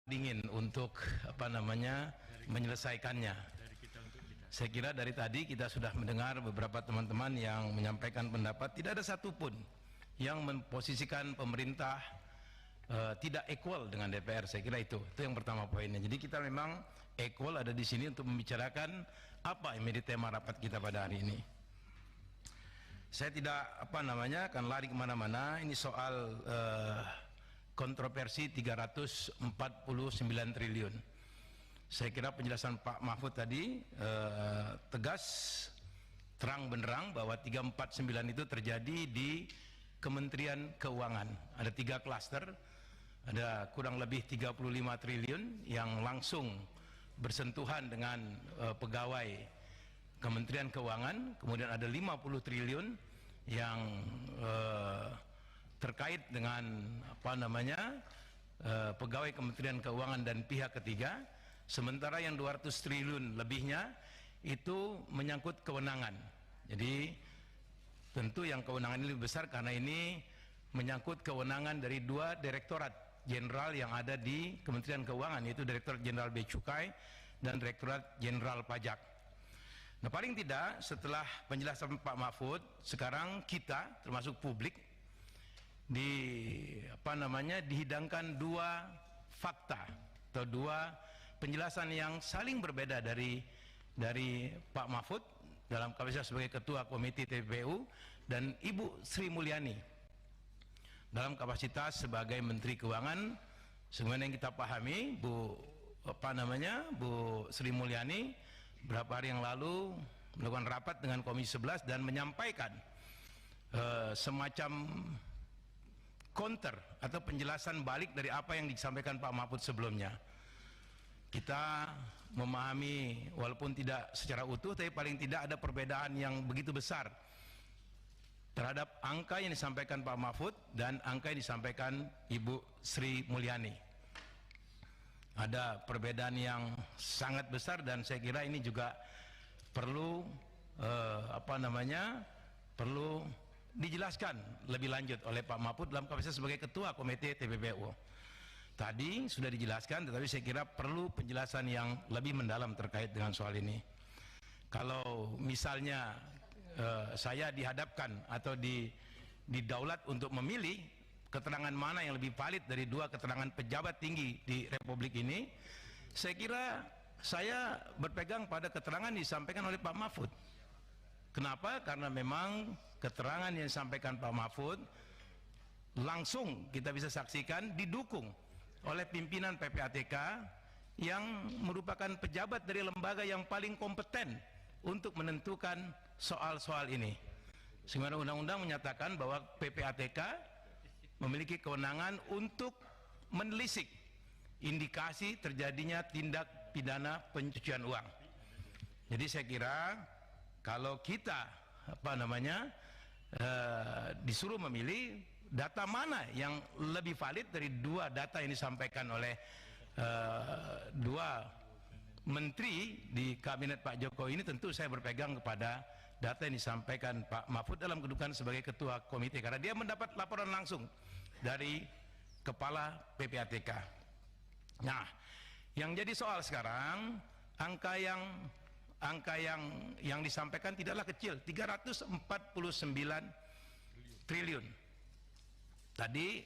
Dingin untuk menyelesaikannya. Saya kira dari tadi kita sudah mendengar beberapa teman-teman yang menyampaikan pendapat, tidak ada satupun yang memposisikan pemerintah tidak equal dengan DPR. Saya kira itu yang pertama poinnya. Jadi kita memang equal ada di sini untuk membicarakan apa yang menjadi tema rapat kita pada hari ini. Saya tidak akan lari kemana-mana. Ini soal kontroversi 349 triliun. Saya kira penjelasan Pak Mahfud tadi tegas, terang benderang bahwa 349 itu terjadi di Kementerian Keuangan. Ada 3 klaster, ada kurang lebih 35 triliun yang langsung bersentuhan dengan pegawai Kementerian Keuangan, kemudian ada 50 triliun yang terkait dengan pegawai Kementerian Keuangan dan pihak ketiga, sementara yang 200 triliun lebihnya itu menyangkut kewenangan. Jadi tentu yang kewenangan ini lebih besar karena ini menyangkut kewenangan dari 2 direktorat jenderal yang ada di Kementerian Keuangan, yaitu Direktorat Jenderal Bea Cukai dan Direktorat Jenderal Pajak. Nah, paling tidak setelah penjelasan Pak Mahfud, sekarang kita termasuk publik dihidangkan 2 fakta atau 2 penjelasan yang saling berbeda dari Pak Mahfud dalam kapasitas sebagai Ketua Komite TPPU dan Ibu Sri Mulyani dalam kapasitas sebagai Menteri Keuangan. Sebenarnya yang kita pahami, Bu Sri Mulyani beberapa hari yang lalu melakukan rapat dengan Komisi 11 dan menyampaikan semacam counter atau penjelasan balik dari apa yang disampaikan Pak Mahfud sebelumnya. Kita memahami walaupun tidak secara utuh, tapi paling tidak ada perbedaan yang begitu besar terhadap angka yang disampaikan Pak Mahfud dan angka yang disampaikan Ibu Sri Mulyani. Ada perbedaan yang sangat besar dan saya kira ini juga perlu perlu dijelaskan lebih lanjut oleh Pak Mahfud dalam kapasitas sebagai Ketua Komite TPPU. Tadi sudah dijelaskan, tetapi saya kira perlu penjelasan yang lebih mendalam terkait dengan soal ini. Kalau misalnya saya dihadapkan atau didaulat untuk memilih keterangan mana yang lebih valid dari 2 keterangan pejabat tinggi di Republik ini, saya kira saya berpegang pada keterangan yang disampaikan oleh Pak Mahfud. Kenapa? Karena memang keterangan yang disampaikan Pak Mahfud langsung kita bisa saksikan didukung oleh pimpinan PPATK yang merupakan pejabat dari lembaga yang paling kompeten untuk menentukan soal-soal ini. Sehingga undang-undang menyatakan bahwa PPATK memiliki kewenangan untuk menelisik indikasi terjadinya tindak pidana pencucian uang. Jadi saya kira kalau kita disuruh memilih data mana yang lebih valid dari 2 data yang disampaikan oleh 2 menteri di kabinet Pak Jokowi ini, tentu saya berpegang kepada data yang disampaikan Pak Mahfud dalam kedudukan sebagai Ketua Komite karena dia mendapat laporan langsung dari Kepala PPATK. Nah, yang jadi soal sekarang angka yang disampaikan tidaklah kecil, 349 triliun. Tadi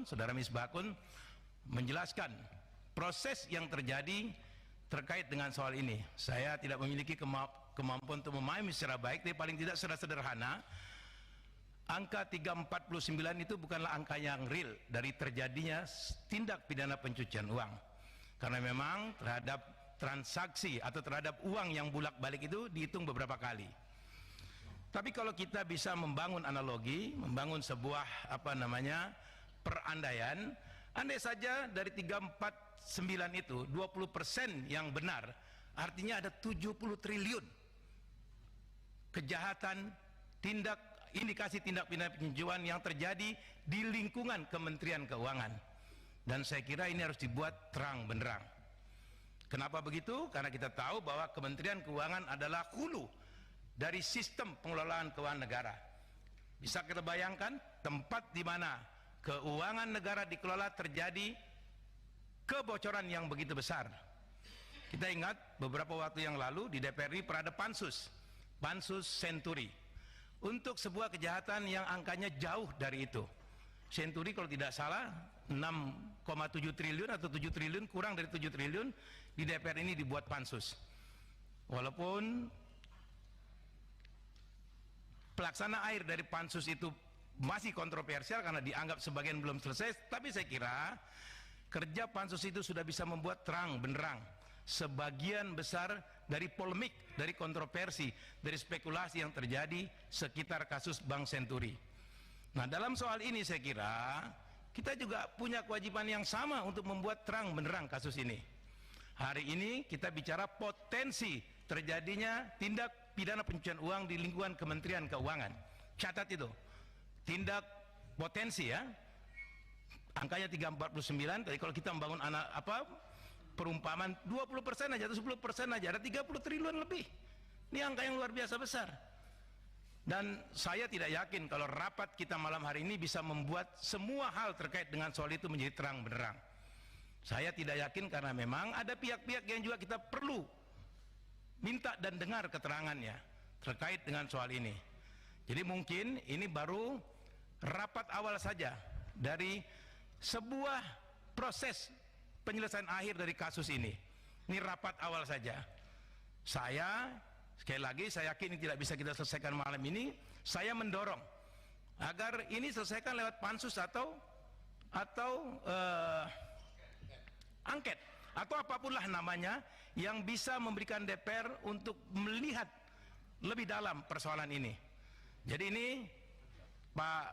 Saudara Miss Bakun menjelaskan proses yang terjadi terkait dengan soal ini. Saya tidak memiliki kemampuan untuk memahami secara baik, tapi paling tidak secara sederhana, angka 349 itu bukanlah angka yang real dari terjadinya tindak pidana pencucian uang. Karena memang terhadap transaksi atau terhadap uang yang bolak-balik itu dihitung beberapa kali. Tapi kalau kita bisa membangun analogi, membangun sebuah perandaian, andai saja dari 349 itu 20% yang benar, artinya ada 70 triliun kejahatan, indikasi tindak pidana pencucian yang terjadi di lingkungan Kementerian Keuangan. Dan saya kira ini harus dibuat terang benderang. Kenapa begitu? Karena kita tahu bahwa Kementerian Keuangan adalah hulu dari sistem pengelolaan keuangan negara. Bisa kita bayangkan tempat di mana keuangan negara dikelola terjadi kebocoran yang begitu besar. Kita ingat beberapa waktu yang lalu di DPR RI pernah ada Pansus Senturi untuk sebuah kejahatan yang angkanya jauh dari itu. Senturi kalau tidak salah 6,7 triliun atau 7 triliun, kurang dari 7 triliun di DPR ini dibuat pansus. Walaupun pelaksana air dari pansus itu masih kontroversial karena dianggap sebagian belum selesai, tapi saya kira kerja pansus itu sudah bisa membuat terang benderang sebagian besar dari polemik, dari kontroversi, dari spekulasi yang terjadi sekitar kasus Bank Senturi. Nah, dalam soal ini saya kira kita juga punya kewajiban yang sama untuk membuat terang benderang kasus ini. Hari ini kita bicara potensi terjadinya tindak pidana pencucian uang di lingkungan Kementerian Keuangan. Catat itu. Tindak potensi ya. Angkanya 349, tapi kalau kita membangun perumpamaan 20% aja atau 10% aja ada 30 triliun lebih. Ini angka yang luar biasa besar. Dan saya tidak yakin kalau rapat kita malam hari ini bisa membuat semua hal terkait dengan soal itu menjadi terang benderang. Saya tidak yakin karena memang ada pihak-pihak yang juga kita perlu minta dan dengar keterangannya terkait dengan soal ini. Jadi mungkin ini baru rapat awal saja dari sebuah proses penyelesaian akhir dari kasus ini. Ini rapat awal saja. Sekali lagi saya yakin ini tidak bisa kita selesaikan malam ini. Saya mendorong agar ini selesaikan lewat pansus atau angket atau apapun lah namanya yang bisa memberikan DPR untuk melihat lebih dalam persoalan ini. Jadi ini Pak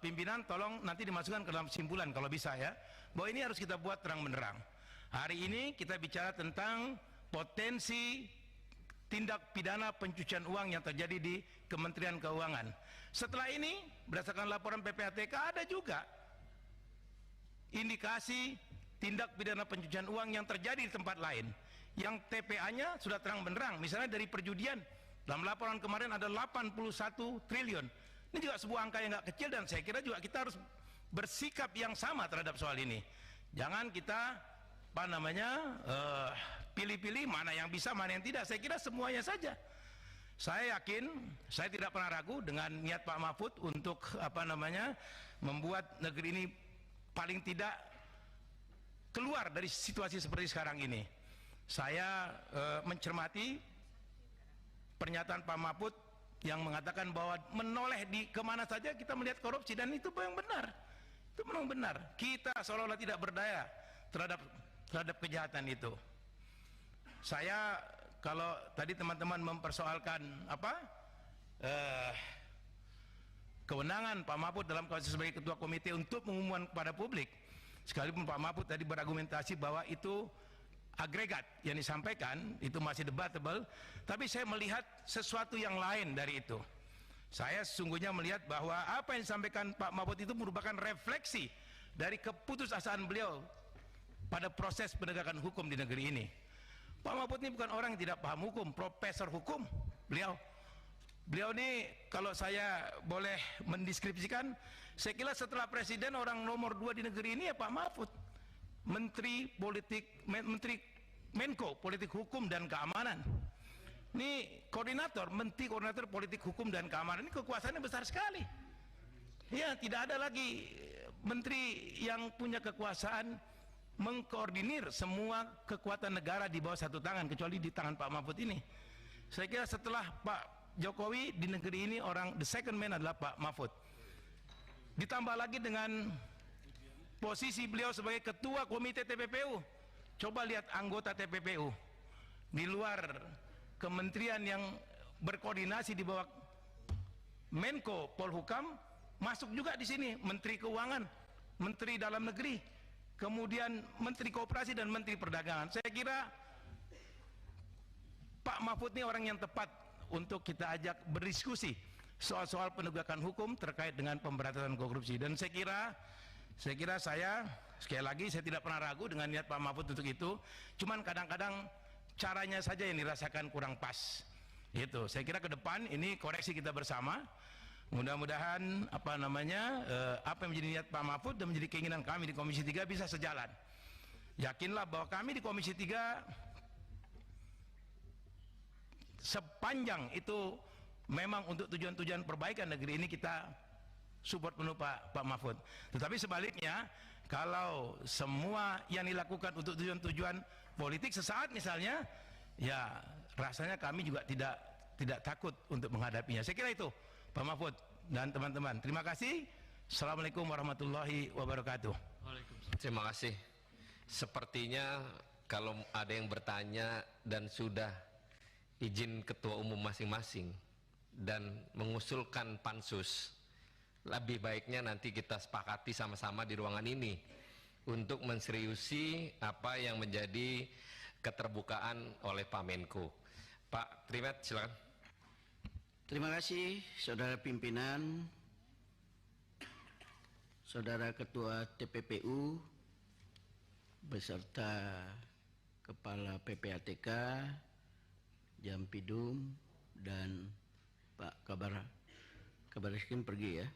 pimpinan tolong nanti dimasukkan ke dalam kesimpulan kalau bisa ya, bahwa ini harus kita buat terang benderang. Hari ini kita bicara tentang potensi tindak pidana pencucian uang yang terjadi di Kementerian Keuangan. Setelah ini berdasarkan laporan PPATK ada juga indikasi tindak pidana pencucian uang yang terjadi di tempat lain yang TPA-nya sudah terang benderang, misalnya dari perjudian. Dalam laporan kemarin ada 81 triliun. Ini juga sebuah angka yang nggak kecil dan saya kira juga kita harus bersikap yang sama terhadap soal ini. Jangan kita pilih-pilih mana yang bisa, mana yang tidak. Saya kira semuanya saja. Saya yakin, saya tidak pernah ragu dengan niat Pak Mahfud untuk membuat negeri ini paling tidak keluar dari situasi seperti sekarang ini. Saya mencermati pernyataan Pak Mahfud yang mengatakan bahwa menoleh di kemana saja kita melihat korupsi, dan itu yang benar. Itu memang benar. Kita seolah-olah tidak berdaya terhadap kejahatan itu. Saya kalau tadi teman-teman mempersoalkan kewenangan Pak Mahfud dalam kasus sebagai ketua komite untuk mengumumkan kepada publik, sekalipun Pak Mahfud tadi berargumentasi bahwa itu agregat yang disampaikan, itu masih debatable, tapi saya melihat sesuatu yang lain dari itu. Saya sesungguhnya melihat bahwa apa yang disampaikan Pak Mahfud itu merupakan refleksi dari keputusasaan beliau pada proses penegakan hukum di negeri ini. Pak Mahfud ini bukan orang yang tidak paham hukum, profesor hukum beliau. Beliau ini kalau saya boleh mendeskripsikan, saya kira setelah presiden orang nomor 2 di negeri ini ya Pak Mahfud. Menteri Menko Politik Hukum dan Keamanan. Ini Menteri Koordinator Politik Hukum dan Keamanan, ini kekuasaannya besar sekali. Ya, tidak ada lagi menteri yang punya kekuasaan mengkoordinir semua kekuatan negara di bawah satu tangan, kecuali di tangan Pak Mahfud ini. Saya kira setelah Pak Jokowi di negeri ini the second man adalah Pak Mahfud. Ditambah lagi dengan posisi beliau sebagai ketua komite TPPU. Coba lihat anggota TPPU di luar kementerian yang berkoordinasi di bawah Menko Polhukam, masuk juga di sini Menteri Keuangan, Menteri Dalam Negeri, kemudian Menteri Koperasi dan Menteri Perdagangan. Saya kira Pak Mahfud ini orang yang tepat untuk kita ajak berdiskusi soal-soal penegakan hukum terkait dengan pemberantasan korupsi. Dan saya kira saya sekali lagi saya tidak pernah ragu dengan niat Pak Mahfud untuk itu. Cuman kadang-kadang caranya saja yang dirasakan kurang pas. Itu. Saya kira ke depan ini koreksi kita bersama. Mudah-mudahan apa yang menjadi niat Pak Mahfud dan menjadi keinginan kami di Komisi 3 bisa sejalan. Yakinlah bahwa kami di Komisi 3 sepanjang itu memang untuk tujuan-tujuan perbaikan negeri ini kita support penuh Pak Mahfud. Tetapi sebaliknya, kalau semua yang dilakukan untuk tujuan-tujuan politik sesaat misalnya, ya rasanya kami juga tidak takut untuk menghadapinya. Saya kira itu Pak Mahfud dan teman-teman. Terima kasih. Assalamualaikum warahmatullahi wabarakatuh. Terima kasih. Sepertinya kalau ada yang bertanya dan sudah izin ketua umum masing-masing dan mengusulkan pansus, lebih baiknya nanti kita sepakati sama-sama di ruangan ini untuk menseriusi apa yang menjadi keterbukaan oleh Pak Menko. Pak Trimet, silakan. Terima kasih saudara pimpinan, saudara ketua TPPU, beserta kepala PPATK, Jampidum, dan Pak Kabar Reskrim pergi ya.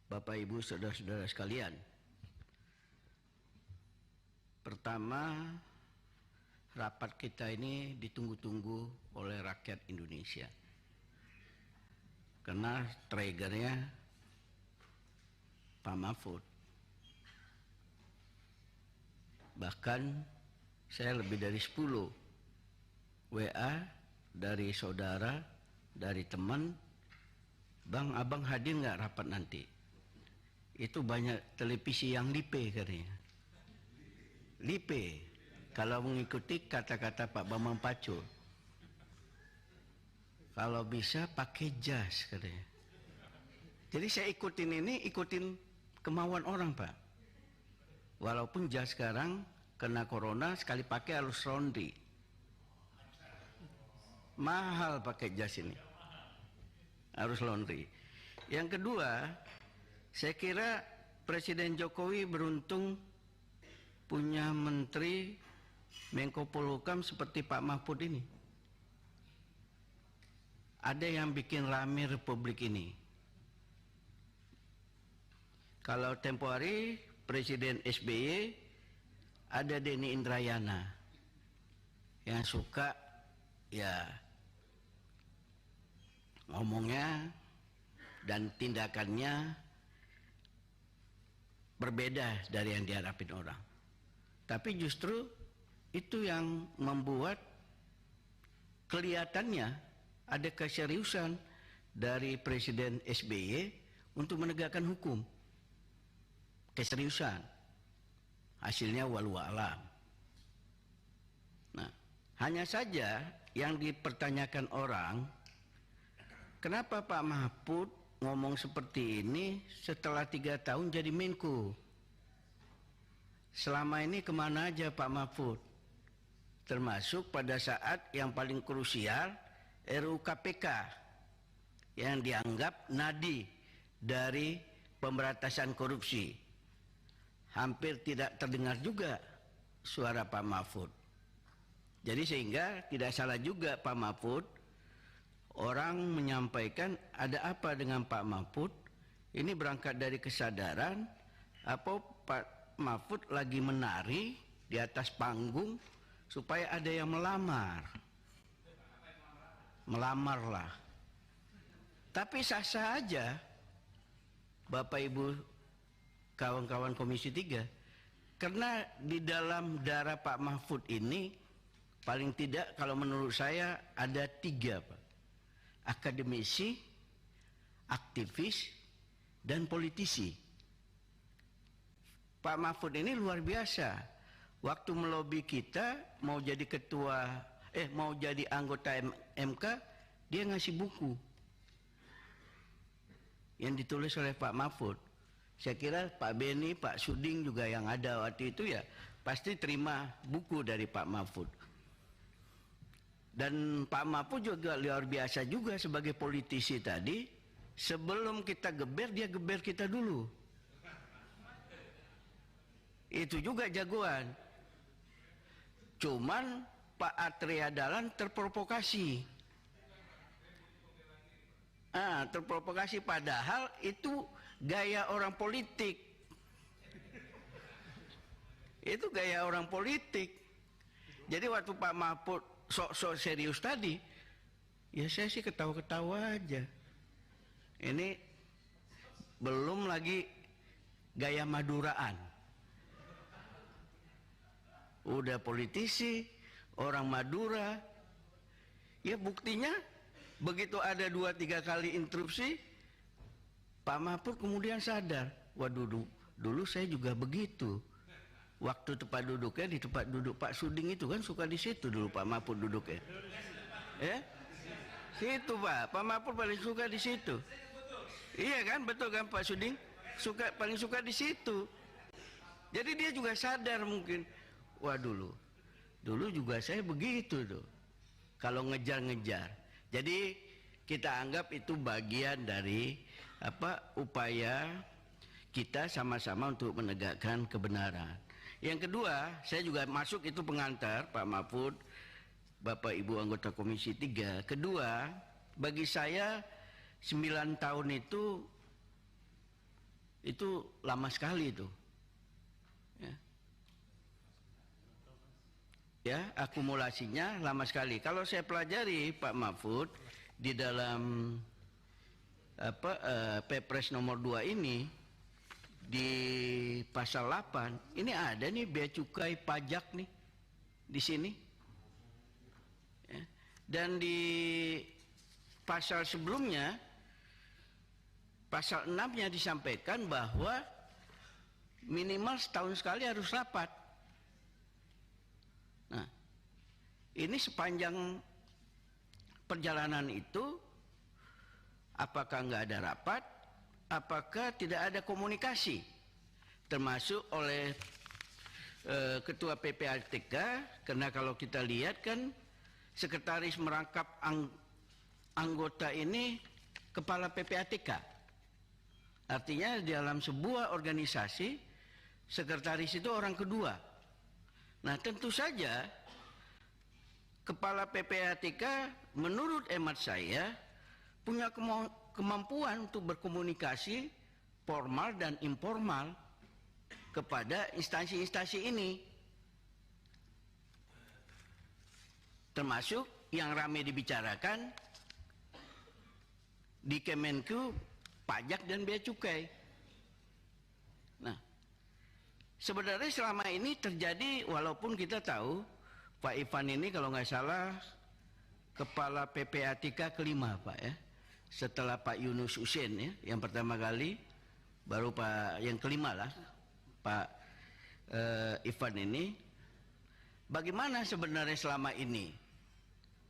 Bapak Ibu saudara-saudara sekalian. Pertama, rapat kita ini ditunggu-tunggu oleh rakyat Indonesia. Karena triggernya Pak Mahfud. Bahkan saya lebih dari 10 WA dari saudara, dari teman, Bang, abang hadir nggak rapat nanti? Itu banyak televisi yang lipe katanya. Lipe, kalau mengikuti kata-kata Pak Bambang Pacul. Kalau bisa pakai jas katanya. Jadi saya ikutin kemauan orang Pak. Walaupun jas sekarang kena corona sekali pakai harus laundry. Mahal pakai jas ini. Harus laundry. Yang kedua, saya kira Presiden Jokowi beruntung punya menteri Menko Polhukam seperti Pak Mahfud ini. Ada yang bikin rame Republik ini. Kalau tempo hari Presiden SBY ada Denny Indrayana yang suka ya ngomongnya dan tindakannya berbeda dari yang diharapin orang. Tapi justru itu yang membuat kelihatannya ada keseriusan dari Presiden SBY untuk menegakkan hukum. Keseriusan. Hasilnya walau alam. Nah, hanya saja yang dipertanyakan orang, kenapa Pak Mahfud ngomong seperti ini setelah 3 tahun jadi Menko? Selama ini kemana aja Pak Mahfud? Termasuk pada saat yang paling krusial, RUU KPK yang dianggap nadi dari pemberantasan korupsi. Hampir tidak terdengar juga suara Pak Mahfud. Jadi sehingga tidak salah juga Pak Mahfud, orang menyampaikan ada apa dengan Pak Mahfud, ini berangkat dari kesadaran apa Pak Mahfud lagi menari di atas panggung supaya ada yang melamar. Melamarlah. Tapi sah-sah aja Bapak Ibu kawan-kawan Komisi 3, karena di dalam darah Pak Mahfud ini paling tidak kalau menurut saya ada 3 Pak. Akademisi, aktivis, dan politisi. Pak Mahfud ini luar biasa. Waktu melobi kita mau jadi mau jadi anggota MK, dia ngasih buku yang ditulis oleh Pak Mahfud. Saya kira Pak Beni, Pak Suding juga yang ada waktu itu ya pasti terima buku dari Pak Mahfud. Dan Pak Mahfud juga luar biasa juga sebagai politisi tadi. Sebelum kita geber, dia geber kita dulu. Itu juga jagoan. Cuman Pak Atria Dahlan terprovokasi. Terprovokasi padahal itu gaya orang politik. Itu gaya orang politik. Jadi waktu Pak Mahfud sok-sok serius tadi, ya saya sih ketawa-ketawa aja. Ini belum lagi gaya Maduraan. Udah politisi, orang Madura. Ya buktinya begitu ada 2-3 kali interupsi, Pak Mahfud kemudian sadar, waduh dulu saya juga begitu. Waktu tempat duduknya di tempat duduk Pak Suding itu kan suka di situ dulu Pak Mahfud duduknya. Ya? Situ Pak Mahfud paling suka di situ. Iya kan, betul kan Pak Suding? Paling suka di situ. Jadi dia juga sadar mungkin, wah dulu juga saya begitu tuh. Kalau ngejar-ngejar. Jadi kita anggap itu bagian dari upaya kita sama-sama untuk menegakkan kebenaran. Yang kedua, saya juga masuk itu pengantar Pak Mahfud, Bapak Ibu anggota Komisi 3. Kedua, bagi saya 9 tahun itu lama sekali itu. Ya, akumulasinya lama sekali. Kalau saya pelajari Pak Mahfud di dalam Perpres nomor 2 ini, di pasal 8 ini ada nih bea cukai pajak nih di sini ya. Dan di pasal sebelumnya pasal 6-nya disampaikan bahwa minimal setahun sekali harus rapat. Nah ini sepanjang perjalanan itu apakah nggak ada rapat, apakah tidak ada komunikasi, termasuk oleh Ketua PPATK, karena kalau kita lihat kan sekretaris merangkap anggota ini kepala PPATK. Artinya dalam sebuah organisasi sekretaris itu orang kedua. Nah tentu saja kepala PPATK menurut hemat saya punya kemampuan untuk berkomunikasi formal dan informal kepada instansi-instansi ini. Termasuk yang ramai dibicarakan di Kemenku, pajak dan bea cukai. Nah, sebenarnya selama ini terjadi, walaupun kita tahu Pak Ivan ini kalau nggak salah kepala PPATK kelima Pak ya. Setelah Pak Yunus Husin ya, yang pertama kali, baru Pak yang kelima lah, Pak Ivan ini. Bagaimana sebenarnya selama ini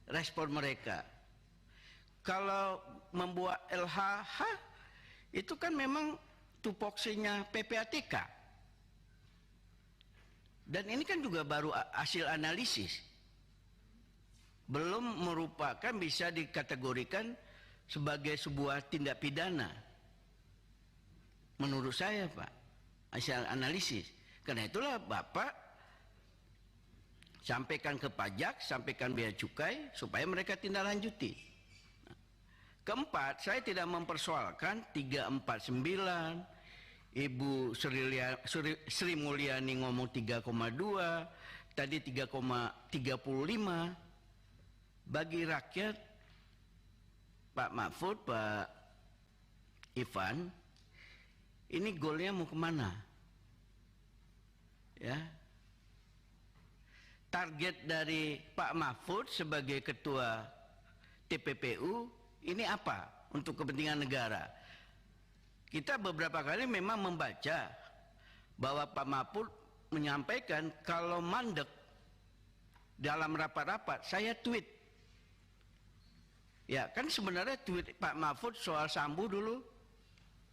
respon mereka? Kalau membuat LHH itu kan memang tupoksinya PPATK. Dan ini kan juga baru hasil analisis. Belum merupakan bisa dikategorikan sebagai sebuah tindak pidana. Menurut saya Pak, hasil analisis. Karena itulah Bapak sampaikan ke pajak, sampaikan bea cukai supaya mereka tindak lanjuti. Keempat, saya tidak mempersoalkan 349, Ibu Sri Mulyani ngomong 3,2, tadi 3,35. Bagi rakyat, Pak Mahfud, Pak Ivan, ini goalnya mau kemana? Ya, target dari Pak Mahfud sebagai ketua TPPU ini apa untuk kepentingan negara? Kita beberapa kali memang membaca bahwa Pak Mahfud menyampaikan kalau mandek dalam rapat-rapat, saya tweet. Ya kan sebenarnya tweet Pak Mahfud soal Sambu dulu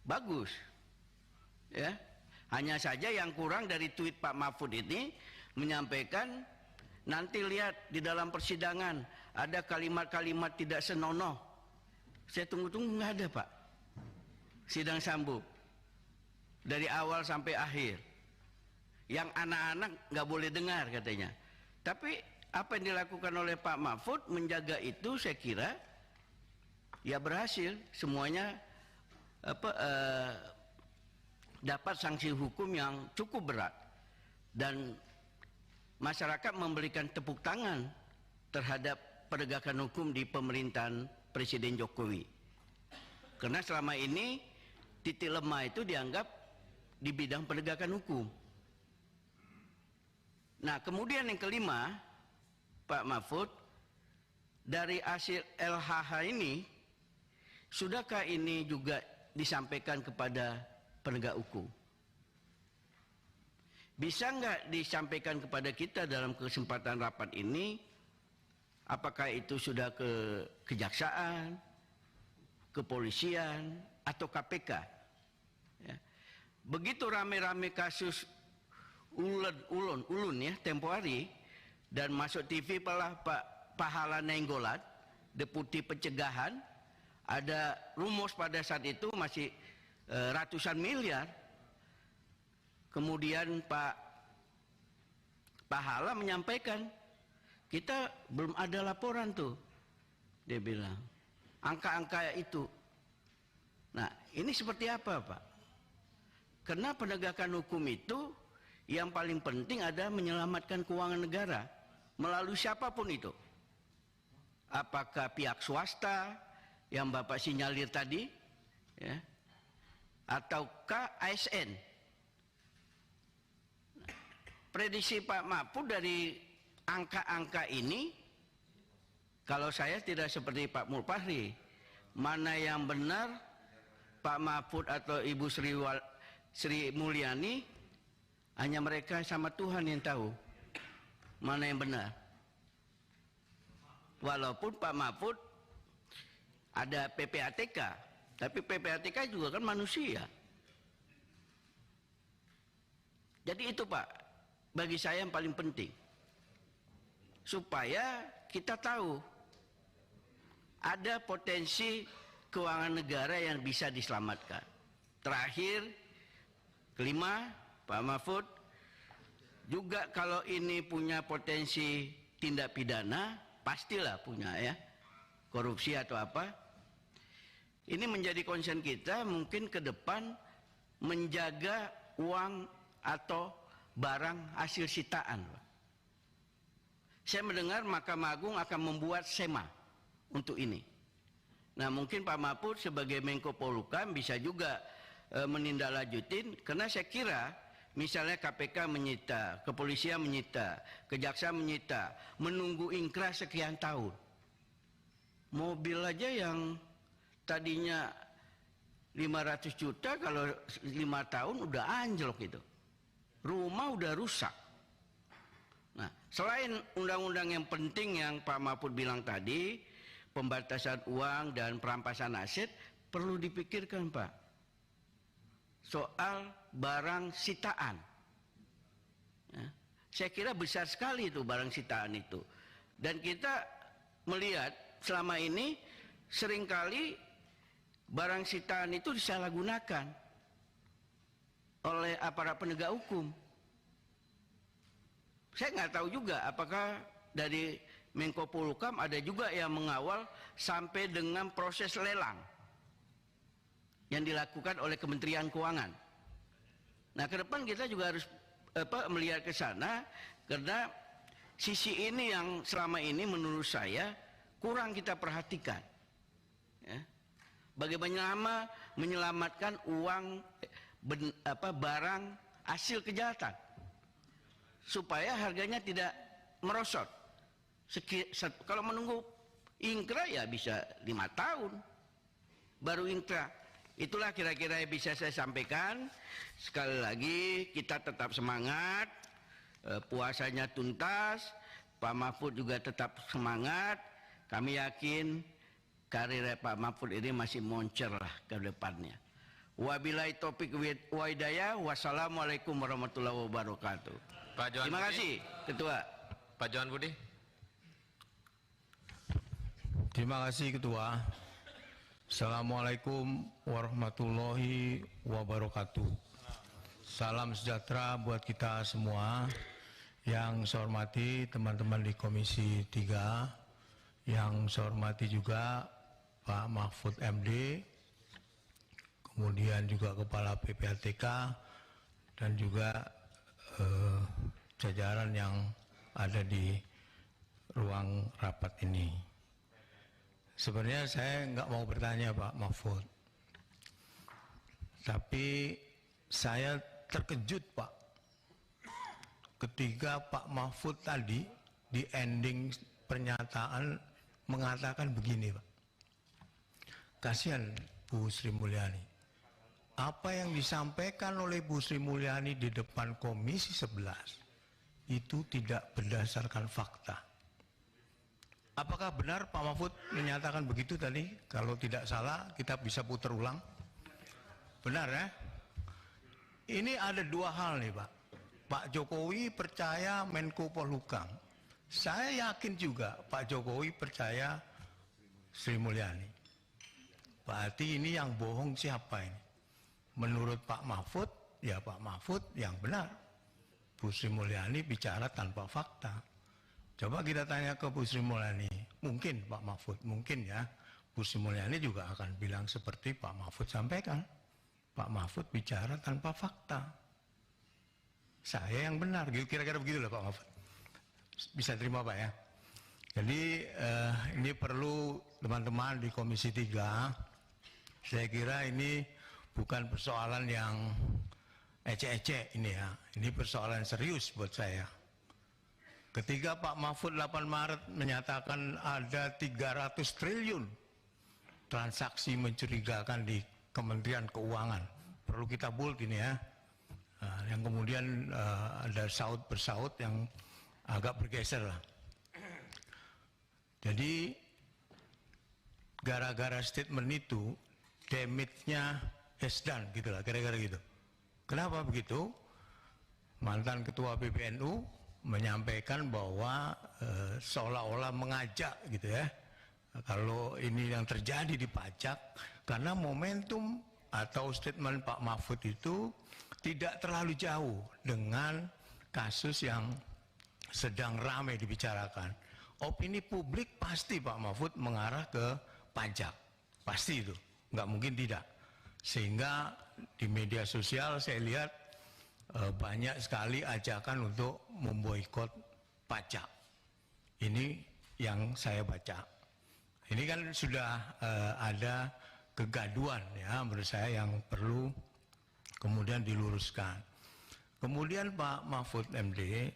bagus. Ya, hanya saja yang kurang dari tweet Pak Mahfud ini menyampaikan nanti lihat di dalam persidangan ada kalimat-kalimat tidak senonoh. Saya tunggu-tunggu nggak ada, Pak. Sidang Sambo dari awal sampai akhir. Yang anak-anak nggak boleh dengar katanya. Tapi apa yang dilakukan oleh Pak Mahfud menjaga itu, saya kira ya berhasil. Semuanya dapat sanksi hukum yang cukup berat, dan masyarakat memberikan tepuk tangan terhadap penegakan hukum di pemerintahan Presiden Jokowi. Karena selama ini titik lemah itu dianggap di bidang penegakan hukum. Nah, kemudian yang kelima, Pak Mahfud, dari hasil LHH ini, sudahkah ini juga disampaikan kepada penegak hukum? Bisa nggak disampaikan kepada kita dalam kesempatan rapat ini? Apakah itu sudah ke kejaksaan, kepolisian, atau KPK? Ya. Begitu rame-rame kasus ulun ya tempo hari, dan masuk TV pelah Pak Pahala Nainggolan, Deputi Pencegahan, ada rumus pada saat itu masih ratusan miliar. Kemudian Pak Pahala menyampaikan, kita belum ada laporan tuh, dia bilang, angka-angka itu. Nah, ini seperti apa, Pak? Karena penegakan hukum itu yang paling penting ada menyelamatkan keuangan negara melalui siapapun itu. Apakah pihak swasta yang Bapak sinyalir tadi, ya, ataukah ASN? Prediksi Pak Mahfud dari angka-angka ini, kalau saya tidak seperti Pak Mulfahri, mana yang benar Pak Mahfud atau Ibu Sri Mulyani, hanya mereka sama Tuhan yang tahu mana yang benar. Walaupun Pak Mahfud ada PPATK, tapi PPATK juga kan manusia. Jadi itu Pak, bagi saya yang paling penting, supaya kita tahu ada potensi keuangan negara yang bisa diselamatkan. Terakhir, kelima, Pak Mahfud, juga kalau ini punya potensi tindak pidana, pastilah punya ya, korupsi atau apa. Ini menjadi concern kita mungkin ke depan, menjaga uang atau barang hasil sitaan. Saya mendengar Mahkamah Agung akan membuat SEMA untuk ini. Nah, mungkin Pak Mahfud sebagai Menko Polhukam bisa juga menindaklanjutin, karena saya kira misalnya KPK menyita, kepolisian menyita, kejaksaan menyita, menunggu ingkrah sekian tahun. Mobil aja yang tadinya 500 juta kalau 5 tahun udah anjlok itu. Rumah udah rusak. Nah, selain undang-undang yang penting yang Pak Mahfud bilang tadi, pembatasan uang dan perampasan aset, perlu dipikirkan Pak, soal barang sitaan. Ya, saya kira besar sekali itu barang sitaan itu. Dan kita melihat selama ini seringkali barang sitaan itu disalahgunakan oleh aparat penegak hukum. Saya nggak tahu juga apakah dari Menko Polhukam ada juga yang mengawal sampai dengan proses lelang yang dilakukan oleh Kementerian Keuangan. Nah, ke depan kita juga harus melihat ke sana, karena sisi ini yang selama ini menurut saya kurang kita perhatikan. Ya. Bagaimana menyelamatkan uang barang hasil kejahatan supaya harganya tidak merosot. Kalau menunggu ingkrah ya bisa 5 tahun baru ingkrah. Itulah kira-kira yang bisa saya sampaikan. Sekali lagi kita tetap semangat, puasanya tuntas, Pak Mahfud juga tetap semangat. Kami yakin karir Pak Mahfud ini masih moncer lah ke depannya. Wabillahi taufiq wa hidayah. Wassalamualaikum warahmatullahi wabarakatuh. Pak Johan Terima Budi. kasih Ketua. Pak Johan Budi. Terima kasih Ketua. Assalamualaikum warahmatullahi wabarakatuh. Salam sejahtera buat kita semua. Yang saya hormati teman-teman di Komisi 3, yang saya hormati juga Pak Mahfud MD, kemudian juga Kepala PPATK, dan juga jajaran yang ada di ruang rapat ini. Sebenarnya saya nggak mau bertanya Pak Mahfud, tapi saya terkejut Pak, ketika Pak Mahfud tadi di ending pernyataan mengatakan begini Pak. Kasihan Bu Sri Mulyani. Apa yang disampaikan oleh Bu Sri Mulyani di depan Komisi 11 itu tidak berdasarkan fakta. Apakah benar Pak Mahfud menyatakan begitu tadi? Kalau tidak salah kita bisa putar ulang. Benar ya? Ini ada dua hal nih Pak. Pak Jokowi percaya Menko Polhukam. Saya yakin juga Pak Jokowi percaya Sri Mulyani. Berarti ini yang bohong siapa ini? Menurut Pak Mahfud, ya Pak Mahfud yang benar. Bu Sri Mulyani bicara tanpa fakta. Coba kita tanya ke Bu Sri Mulyani. Mungkin Pak Mahfud, mungkin ya. Bu Sri Mulyani juga akan bilang seperti Pak Mahfud sampaikan. Pak Mahfud bicara tanpa fakta. Saya yang benar, kira-kira begitulah Pak Mahfud. Bisa terima Pak ya. Jadi ini perlu teman-teman di Komisi 3, saya kira ini bukan persoalan yang ecek-ecek ini ya. Ini persoalan serius buat saya. Ketika Pak Mahfud 8 Maret menyatakan ada 300 triliun transaksi mencurigakan di Kementerian Keuangan. Perlu kita bold ini ya. Yang kemudian ada saut-bersaut yang agak bergeser lah. Jadi gara-gara statement itu damage-nya is done gitu lah, kira-kira gitu. Kenapa begitu? Mantan Ketua PBNU menyampaikan bahwa seolah-olah mengajak gitu ya. Kalau ini yang terjadi di pajak, karena momentum atau statement Pak Mahfud itu tidak terlalu jauh dengan kasus yang sedang ramai dibicarakan. Opini publik pasti Pak Mahfud mengarah ke pajak. Pasti itu, nggak mungkin tidak. Sehingga di media sosial saya lihat banyak sekali ajakan untuk memboikot pajak. Ini yang saya baca. Ini kan sudah ada kegaduhan ya menurut saya yang perlu kemudian diluruskan. Kemudian Pak Mahfud MD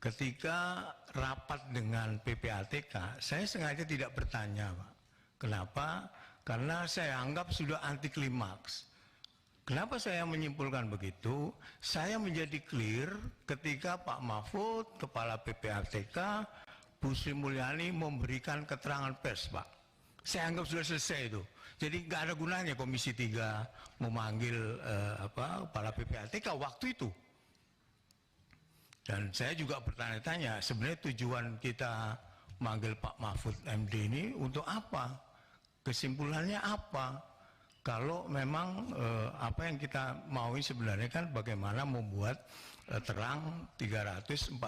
ketika rapat dengan PPATK, saya sengaja tidak bertanya Pak. Kenapa? Karena saya anggap sudah anti klimaks. Kenapa saya menyimpulkan begitu? Saya menjadi clear ketika Pak Mahfud, Kepala PPATK, Bu Sri Mulyani memberikan keterangan pers Pak. Saya anggap sudah selesai itu. Jadi nggak ada gunanya Komisi 3 memanggil Kepala PPATK waktu itu. Dan saya juga bertanya-tanya, sebenarnya tujuan kita manggil Pak Mahfud MD ini untuk apa? Kesimpulannya apa? Kalau memang apa yang kita maui sebenarnya kan bagaimana membuat terang 349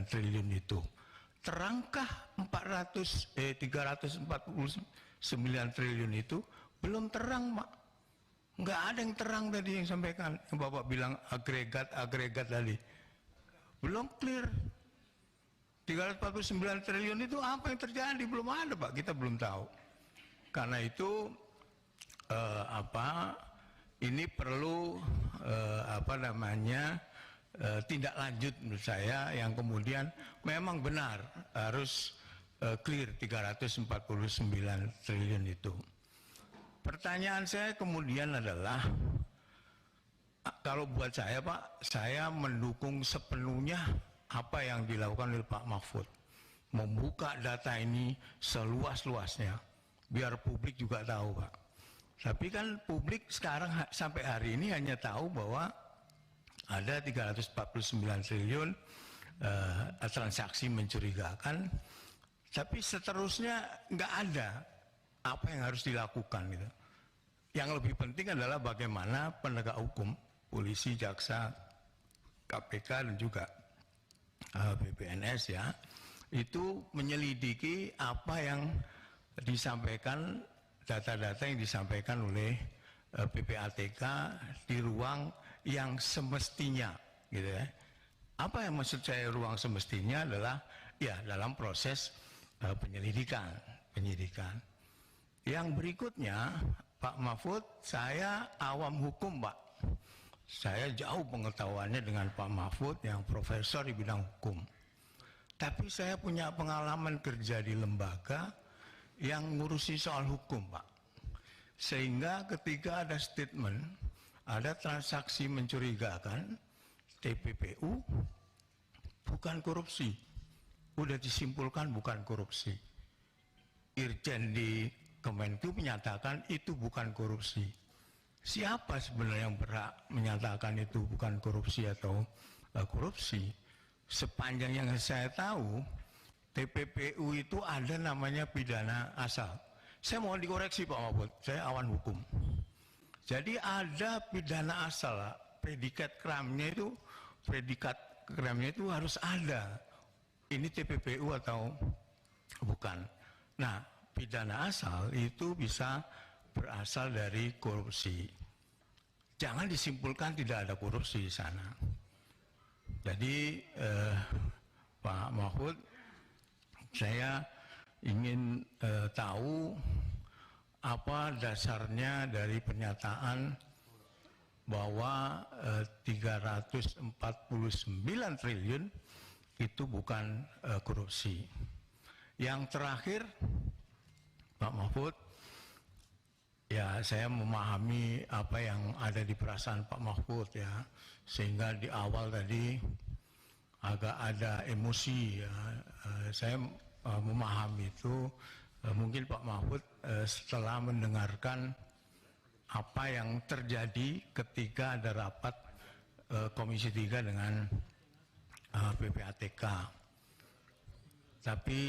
triliun itu. Terangkah 349 triliun itu? Belum terang Pak. Nggak ada yang terang tadi yang sampaikan. Yang Bapak bilang agregat tadi. Belum clear. 349 triliun itu apa yang terjadi? Belum ada Pak, kita belum tahu. Karena itu ini perlu tindak lanjut menurut saya yang kemudian memang benar harus clear 349 triliun itu. Pertanyaan saya kemudian adalah, kalau buat saya Pak, saya mendukung sepenuhnya apa yang dilakukan oleh Pak Mahfud. Membuka data ini seluas-luasnya, biar publik juga tahu Pak. Tapi kan publik sekarang sampai hari ini hanya tahu bahwa ada 349 triliun transaksi mencurigakan. Tapi seterusnya nggak ada apa yang harus dilakukan gitu. Yang lebih penting adalah bagaimana penegak hukum, polisi, jaksa, KPK dan juga BPNS ya, itu menyelidiki apa yang disampaikan, data-data yang disampaikan oleh PPATK di ruang yang semestinya gitu ya. Apa yang maksud saya ruang semestinya adalah ya dalam proses penyidikan. Yang berikutnya, Pak Mahfud, saya awam hukum, Pak. Saya jauh pengetahuannya dengan Pak Mahfud yang profesor di bidang hukum. Tapi saya punya pengalaman kerja di lembaga yang ngurusi soal hukum, Pak. Sehingga ketika ada statement, ada transaksi mencurigakan, TPPU bukan korupsi. Udah disimpulkan bukan korupsi. Irjen di Kemenku menyatakan itu bukan korupsi. Siapa sebenarnya yang berhak menyatakan itu bukan korupsi atau korupsi? Sepanjang yang saya tahu, TPPU itu ada namanya pidana asal. Saya mohon dikoreksi Pak Mahfud, saya awan hukum. Jadi ada pidana asal, predikat krimnya itu harus ada. Ini TPPU atau bukan. Nah, pidana asal itu bisa berasal dari korupsi. Jangan disimpulkan tidak ada korupsi di sana. Jadi Pak Mahfud, saya ingin tahu apa dasarnya dari pernyataan bahwa 349 triliun itu bukan korupsi. Yang terakhir, Pak Mahfud, ya saya memahami apa yang ada di perasaan Pak Mahfud ya, sehingga di awal tadi agak ada emosi ya. Saya memahami itu. Mungkin Pak Mahfud setelah mendengarkan apa yang terjadi ketika ada rapat Komisi 3 dengan PPATK. Tapi